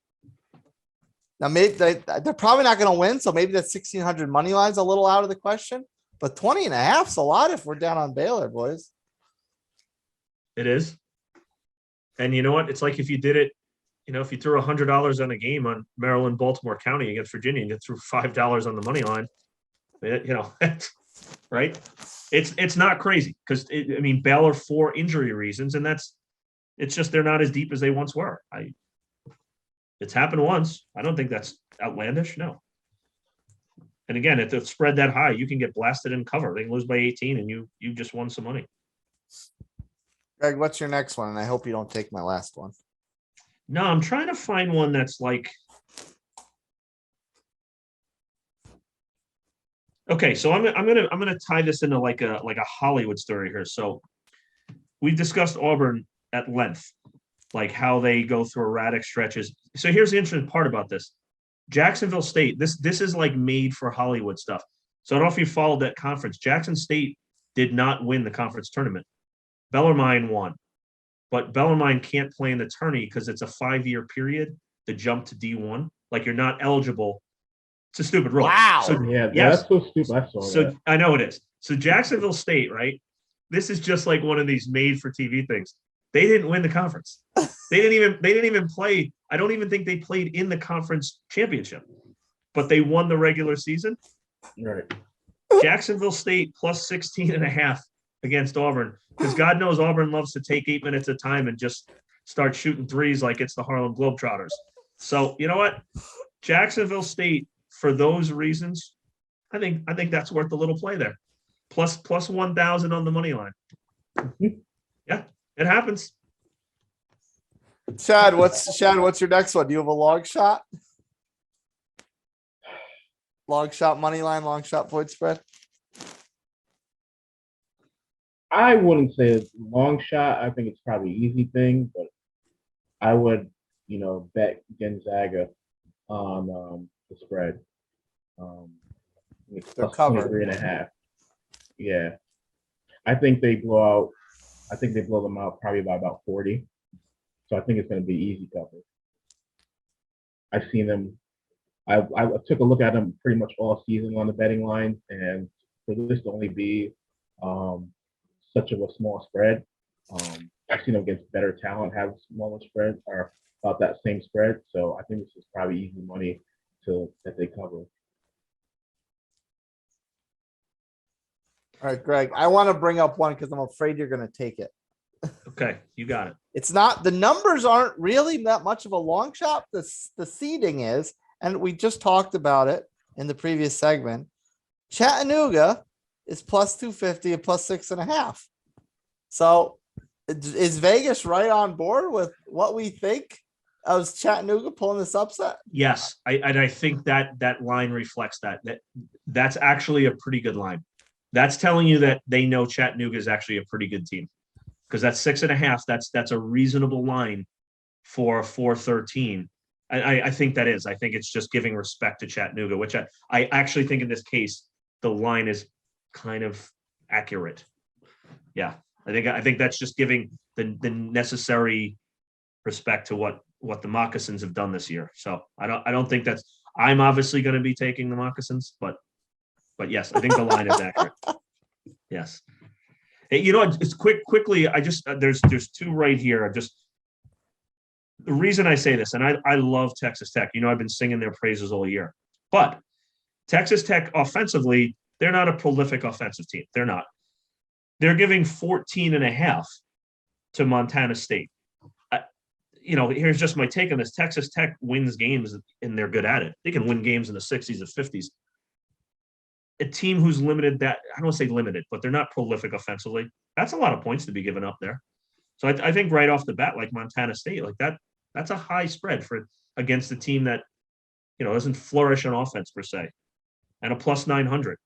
Now, maybe they're probably not going to win, so maybe that 1,600 money line's a little out of the question. But 20.5 is a lot if we're down on Baylor, boys. It is. And you know what? It's like if you did it, if you threw $100 on a game on Maryland, Baltimore County against Virginia, and you threw $5 on the money line, right? It's not crazy because Baylor for injury reasons, and it's just they're not as deep as they once were. It's happened once. I don't think that's outlandish. No. And again, if the spread that high, you can get blasted and cover. They can lose by 18 and you just won some money. Greg, what's your next one? And I hope you don't take my last one. No, I'm trying to find one that's like. Okay, so I'm gonna tie this into like a Hollywood story here. So we've discussed Auburn at length, like how they go through erratic stretches. So here's the interesting part about this. Jacksonville State, this is like made for Hollywood stuff. So I don't know if you followed that conference. Jackson State did not win the conference tournament. Bellarmine won. But Bellarmine can't play in the tourney because it's a 5-year period to jump to D1. Like you're not eligible. It's a stupid rule. Wow. So, Yeah, yes. That's so stupid. I saw So that. I know it is. So Jacksonville State, right? This is just like one of these made for TV things. They didn't win the conference. They didn't even play. I don't even think they played in the conference championship, but they won the regular season. Right. Jacksonville State plus 16.5 against Auburn. Because God knows Auburn loves to take 8 minutes at a time and just start shooting threes like it's the Harlem Globetrotters. So you know what? Jacksonville State, for those reasons, I think that's worth a little play there. Plus 1,000 on the money line. Yeah, it happens. Shad, what's your next one? Do you have a long shot? Long shot money line, long shot point spread. I wouldn't say it's a long shot. I think it's probably an easy thing, but I would, bet Gonzaga on the spread. It's They're plus covered. 23.5. Yeah. I think they blow them out probably by about 40. So I think it's going to be easy cover. I've seen them. I took a look at them pretty much all season on the betting lines, and for this to only be such of a small spread, I've seen them against better talent have smaller spreads or about that same spread. So I think this is probably easy money that they cover. All right, Greg, I want to bring up one because I'm afraid you're going to take it. Okay, you got it. It's not, the numbers aren't really that much of a long shot. The seeding is, and we just talked about it in the previous segment. Chattanooga is plus 250 and plus 6.5. So is Vegas right on board with what we think? Is Chattanooga pulling this upset? Yes, I think that line reflects that. That's actually a pretty good line. That's telling you that they know Chattanooga is actually a pretty good team. because that's 6.5. That's a reasonable line for 413. I think that is. I think it's just giving respect to Chattanooga, which I actually think in this case the line is kind of accurate. Yeah, I think that's just giving the necessary respect to what the Moccasins have done this year. So I don't think that's. I'm obviously going to be taking the Moccasins, but yes, I think the line is accurate. Yes. Hey, it's quickly. I just there's two right here. The reason I say this, and I love Texas Tech. I've been singing their praises all year, but Texas Tech offensively, they're not a prolific offensive team. They're not. They're giving 14.5 to Montana State. Here's just my take on this. Texas Tech wins games and they're good at it. They can win games in the 60s and 50s. A team who's limited that, I don't want to say limited, but they're not prolific offensively. That's a lot of points to be given up there. So I think right off the bat, like Montana State, like that's a high spread against a team that, doesn't flourish on offense per se, and a plus 900.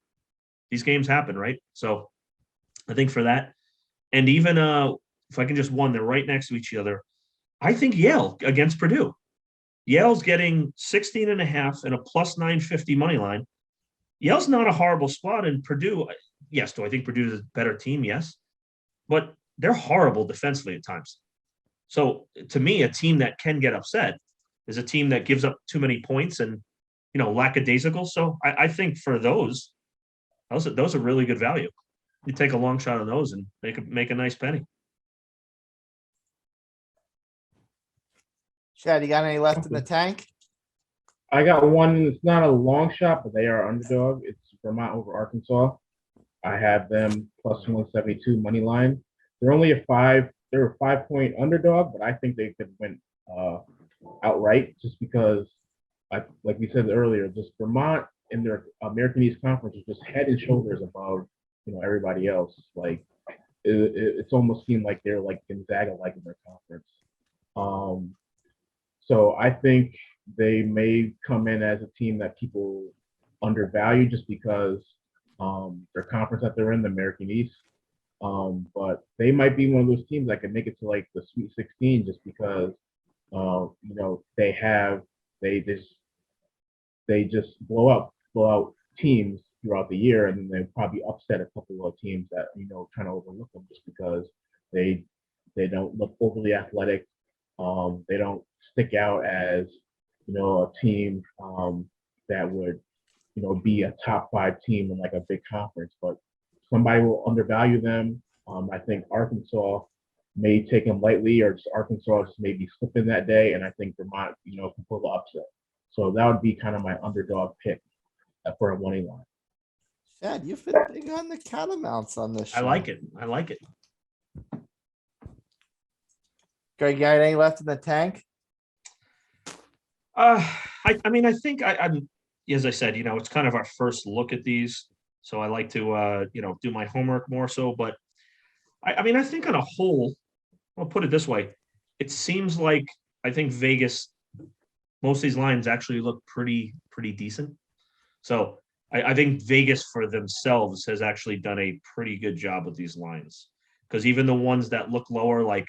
These games happen, right? So I think for that, and even if I can just one, they're right next to each other. I think Yale against Purdue. Yale's getting 16.5 and a plus 950 money line. Yale's not a horrible spot, and Purdue, yes. Do I think Purdue is a better team? Yes, but they're horrible defensively at times. So to me, a team that can get upset is a team that gives up too many points and lackadaisical. So I think for those are really good value. You take a long shot on those and make a nice penny. Chad, you got any left in the tank? I got one. It's not a long shot, but they are underdog. It's Vermont over Arkansas. I have them plus 172 money line. They're only they're a 5-point underdog, but I think they could win outright just because, like we said earlier, just Vermont in their American East Conference is just head and shoulders above everybody else. Like it's almost seemed like they're like Gonzaga like in their conference. So I think they may come in as a team that people undervalue just because their conference that they're in, the American East. But they might be one of those teams that can make it to like the Sweet 16 just because they just blow out teams throughout the year, and then they probably upset a couple of teams that kind of overlook them just because they don't look overly athletic. They don't stick out as a team that would be a top 5 team in like a big conference, but somebody will undervalue them. I think Arkansas may take them lightly, or just Arkansas just maybe slipping that day, and I think Vermont can pull the upset. So that would be kind of my underdog pick for a money line. Chad, you've been big on the catamounts on this show. I like it. Greg, you got any left in the tank? I think I'm, as I said, it's kind of our first look at these. So I like to, do my homework more so, but I think on a whole, I'll put it this way. It seems like, I think Vegas, most of these lines actually look pretty decent. So I think Vegas for themselves has actually done a pretty good job with these lines, because even the ones that look lower, like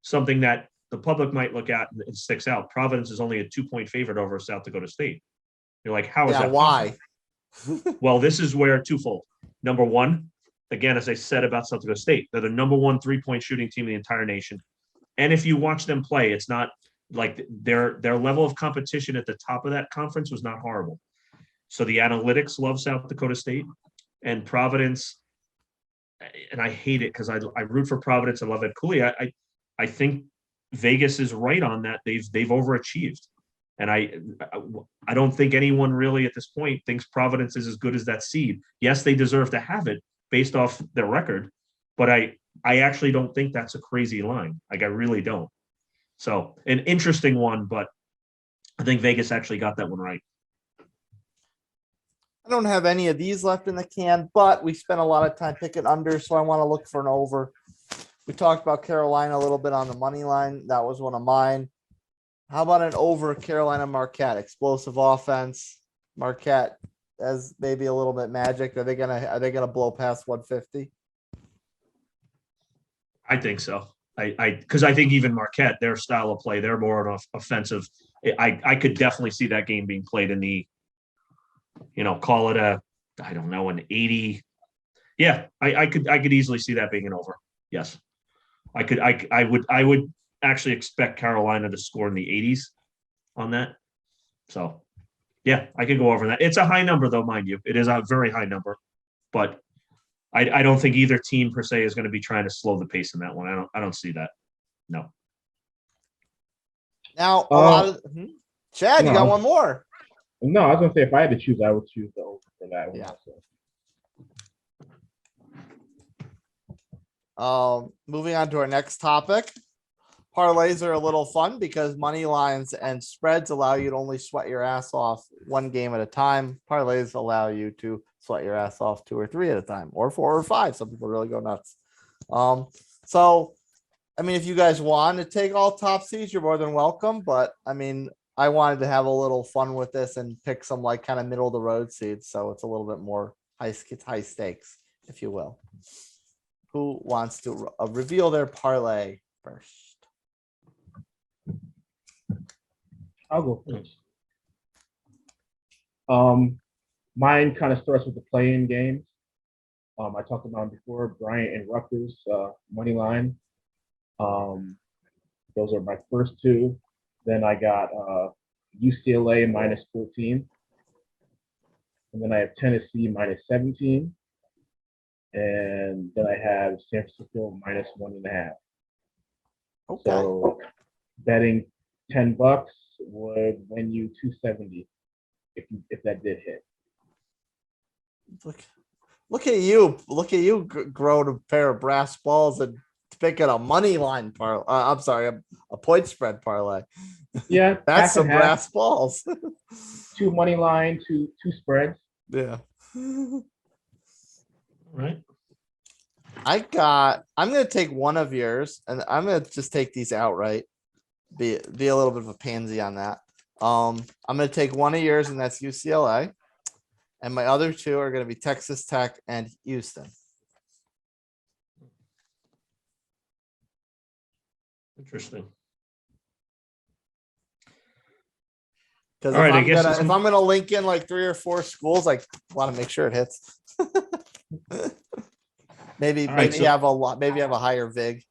something that the public might look at and sticks out, Providence is only a 2-point favorite over South Dakota State. You're like, how is that why? Well, this is where twofold. Number one, again, as I said about South Dakota State, they're the number 1 3-point shooting team in the entire nation. And if you watch them play, it's not like their level of competition at the top of that conference was not horrible. So the analytics love South Dakota State, and Providence, and I hate it because I root for Providence. I love Ed Cooley. I think Vegas is right on that. They've overachieved. And I don't think anyone really at this point thinks Providence is as good as that seed. Yes, they deserve to have it based off their record, but I actually don't think that's a crazy line. Like, I really don't. So an interesting one, but I think Vegas actually got that one right. I don't have any of these left in the can, but we spent a lot of time picking under, so I want to look for an over. We talked about Carolina a little bit on the money line. That was one of mine. How about an over Carolina Marquette? Explosive offense. Marquette as maybe a little bit magic. Are they gonna blow past 150? I think so. Because I think even Marquette, their style of play, they're more of offensive. I could definitely see that game being played in the, call it I don't know, an 80. Yeah, I could easily see that being an over. Yes, I would actually expect Carolina to score in the 80s on that. So, yeah, I could go over that. It's a high number, though, mind you. It is a very high number, but I don't think either team per se is going to be trying to slow the pace in that one. I don't see that. No. Now, a lot of Chad, you got one more. No, I was gonna say if I had to choose, I would choose the over for that one. Yeah. Also. Moving on to our next topic. Parlays are a little fun because money lines and spreads allow you to only sweat your ass off one game at a time. Parlays allow you to sweat your ass off 2 or 3 at a time, or 4 or 5. Some people really go nuts. So, I mean, if you guys want to take all top seeds, you're more than welcome. But I mean, I wanted to have a little fun with this and pick some like kind of middle of the road seeds, so it's a little bit more high stakes, if you will. Who wants to reveal their parlay first? I'll go first. Mine kind of starts with the play-in games. I talked about them before, Bryant and Rutgers money line. Those are my first 2. Then I got UCLA -14. And then I have Tennessee -17. And then I have San Francisco -1.5. Okay. So betting $10 would win you $270 if that did hit. Look at you growing a pair of brass balls and picking a money line parlay. I'm sorry, a point spread parlay. Yeah, That's some brass balls. 2 money line, two spreads. Yeah. Right. I'm gonna take one of yours, and I'm gonna just take these outright. Be a little bit of a pansy on that. I'm gonna take one of yours, and that's UCLA. And my other 2 are gonna be Texas Tech and Houston. Interesting. Because All right, if I'm gonna link in like 3 or 4 schools, I want to make sure it hits. maybe you have a higher vig.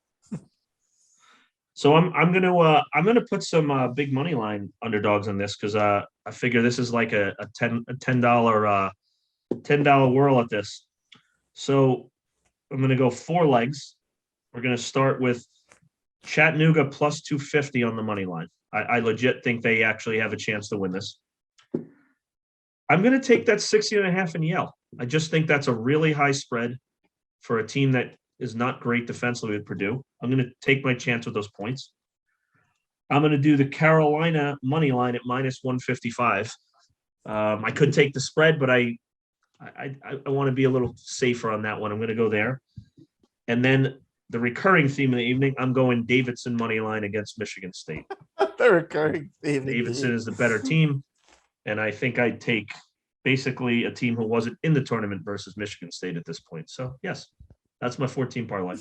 So I'm gonna put some big money line underdogs on this because I figure this is like a $10 whirl at this. So I'm gonna go 4 legs. We're gonna start with Chattanooga +250 on the money line. I legit think they actually have a chance to win this. I'm gonna take that 60.5 in Yale. I just think that's a really high spread for a team that is not great defensively with Purdue. I'm going to take my chance with those points. I'm going to do the Carolina money line at -155. I could take the spread, but I want to be a little safer on that one. I'm going to go there. And then the recurring theme of the evening, I'm going Davidson money line against Michigan State. The recurring theme. Davidson is the better team. And I think I'd take basically a team who wasn't in the tournament versus Michigan State at this point. So, yes, that's my 14 parlay.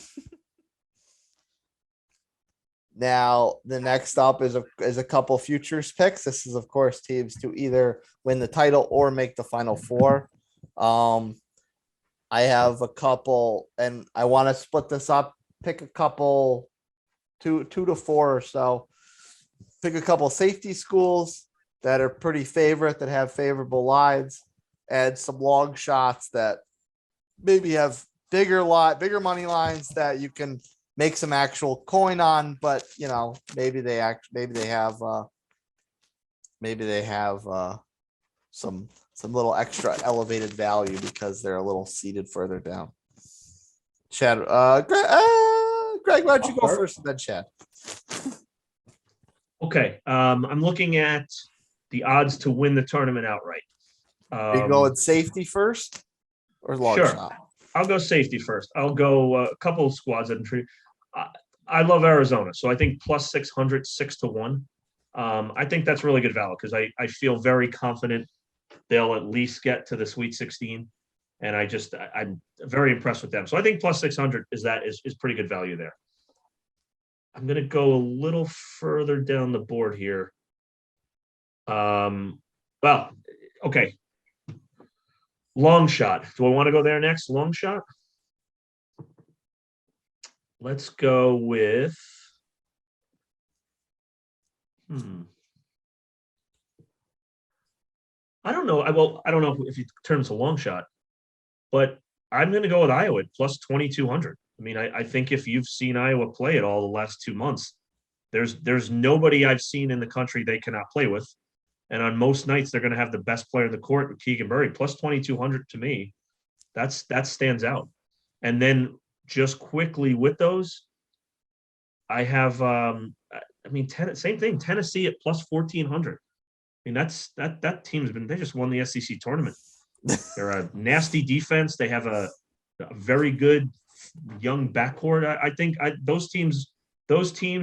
Now, the next up is a couple futures picks. This is, of course, teams to either win the title or make the Final Four. I have a couple, and I want to split this up. Pick a couple, two to 4 or so. Pick a couple safety schools that are pretty favorite, that have favorable lines, and some long shots that maybe have bigger money lines that you can make some actual coin on, but maybe they have some little extra elevated value because they're a little seated further down. Chad, Greg, why don't you go first and then Chad? Okay. I'm looking at the odds to win the tournament outright. Are you going safety first or long shot? I'll go safety first. I'll go a couple of squads that I love Arizona, so I think +600, 6-1. I think that's really good value because I feel very confident they'll at least get to the Sweet 16, and I'm very impressed with them. So I think +600 is pretty good value there. I'm going to go a little further down the board here. Well, okay. Long shot. Do I want to go there next? Long shot? Let's go with. I don't know. I don't know if you terms a long shot, but I'm going to go with Iowa plus 2,200. I mean, I think if you've seen Iowa play at all the last 2 months, there's nobody I've seen in the country they cannot play with. And on most nights, they're going to have the best player in the court with Keegan Murray. Plus 2,200 to me, that stands out. And then just quickly with those, I have, same thing, Tennessee at plus 1,400. I mean, that team's they just won the SEC tournament. They're a nasty defense. They have a very good young backcourt. I think those teams,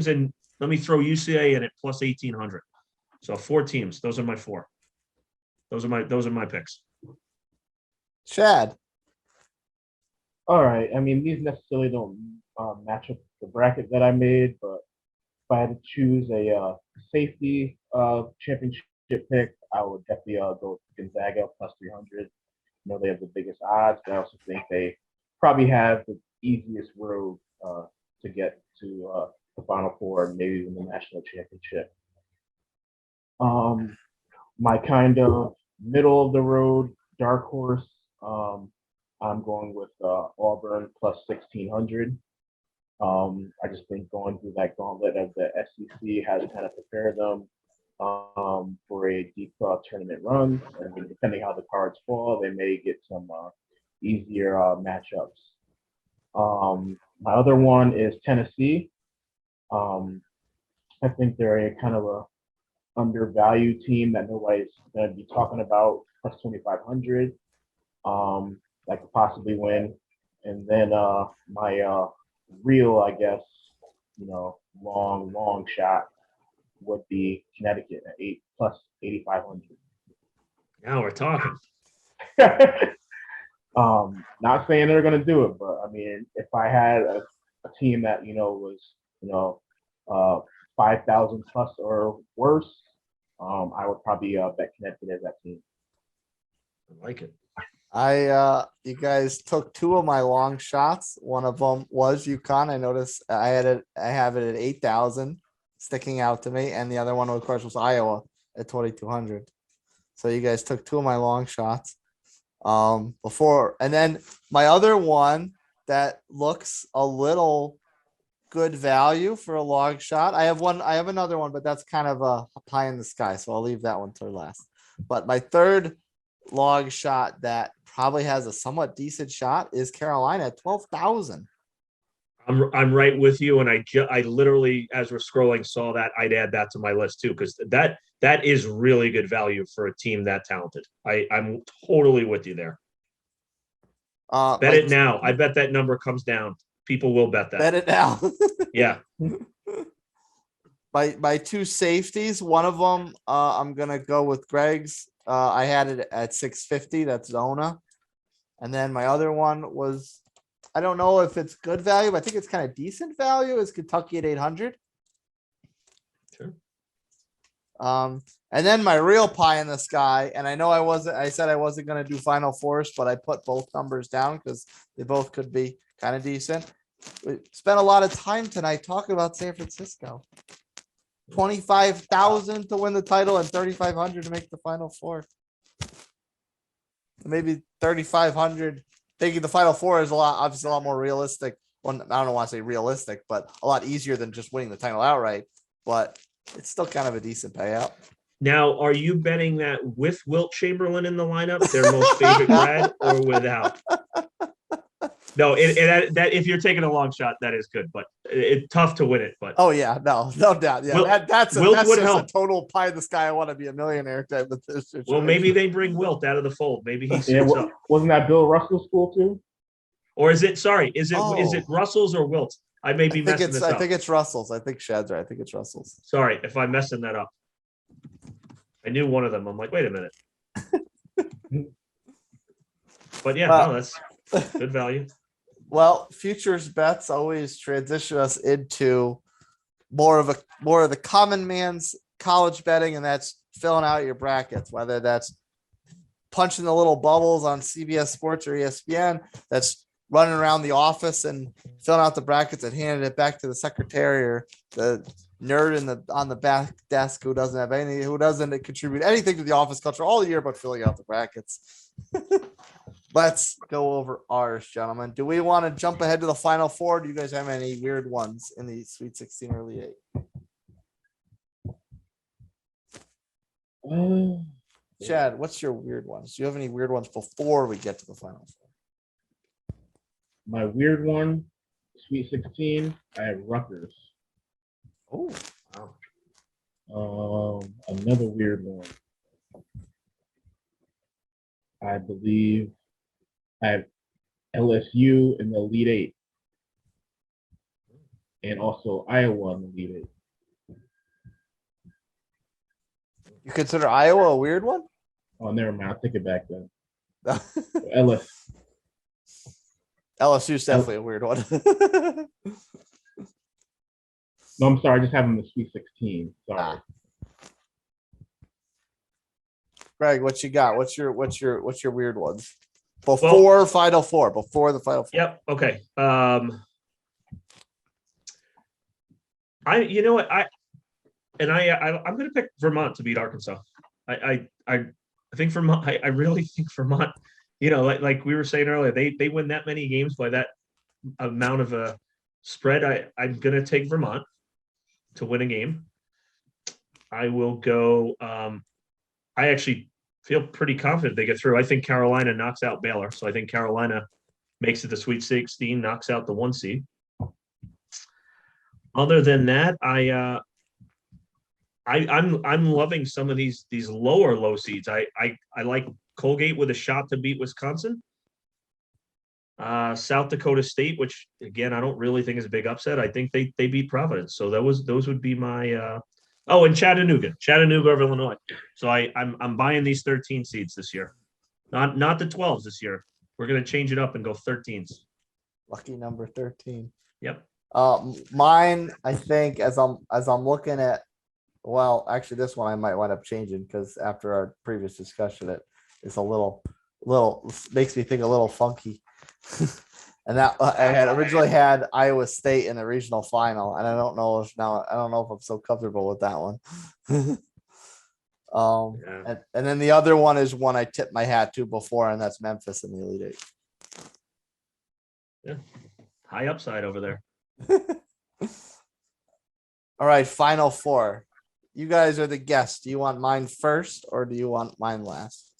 and let me throw UCA in at plus 1,800. So 4 teams. Those are my 4. Those are my picks. Shad. All right. I mean, these necessarily don't match up the bracket that I made, but if I had to choose a safety championship pick, I would definitely go Gonzaga plus 300. I know they have the biggest odds, but I also think they probably have the easiest road to get to the Final Four, maybe even the national championship. My kind of middle of the road dark horse, I'm going with Auburn plus 1,600. I just think going through that gauntlet of the SEC has kind of prepared them for a deep tournament run. I mean, depending how the cards fall, they may get some easier matchups. My other one is Tennessee. I think they're a kind of a undervalued team that nobody's going to be talking about, plus 2,500. That could possibly win. And then my real, I guess, long shot would be Connecticut at plus 8,500. Now we're talking. Not saying they're going to do it, but I mean, if I had a team that was 5,000 plus or worse, I would probably bet Connecticut as that team. I like it. You guys took 2 of my long shots. One of them was UConn. I noticed I have it at 8,000 sticking out to me. And the other one, of course, was Iowa at 2,200. So you guys took 2 of my long shots. And then my other one that looks a little good value for a long shot. I have another one, but that's kind of a pie in the sky. So I'll leave that one to last. But my third long shot that probably has a somewhat decent shot is Carolina at 12,000. I'm right with you, and I literally, as we're scrolling, saw that. I'd add that to my list too, because that is really good value for a team that talented. I'm totally with you there. Bet it now. I bet that number comes down. People will bet that. Bet it now. Yeah. My 2 safeties, one of them, I'm gonna go with Greg's. I had it at 650. That's Zona. And then my other one was, I don't know if it's good value, but I think it's kind of decent value, is Kentucky at 800. Sure. And then my real pie in the sky, and I said I wasn't going to do Final Fours, but I put both numbers down because they both could be kind of decent. We spent a lot of time tonight talking about San Francisco. 25,000 to win the title and 3,500 to make the Final Four. Maybe 3,500. Thinking the Final Four is obviously a lot more realistic. Well, I don't want to say realistic, but a lot easier than just winning the title outright. But it's still kind of a decent payout. Now, are you betting that with Wilt Chamberlain in the lineup, their most favorite grad, or without? No, that if you're taking a long shot, that is good, but it's tough to win it. But oh yeah, no doubt. Yeah, that's just a total pie in the sky. I want to be a millionaire type of situation. Well, maybe they bring Wilt out of the fold. Maybe he suits up. Wasn't that Bill Russell's school too? Or is it? Sorry, is it Russell's or Wilt? I may be messing this up. I think it's Russell's. I think Shad's right. I think it's Russell's. Sorry if I'm messing that up. I knew one of them. I'm like, wait a minute. But yeah, no, that's good value. Well, futures bets always transition us into more of the common man's college betting, and that's filling out your brackets, whether that's punching the little bubbles on CBS Sports or ESPN, that's running around the office and filling out the brackets and handing it back to the secretary or the nerd on the back desk who doesn't contribute anything to the office culture all year but filling out the brackets. Let's go over ours, gentlemen. Do we want to jump ahead to the final four? Do you guys have any weird ones in the Sweet 16 or Elite Eight? Chad, what's your weird ones? Do you have any weird ones before we get to the final four? My weird one, Sweet 16, I have Rutgers. Oh, wow. Another weird one. I believe I have LSU in the Elite Eight. And also Iowa in the Elite Eight. You consider Iowa a weird one? Oh, never mind. I'll take it back then. LSU is definitely a weird one. No, I'm sorry. I just have them in the Sweet 16. Sorry. Greg, what you got? What's your weird ones? Before Final Four. Before the Final Four. Yep. Okay. I'm going to pick Vermont to beat Arkansas. I think Vermont. I really think Vermont. Like we were saying earlier, they win that many games by that amount of a spread. I'm going to take Vermont to win a game. I will go. I actually feel pretty confident they get through. I think Carolina knocks out Baylor, so I think Carolina makes it the Sweet 16, knocks out the 1 seed. Other than that, I'm loving some of these low seeds. I like Colgate with a shot to beat Wisconsin. South Dakota State, which again I don't really think is a big upset. I think they beat Providence. So those would be my and Chattanooga over Illinois. So I'm buying these 13 seeds this year. Not the 12s this year. We're gonna change it up and go 13s. Lucky number 13. Yep. Mine, I think as I'm looking at, well, actually this one I might wind up changing because after our previous discussion, it's a little makes me think a little funky. And that I had originally had Iowa State in the regional final, and I don't know if I'm so comfortable with that one. And then the other one is one I tipped my hat to before, and that's Memphis in the Elite Eight. Yeah, high upside over there. All right, final four. You guys are the guests. Do you want mine first or do you want mine last?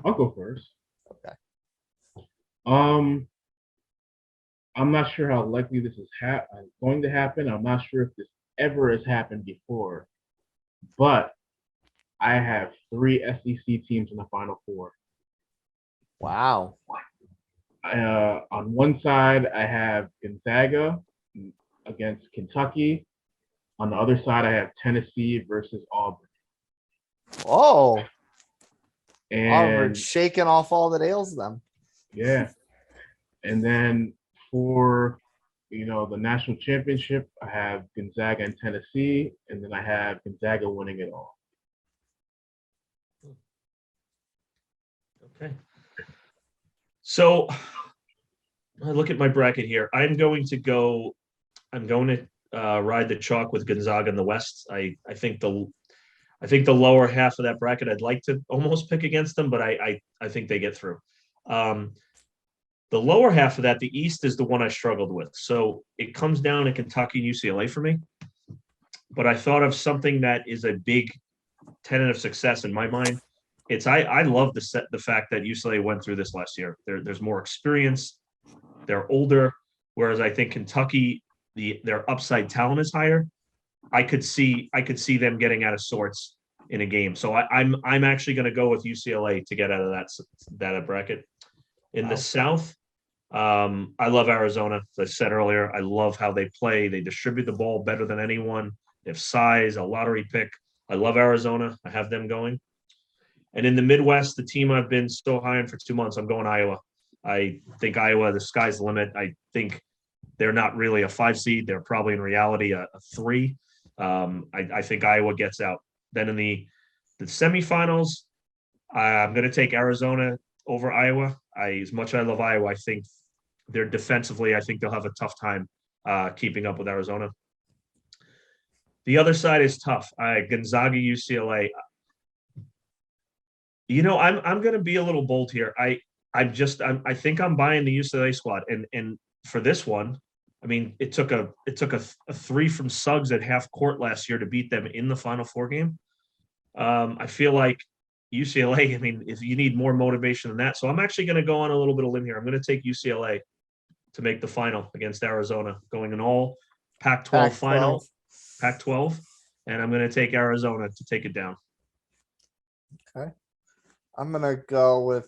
I'll go first. Okay. I'm not sure how likely this is going to happen. I'm not sure if this ever has happened before, but I have 3 SEC teams in the Final Four. Wow. On one side, I have Gonzaga against Kentucky. On the other side, I have Tennessee versus Auburn. Oh. And Auburn shaking off all the nails of them. Yeah. And then for the national championship, I have Gonzaga and Tennessee, and then I have Gonzaga winning it all. Okay. So I look at my bracket here. I'm going to ride the chalk with Gonzaga in the West. I think the lower half of that bracket, I'd like to almost pick against them, but I think they get through. The lower half of that, the East, is the one I struggled with. So it comes down to Kentucky and UCLA for me. But I thought of something that is a big tenet of success in my mind. I love the fact that UCLA went through this last year. There's more experience. They're older, whereas I think Kentucky, their upside talent is higher. I could see them getting out of sorts in a game. So I'm actually going to go with UCLA to get out of that bracket. In the South, I love Arizona. As I said earlier, I love how they play. They distribute the ball better than anyone. They have size, a lottery pick. I love Arizona. I have them going. And in the Midwest, the team I've been so high on for 2 months, I'm going Iowa. I think Iowa, the sky's the limit. I think they're not really a 5 seed. They're probably in reality a 3. I think Iowa gets out. Then in the semifinals, I'm going to take Arizona over Iowa. As much as I love Iowa, I think they're defensively, I think they'll have a tough time keeping up with Arizona. The other side is tough. Gonzaga, UCLA. I'm going to be a little bold here. I think I'm buying the UCLA squad, and for this one, I mean, it took a 3 from Suggs at half court last year to beat them in the Final Four game. I feel like UCLA. I mean, if you need more motivation than that, so I'm actually going to go on a little bit of limb here. I'm going to take UCLA to make the final against Arizona, going an all Pac-12 final, Pac-12, and I'm going to take Arizona to take it down. Okay. I'm gonna go with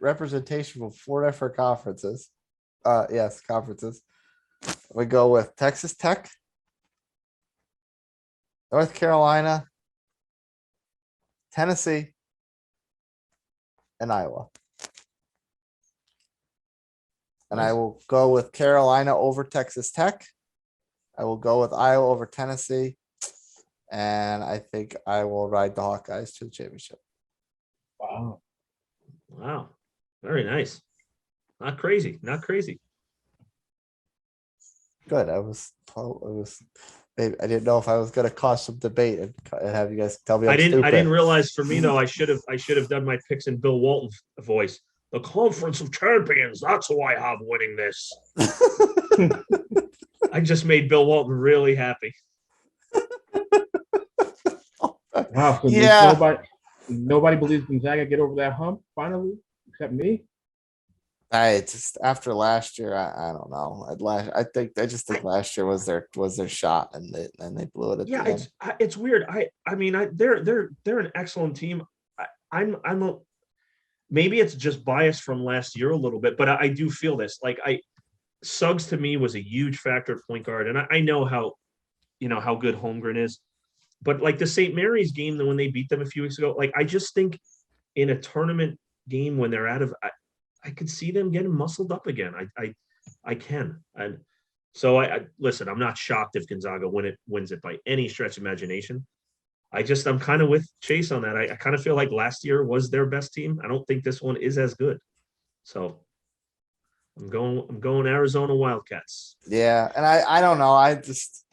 representation from 4 different conferences. Yes, conferences. We go with Texas Tech, North Carolina, Tennessee, and Iowa. And I Nice. will go with Carolina over Texas Tech. I will go with Iowa over Tennessee. And I think I will ride the Hawkeyes to the championship. Wow. Wow, very nice. Not crazy. Good. I didn't know if I was gonna cause some debate and have you guys tell me I'm I didn't stupid. realize for me though. I should have done my picks in Bill Walton voice. The Conference of Champions. That's who I have winning this. I just made Bill Walton really happy. Wow. So Yeah. nobody believes Gonzaga get over that hump finally, except me. I just after last year, I don't know. I just think last year was their shot and they blew it at the end. It's weird. They're an excellent team. Maybe it's just bias from last year a little bit, but I do feel this. Like Suggs to me was a huge factor at point guard, and I know how good Holmgren is, but like the St. Mary's game, when they beat them a few weeks ago, like I just think in a tournament game when they're out of, I could see them getting muscled up again. I can, and so I listen. I'm not shocked if Gonzaga wins it by any stretch of imagination. I'm kind of with Chase on that. I kind of feel like last year was their best team. I don't think this one is as good. So I'm going Arizona Wildcats. Yeah, and I don't know. I just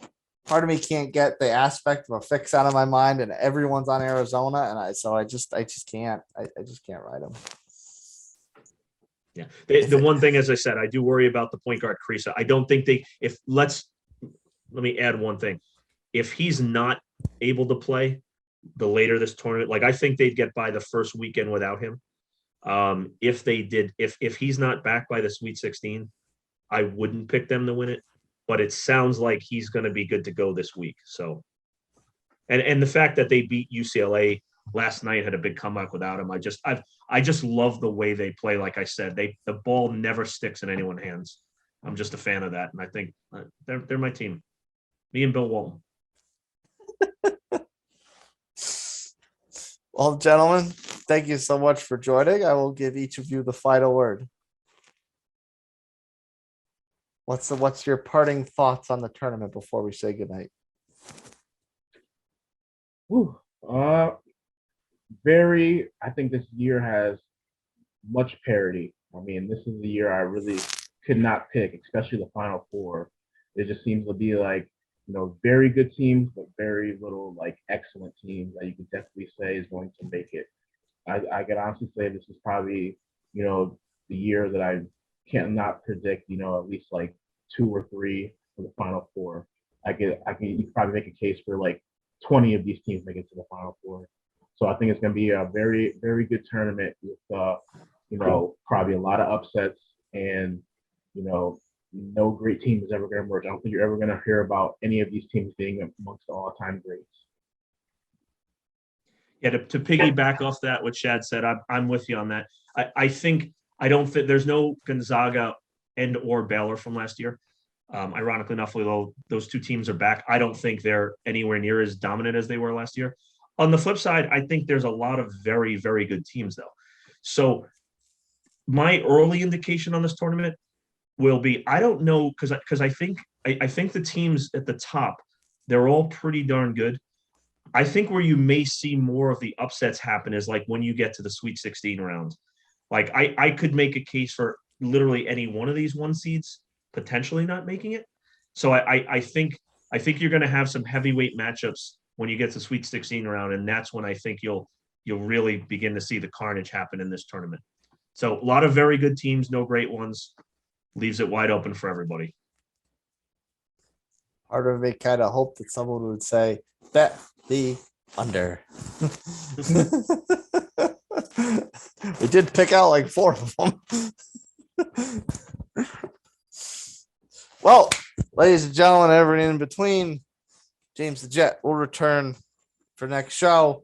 part of me can't get the aspect of a fix out of my mind, and everyone's on Arizona, and I just can't. I just can't ride them. Yeah. The one thing, as I said, I do worry about the point guard Kriisa. I don't think let me add one thing. If he's not able to play the later this tournament, like I think they'd get by the first weekend without him. If they did, if he's not back by the Sweet 16, I wouldn't pick them to win it, but it sounds like he's going to be good to go this week. So, and the fact that they beat UCLA last night, had a big comeback without him. I just love the way they play. Like I said, the ball never sticks in anyone's hands. I'm just a fan of that, and I think they're my team. Me and Bill Walton. Well, gentlemen, thank you so much for joining. I will give each of you the final word. What's your parting thoughts on the tournament before we say goodnight? Whew. I think this year has much parity. I mean, this is the year I really could not pick, especially the Final Four. It just seems to be like, very good teams, but very little like excellent teams that you could definitely say is going to make it. I can honestly say this is probably, the year that I cannot predict, at least like 2 or 3 for the Final Four. You could probably make a case for like 20 of these teams make it to the Final Four. So I think it's going to be a very, very good tournament with, probably a lot of upsets and, no great team is ever going to emerge. I don't think you're ever going to hear about any of these teams being amongst the all-time greats. Yeah, to piggyback off that, what Shad said, I'm with you on that. I don't think there's no Gonzaga and or Baylor from last year. Ironically enough, although those 2 teams are back, I don't think they're anywhere near as dominant as they were last year. On the flip side, I think there's a lot of very, very good teams, though. So my early indication on this tournament, will be, I don't know, because I think the teams at the top, they're all pretty darn good. I think where you may see more of the upsets happen is like when you get to the Sweet 16 round. Like I could make a case for literally any one of these 1 seeds potentially not making it. So I think you're going to have some heavyweight matchups when you get to Sweet 16 round, and that's when I think you'll really begin to see the carnage happen in this tournament. So a lot of very good teams, no great ones, leaves it wide open for everybody. Part of me kind of hoped that someone would say, bet the under. We did pick out like 4 of them. Well, ladies and gentlemen, everyone in between, James the Jet will return for next show.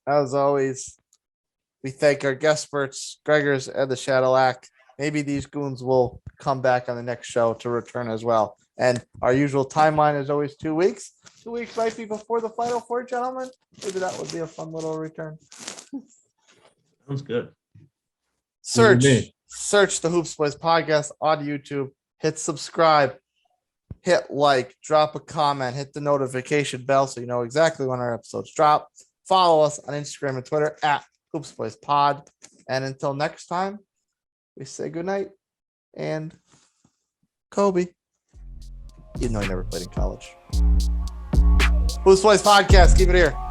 As always, we thank our guest experts, Greggers and the Shaddillac. Maybe these goons will come back on the next show to return as well. And our usual timeline is always 2 weeks. 2 weeks might be before the Final Four, gentlemen. Maybe that would be a fun little return. Sounds good. Search the Hoops Boys podcast on YouTube. Hit subscribe. Hit like. Drop a comment. Hit the notification bell so you know exactly when our episodes drop. Follow us on Instagram and Twitter at Hoops Boys Pod. And until next time, we say goodnight. And Kobe. Even though he never played in college. Hoops Boys podcast. Keep it here.